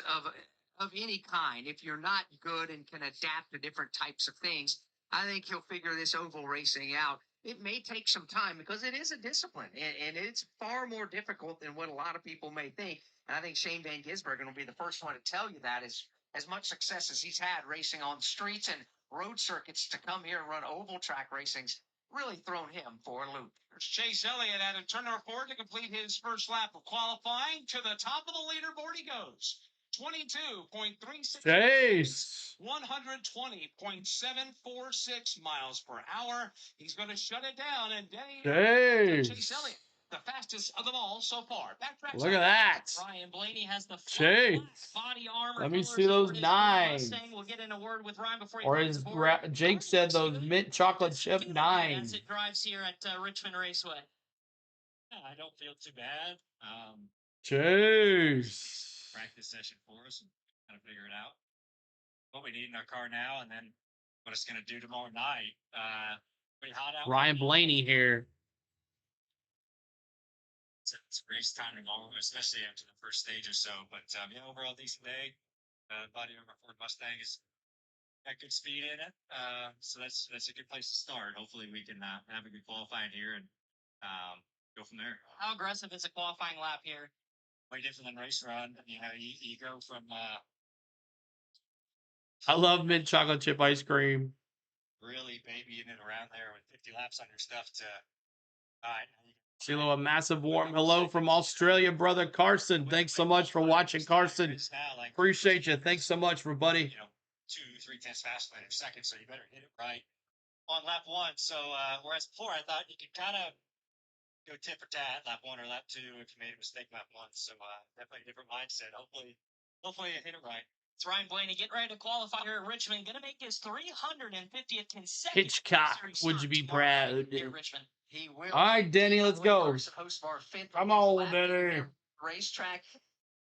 of any kind if you're not good and can adapt to different types of things. I think he'll figure this oval racing out. It may take some time because it is a discipline, and it's far more difficult than what a lot of people may think. And I think Shane Van Gisbergen will be the first one to tell you that. As much success as he's had racing on streets and road circuits, to come here and run oval track racing's really thrown him for a loop. There's Chase Elliott at a turn number 4 to complete his first lap of qualifying. To the top of the leaderboard he goes. 22.36. Chase. 120.746 miles per hour. He's going to shut it down. And Chase Elliott, the fastest of them all so far. Look at that. Ryan Blaney has the Chase. body armor. Let me see those 9s. We'll get in a word with Ryan before he or as Jake said, those mint chocolate chip 9s. As it drives here at Richmond Raceway. Yeah, I don't feel too bad. Chase. Practice session for us and kind of figure it out. What we need in our car now, and then what it's going to do tomorrow night. Pretty hot out. Ryan Blaney here. It's a race time tomorrow, especially after the first stage or so. But yeah, overall decent day. Body armor Ford Mustang is got good speed in it. So that's a good place to start. Hopefully we can have a good qualifying here and go from there. How aggressive is a qualifying lap here? Way different than race run. You know, you go from I love mint chocolate chip ice cream. Really babying it around there with 50 laps on your stuff to Sheila, a massive warm hello from Australia, brother Carson. Thanks so much for watching, Carson. Appreciate you. Thanks so much, everybody. You know, 2-3 tenths faster than a second, so you better hit it right on lap 1. So whereas before I thought you could kind of go tit for tat lap 1 or lap 2 if you made a mistake lap 1. So definitely a different mindset. Hopefully you hit it right. It's Ryan Blaney getting ready to qualify here at Richmond. Going to make his 350th consecutive. Hitchcock, would you be proud? Here, Richmond. He will. All right, Denny, let's go. Come on, Denny. Racetrack.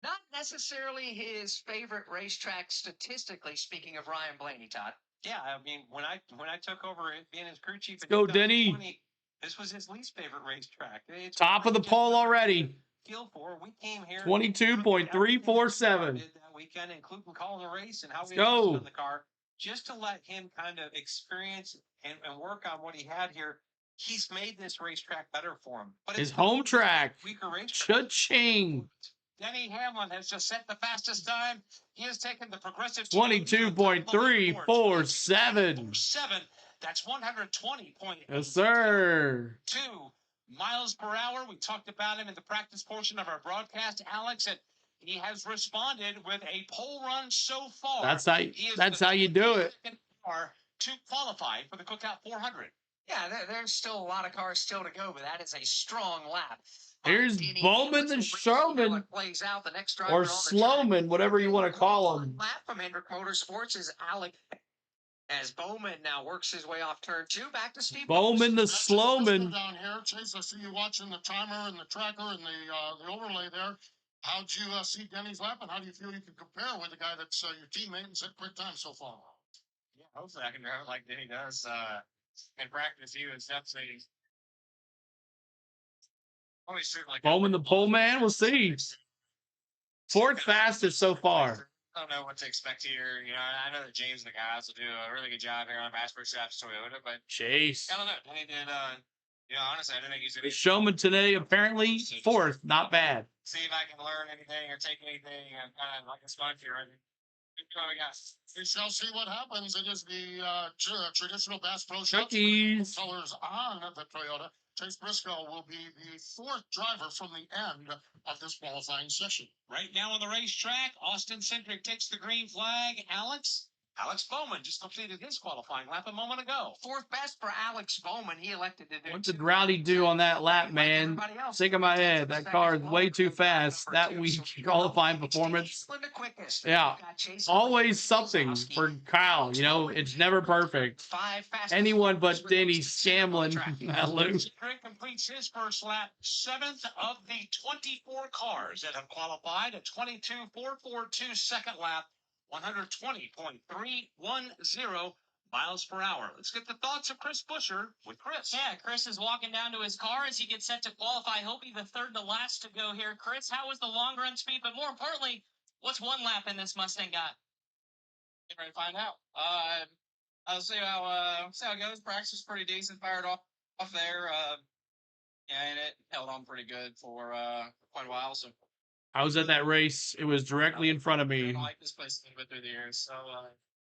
Not necessarily his favorite racetrack statistically, speaking of Ryan Blaney, Todd. Yeah, I mean, when I took over being his crew chief, let's go, Denny. This was his least favorite racetrack. It's top of the poll already. Feel for. We came here 22.347. That weekend, including calling the race and how we go on the car, just to let him kind of experience and work on what he had here. He's made this racetrack better for him. But his home track. Cha-ching. Denny Hamlin has just set the fastest time. He has taken the progressive 22.347. That's 120. Yes, sir. 2 miles per hour. We talked about him in the practice portion of our broadcast, Alex, and he has responded with a pole run so far. That's how you do it. To qualify for the Cookout 400. Yeah, there's still a lot of cars still to go, but that is a strong lap. Here's Bowman the Showman, or Slowman, whatever you want to call him. Lap from Hendrick Motorsports is Alec, as Bowman now works his way off turn 2, back to Steve Bowman the Slowman. Down here, Chase, I see you watching the timer and the tracker and the overlay there. How'd you see Denny's lap, and how do you feel you can compare with the guy that's your teammate and set quick time so far? Yeah, hopefully I can drive it like Denny does. In practice, he was definitely always shooting like Bowman the pole man. We'll see. 4th fastest so far. I don't know what to expect here. You know, I know that James and the guys will do a really good job here on Bassburg Straps Toyota, but Chase. I don't know. Denny did. You know, honestly, I didn't think he's the Showman today apparently 4th. Not bad. See if I can learn anything or take anything and kind of like a sponge here. We shall see what happens. It is the traditional Bass Pro Cookies colors on the Toyota. Chase Briscoe will be the fourth driver from the end of this qualifying session. Right now on the racetrack, Austin Cindric takes the green flag. Alex Bowman just completed his qualifying lap a moment ago. Fourth best for Alex Bowman. He elected to do What did 2 Rowdy laps. do on that lap, Like man? everybody else, Sick of my 10 head. That car is way too fast. That week qualifying performance. The quickest. Yeah. We've got Chase Always Elliott, something Keselowski, for Kyle. You know, it's never perfect. 5 fastest Anyone but drivers Denny with those on the Scanlon. track. That loop. Cindric completes his first lap, 7th of the 24 cars that have qualified. A 22.442 second lap, 120.310 miles per hour. Let's get the thoughts of Chris Buescher with Chris. Yeah, Chris is walking down to his car as he gets set to qualify. He'll be the third to last to go here. Chris, how was the long run speed? But more importantly, what's one lap in this Mustang got? Get ready to find out. I'll see how it goes. Practice was pretty decent. Fired off there. Yeah, and it held on pretty good for quite a while. So I was at that race. It was directly in front of me. I like this place a little bit through the years. So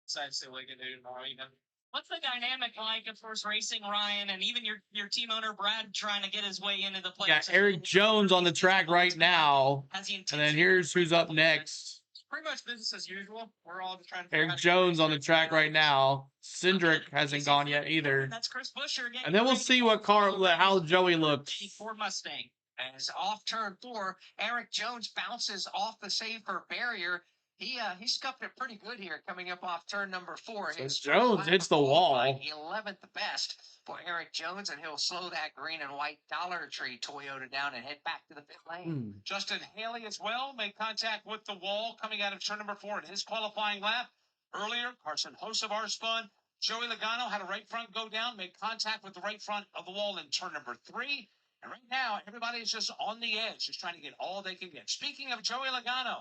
excited to see what we can do tomorrow evening. What's the dynamic like, of course, racing Ryan and even your team owner Brad trying to get his way into the playoffs? Got Eric Jones on the track right now. Has he And then here's who's up next. It's pretty much business as usual. We're all just trying to figure out Eric how to Jones get on the track right now. Cindric hasn't gone yet either. That's Chris Buescher again. And then we'll see what car, how Joey looks. Ford Mustang. As off turn 4, Eric Jones bounces off the safer barrier. He scuffed it pretty good here coming up off turn number 4. So His Jones lap hits the of qualifying, wall. 11th best for Eric Jones, and he'll slow that green and white Dollar Tree Toyota down and head back to the pit lane. Justin Haley as well made contact with the wall coming out of turn number 4 in his qualifying lap. Earlier, Carson Hocevar spun. Joey Logano had a right front go down, made contact with the right front of the wall in turn number 3. And right now, everybody is just on the edge, just trying to get all they can get. Speaking of Joey Logano,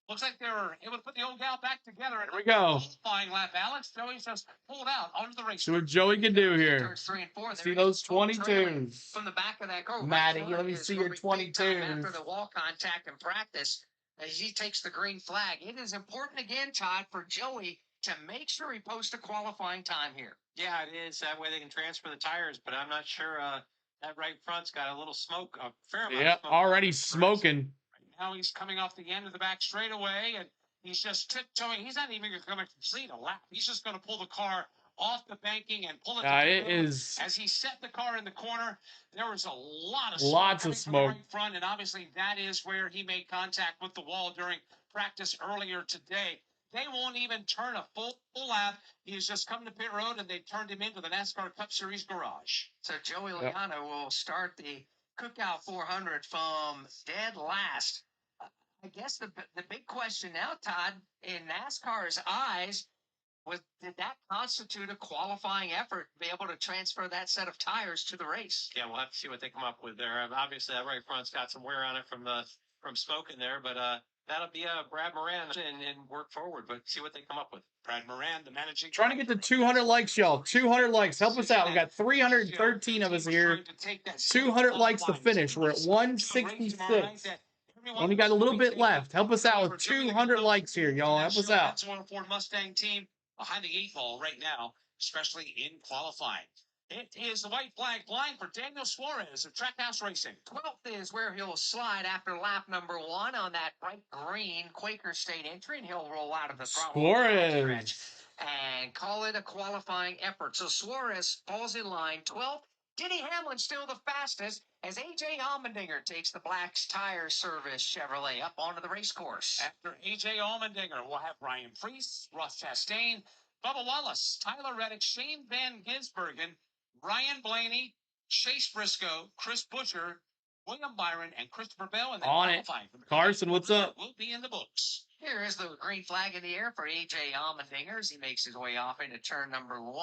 looks like they were able to put the old gal back together. Here we go. Qualifying lap, Alex. Joey's just pulled out onto the race. See what Joey can do here. Turns 3 and 4. See There he those is, full trailing 22s. from the back of that car. Maddie, Right let me front see is your really big time 22s. After the wall contact and practice, as he takes the green flag, it is important again, Todd, for Joey to make sure he posts a qualifying time here. Yeah, it is. That way they can transfer the tires, but I'm not sure that right front's got a little smoke, a fair amount Yeah, of smoke. already smoking. Now he's coming off the end of the back straightaway, and he's just tiptoeing. He's not even going to complete a lap. He's just going to pull the car off the banking and pull it. It is As he set the car in the corner, there was a lot of Lots smoke of coming from the smoke. right front, and obviously that is where he made contact with the wall during practice earlier today. They won't even turn a full lap. He's just come to pit road, and they turned him into the NASCAR Cup Series garage. So Joey Logano will start the Cookout 400 from dead last. I guess the big question now, Todd, in NASCAR's eyes, did that constitute a qualifying effort to be able to transfer that set of tires to the race? Yeah, we'll have to see what they come up with there. Obviously, that right front's got some wear on it from smoking there, but that'll be Brad Moran and work forward. But see what they come up with. Brad Moran, the managing. Trying to get to 200 likes, y'all. 200 likes. Help us out. We got 313 of us here. 200 likes to finish. We're at 166. Only got a little bit left. Help us out with 200 likes here, y'all. Help us out. That's one Ford Mustang team behind the 8 ball right now, especially in qualifying. It is the white flag flying for Daniel Suarez of Trackhouse Racing. 12th is where he'll slide after lap number 1 on that bright green Quaker State entry, and he'll roll out of the throttle Suarez. and call it a qualifying effort. So Suarez falls in line 12th. Denny Hamlin still the fastest as A.J. Allmendinger takes the Black's Tire Service Chevrolet up onto the race course. After A.J. Allmendinger, we'll have Ryan Preece, Ross Chastain, Bubba Wallace, Tyler Reddick, Shane Van Gisbergen, Ryan Blaney, Chase Briscoe, Chris Buescher, William Byron, and Christopher Bell. And then On it. Carson, what's up? Will be in the books. Here is the green flag in the air for A.J. Allmendinger as he makes his way off into turn number 1.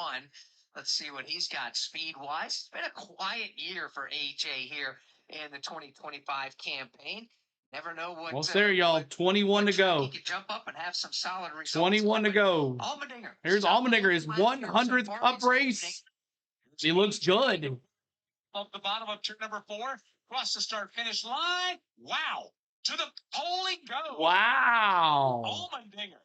Let's see what he's got speed-wise. It's been a quiet year for A.J. here in the 2025 campaign. Never know what. Almost there, y'all. 21 to go. He could jump up and have some solid results. 21 to go. Allmendinger. Here's Allmendinger, his 100th Cup race. He looks good. Off the bottom of turn number 4, across the start-finish line. Wow. To the pole he goes. Wow. Allmendinger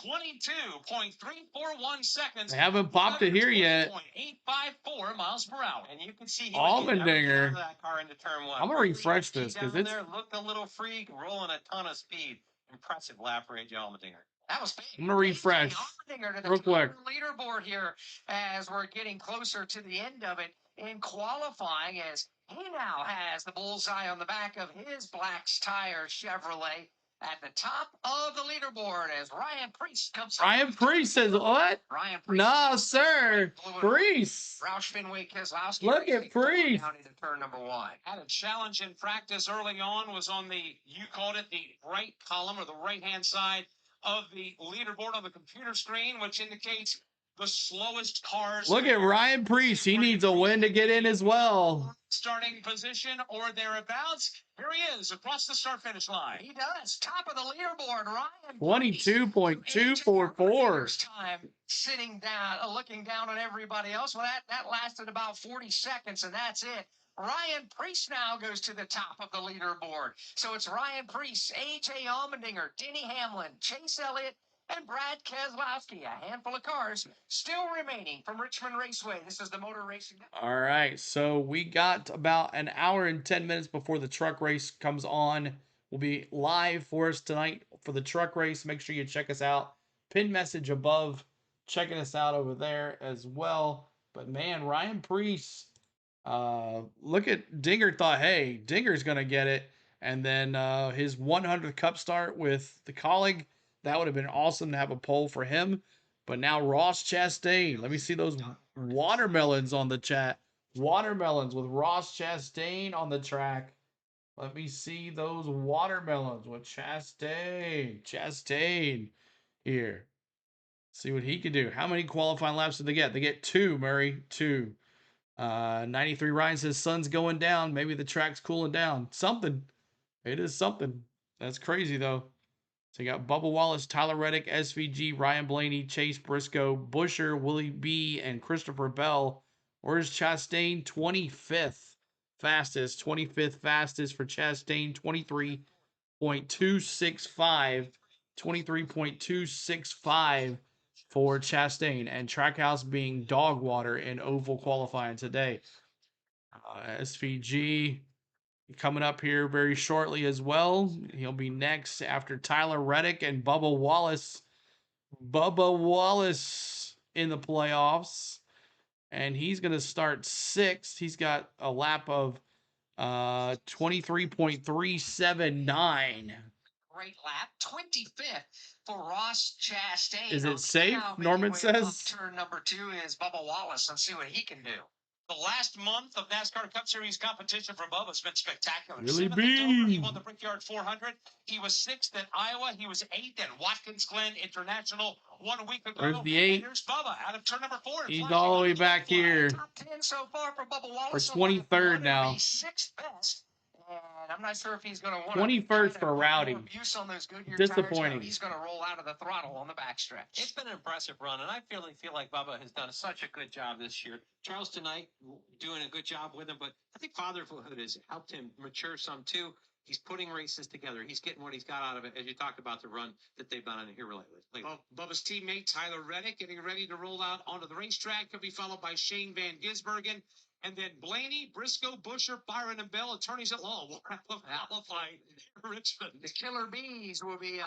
22.341 seconds. They haven't popped it here yet. 854 miles per hour. And you can see he was getting everything out Allmendinger. of that car into turn one. I'm gonna Really refresh itchy this because down it's. there, looked a little freak, rolling a ton of speed. Impressive lap for AJ Allmendinger. That was big. I'm gonna refresh Allmendinger to the real top quick. of the leaderboard here as we're getting closer to the end of it in qualifying, as he now has the bullseye on the back of his Black's Tire Chevrolet at the top of the leaderboard as Ryan Priest comes up. Ryan Priest says what? Ryan Priest. No, sir. Priest. Roush Fenway Keselowski. Look at Priest. Down into turn number one. Had a challenge in practice early on, was on the, you called it the right column or the right-hand side of the leaderboard on the computer screen, which indicates the slowest cars. Look at Ryan Priest. He needs a win to get in as well. Starting position or thereabouts. Here he is across the start-finish line. He does. Top of the leaderboard, Ryan. 22.244. Time sitting down, looking down on everybody else. Well, that lasted about 40 seconds, and that's it. Ryan Priest now goes to the top of the leaderboard. So it's Ryan Priest, AJ Allmendinger, Denny Hamlin, Chase Elliott, and Brad Keselowski. A handful of cars still remaining from Richmond Raceway. This is the Motor Racing. All right, so we got about an hour and 10 minutes before the truck race comes on. We'll be live for us tonight for the truck race. Make sure you check us out. Pin message above, checking us out over there as well. But man, Ryan Priest, look at Dinger. Thought, hey, Dinger's gonna get it, and then his 100th Cup start with the colleague. That would have been awesome to have a poll for him. But now Ross Chastain. Let me see those watermelons on the chat. Watermelons with Ross Chastain on the track. Let me see those watermelons with Chastain. Chastain here. See what he can do. How many qualifying laps did they get? They get 2, Murray. 2. 93 Ryan says sun's going down. Maybe the track's cooling down. Something. It is something. That's crazy, though. So you got Bubba Wallace, Tyler Reddick, SVG, Ryan Blaney, Chase Briscoe, Busher, Willie B, and Christopher Bell. Where's Chastain? 25th fastest. 25th fastest for Chastain. 23.265. 23.265 for Chastain. And Trackhouse being dog water in oval qualifying today. SVG coming up here very shortly as well. He'll be next after Tyler Reddick and Bubba Wallace. Bubba Wallace in the playoffs. And he's going to start 6th. He's got a lap of 23.379. Great lap. 25th for Ross Chastain. Is it safe? Norman says. Turn number 2 is Bubba Wallace. Let's see what he can do. The last month of NASCAR Cup Series competition for Bubba has been spectacular. Really 7th big. at Dover, he won the Brickyard 400. He was 6th at Iowa. He was 8th at Watkins Glen International 1 week ago. There's the 8. And here's Bubba out of turn number 4. He's all the way back here. Top 10 so far for Bubba Wallace. For 23rd now. 6th best. And I'm not sure if he's going to want 21st for Rowdy. Abuse on those Goodyear Disappointing. tires. He's going to roll out of the throttle on the backstretch. It's been an impressive run, and I feel like Bubba has done such a good job this year. Charles tonight doing a good job with him, but I think fatherhood has helped him mature some too. He's putting races together. He's getting what he's got out of it, as you talked about the run that they've done in here lately. Bubba's teammate Tyler Reddick getting ready to roll out onto the racetrack. He'll be followed by Shane Van Gisbergen. And then Blaney, Briscoe, Busher, Byron, and Bell, attorneys at law, will qualify in Richmond. The Killer Bees will be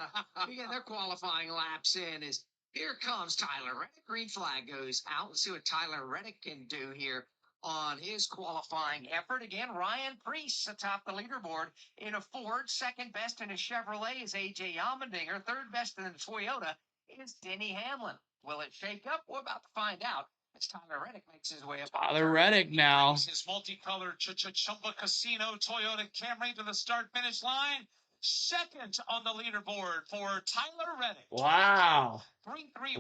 getting their qualifying laps in. As here comes Tyler Reddick. Green flag goes out. Let's see what Tyler Reddick can do here on his qualifying effort. Again, Ryan Priest atop the leaderboard in a Ford. Second best in a Chevrolet is AJ Allmendinger. Third best in a Toyota is Denny Hamlin. Will it shake up? We're about to find out. As Tyler Reddick makes his way up. Tyler Reddick now. His multicolored Chumba Casino Toyota Camry to the start-finish line. Second on the leaderboard for Tyler Reddick. Wow.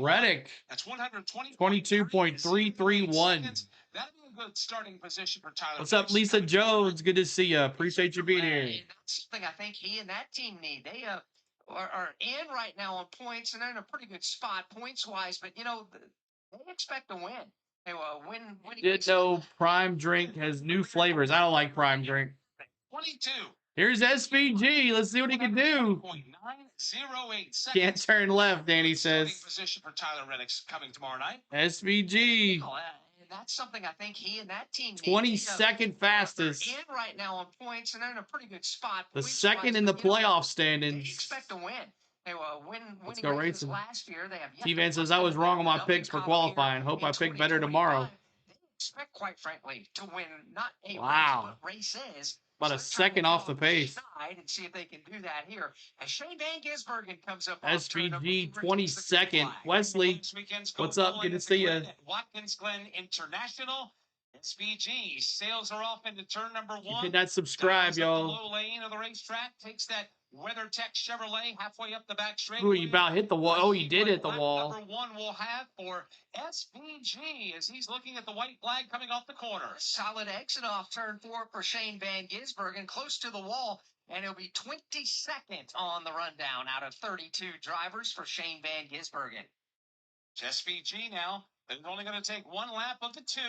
Reddick. That's 120. 22.331. That'd be a good starting position for Tyler. What's up, Lisa Jones? Good to see you. Appreciate you being here. That's something I think he and that team need. They are in right now on points, and they're in a pretty good spot points-wise, but, you know, they expect to win. They will win. Didn't know Prime Drink has new flavors. I don't like Prime Drink. 22 Here's SVG. Let's see what he can do. 0.908 Can't seconds. turn left, Danny Starting says. position for Tyler Reddick's coming tomorrow night. SVG. Oh, that's something I think he and that team need. 22nd fastest. They're in right now on points, and they're in a pretty good spot. The points-wise, second in the but, you know, playoff they standings. expect to win. They winning go races racing. last year. They have yet T-Van to says, put I was wrong on my up picks for in qualifying. Hope in I picked better tomorrow. 2025. They expect, quite frankly, to win not a Wow. race, but races. About a second off the pace. And see if they can do that here. As Shane Van Gisbergen comes up off turn number SVG 4, takes the green 22nd. flag. Wesley, what's up? Good to see you. Watkins Glen International. SVG sails are off into turn number 1. Hit that subscribe, Dives up the y'all. low lane of the racetrack, takes that WeatherTech Chevrolet halfway up the back straight. Ooh, he about hit the wall. Oh, he did hit the wall. Number 1 will have for SVG as he's looking at the white flag coming off the corner. Solid exit off turn 4 for Shane Van Gisbergen, close to the wall, and it'll be 22nd on the rundown out of 32 drivers for Shane Van Gisbergen. SVG now. It's only going to take 1 lap of the 2.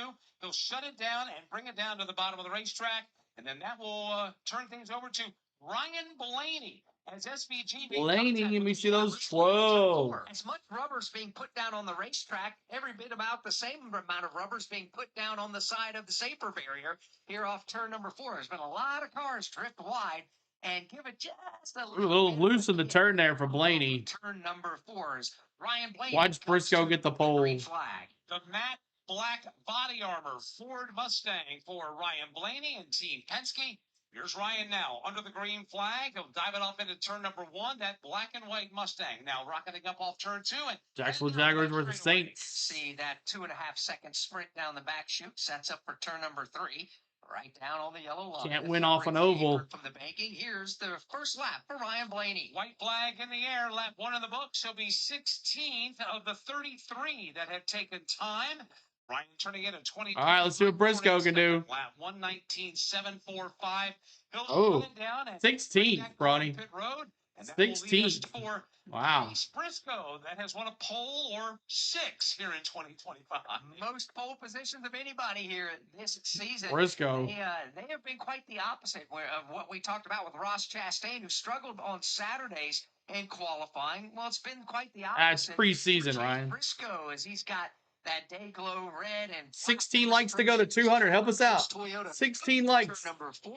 He'll shut it down and bring it down to the bottom of the racetrack, and then that will turn things over to Ryan Blaney as SVG. Blaney, let me see those 12. As much rubber's being put down on the racetrack, every bit about the same amount of rubber's being put down on the side of the safer barrier here off turn number 4. There's been a lot of cars drift wide and give it just a little loose in the turn there for Blaney. Turn number 4 is Ryan Blaney. Watch Briscoe get the pole. Flag. The matte black body armor Ford Mustang for Ryan Blaney and Team Penske. Here's Ryan now under the green flag. He'll dive it off into turn number 1. That black and white Mustang now rocketing up off turn 2. And Jacksonville Jaguars versus Saints. See that 2.5 second sprint down the back chute. Sets up for turn number 3. Right down on the yellow line. Can't win off an oval. From the banking, here's the first lap for Ryan Blaney. White flag in the air, lap 1 in the books. He'll be 16th of the 33 that have taken time. Ryan turning in a 20. All right, let's see what Briscoe can do. Lap 1:19.745. Oh, 16th, Bronny. Pit road. And 16th. Wow. Chase Briscoe that has won a pole or 6 here in 2025. Most pole positions of anybody here this season. Briscoe. They have been quite the opposite of what we talked about with Ross Chastain, who struggled on Saturdays in qualifying. Well, it's been quite the opposite. That's preseason, Ryan. Briscoe, as he's got that day glow red and 16 likes to go to 200. Help us out. 16 likes.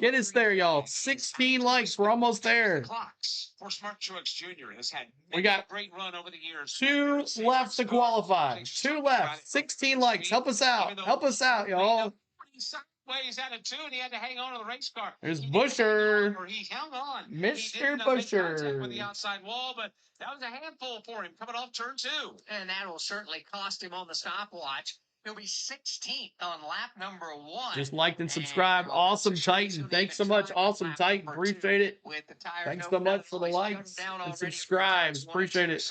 Get us there, y'all. 16 likes. We're almost there. Clocks for Smart Truex Jr. has had We got a great run over the years. 2 left to qualify. 2 left. 16 likes. Help us out. Help us out, y'all. He's at a 2 and he had to hang on to the race car. There's Busher. He hung on. Mr. Busher. With the outside wall, but that was a handful for him coming off turn 2. And that will certainly cost him on the stopwatch. He'll be 16th on lap number 1. Just liked and subscribed. Awesome Titan. Thanks so much. Awesome Titan. Appreciate it. Thanks so much for the likes and subscribes. Appreciate it.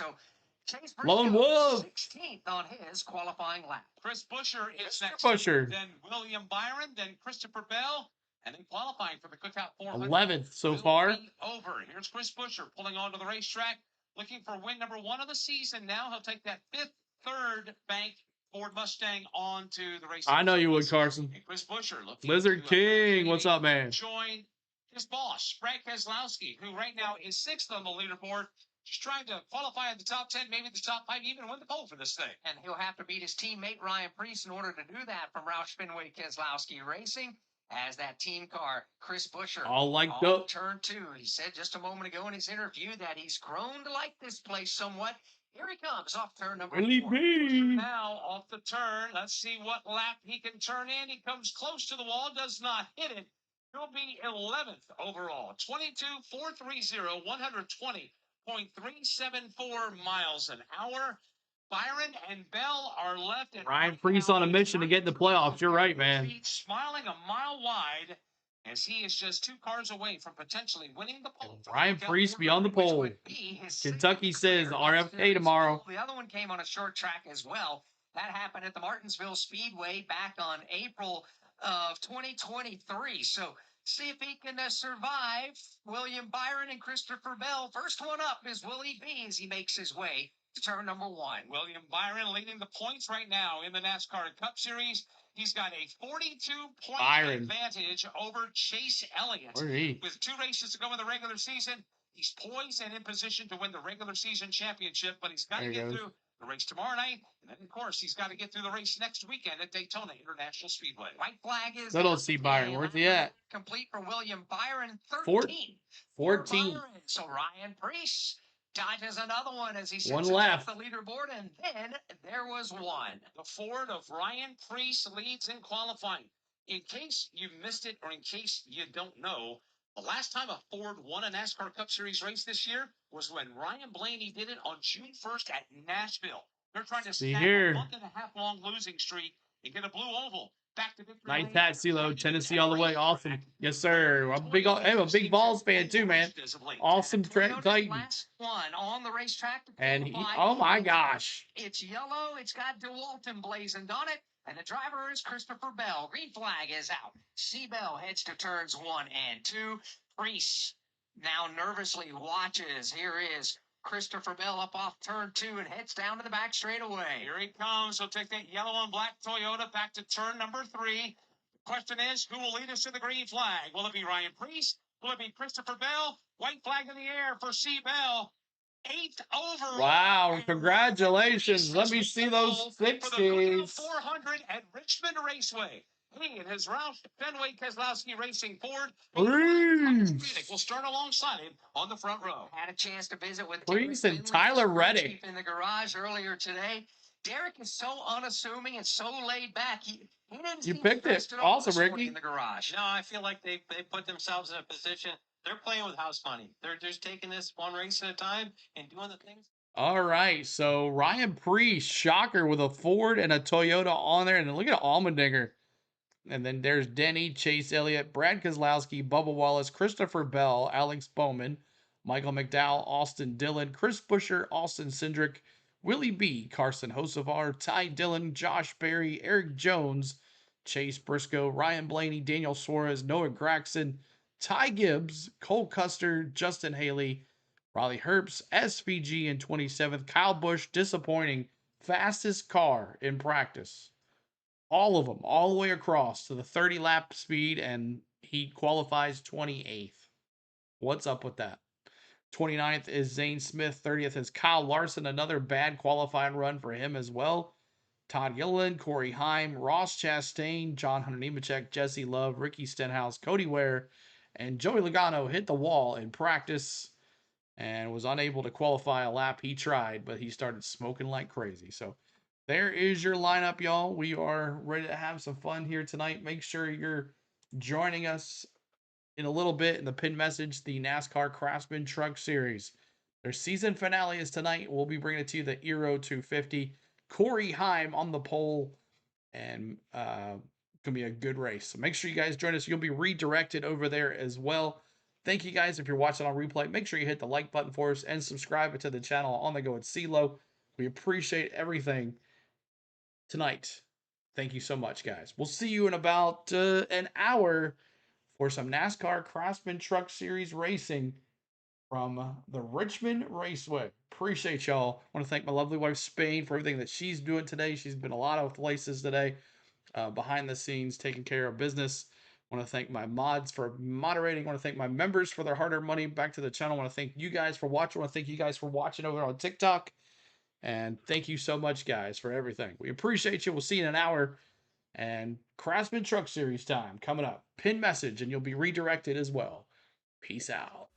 Lone Wolf. 16th on his qualifying lap. Chris Busher is next. Busher. Then William Byron. Then Christopher Bell. And then qualifying for the Cookout 400. 11th so far. Over. Here's Chris Busher pulling onto the racetrack. Looking for win number 1 of the season. Now he'll take that 5th, 3rd bank Ford Mustang onto the race. I know you would, Carson. And Chris Busher looking Lizard King, what's up, man? Join his boss, Brad Keselowski, who right now is 6th on the leaderboard. Just trying to qualify in the top 10, maybe the top 5, even win the pole for this thing. And he'll have to beat his teammate Ryan Preece in order to do that from Roush Fenway Keselowski Racing. As that team car, Chris Busher, all liked up. Turn 2. He said just a moment ago in his interview that he's grown to like this place somewhat. Here he comes off turn number 4. Now off the turn. Let's see what lap he can turn in. He comes close to the wall, does not hit it. He'll be 11th overall. 22.430, 120.374 miles an hour. Byron and Bell are left. Ryan Preece on a mission to get in the playoffs. You're right, man. Smiling a mile wide as he is just 2 cars away from potentially winning the pole. Ryan Preece beyond the pole. Kentucky says RFK tomorrow. The other one came on a short track as well. That happened at the Martinsville Speedway back on April of 2023. So see if he can survive William Byron and Christopher Bell. First one up is Willie B as he makes his way to turn number 1. William Byron leading the points right now in the NASCAR Cup Series. He's got a 42-point advantage over Chase Elliott. With 2 races to go in the regular season, he's poised and in position to win the regular season championship, but he's got to get through the race tomorrow night, and then, of course, he's got to get through the race next weekend at Daytona International Speedway. White flag is Still don't see Byron. Where's he at? Complete for William Byron, 13. 14. Byron. So Ryan Preece dodges another one as he One sits left. atop the leaderboard, and then there was one. The Ford of Ryan Preece leads in qualifying. In case you missed it or in case you don't know, the last time a Ford won a NASCAR Cup Series race this year was when Ryan Blaney did it on June 1st at Nashville. They're trying to snap a month-and-a-half-long losing streak and get a blue oval. Back to victory. Nice hat, CeeLo. Tennessee all the way. Awesome. Yes, sir. I'm a big Balls fan too, man. Awesome Trent Clayton. Last one on the racetrack. And he, oh my gosh. It's yellow. It's got DeWalt emblazoned on it. And the driver is Christopher Bell. Green flag is out. C. Bell heads to turns 1 and 2. Preece now nervously watches. Here is Christopher Bell up off turn 2 and heads down to the back straightaway. Here he comes. He'll take that yellow and black Toyota back to turn number 3. The question is, who will lead us to the green flag? Will it be Ryan Preece? Will it be Christopher Bell? White flag in the air for C. Bell. 8th overall. Wow, congratulations. Let me see those 60s. 400 at Richmond Raceway. He and his Ralph Fenway Keselowski Racing Ford will start alongside him on the front row. Had a chance to visit with Preece and Tyler Reddick in the garage earlier today. Derek is so unassuming and so laid back. He didn't you picked it. Awesome, Ricky. In the garage. No, I feel like they put themselves in a position. They're playing with house money. They're just taking this one race at a time and doing the things. All right, so Ryan Preece, shocker, with a Ford and a Toyota on there. And look at Allmendinger. And then there's Denny, Chase Elliott, Brad Keselowski, Bubba Wallace, Christopher Bell, Alex Bowman, Michael McDowell, Austin Dillon, Chris Buescher, Austin Cindric, Willie B., Carson Hocevar, Ty Dillon, Josh Berry, Eric Jones, Chase Briscoe, Ryan Blaney, Daniel Suarez, Noah Gragson, Ty Gibbs, Cole Custer, Justin Haley, Riley Herbst, SVG in 27th, Kyle Busch, disappointing, fastest car in practice. All of them, all the way across to the 30-lap speed, and he qualifies 28th. What's up with that? 29th is Zane Smith. 30th is Kyle Larson. Another bad qualifying run for him as well. Todd Gilliland, Corey Heim, Ross Chastain, John Hunter Nemechek, Jesse Love, Ricky Stenhouse, Cody Ware, and Joey Logano hit the wall in practice and was unable to qualify a lap. He tried, but he started smoking like crazy. So there is your lineup, y'all. We are ready to have some fun here tonight. Make sure you're joining us in a little bit in the pin message, the NASCAR Craftsman Truck Series. Their season finale is tonight. We'll be bringing it to you, the Euro 250. Corey Heim on the pole, and going to be a good race. So make sure you guys join us. You'll be redirected over there as well. Thank you guys. If you're watching on replay, make sure you hit the like button for us and subscribe to the channel on the go at CeeLo. We appreciate everything tonight. Thank you so much, guys. We'll see you in about an hour for some NASCAR Craftsman Truck Series racing from the Richmond Raceway. Appreciate y'all. I want to thank my lovely wife, Spain, for everything that she's doing today. She's been a lot of places today, behind the scenes, taking care of business. I want to thank my mods for moderating. I want to thank my members for their hard-earned money back to the channel. I want to thank you guys for watching. I want to thank you guys for watching over on TikTok. And thank you so much, guys, for everything. We appreciate you. We'll see you in an hour. And Craftsman Truck Series time coming up. Pin message, and you'll be redirected as well. Peace out.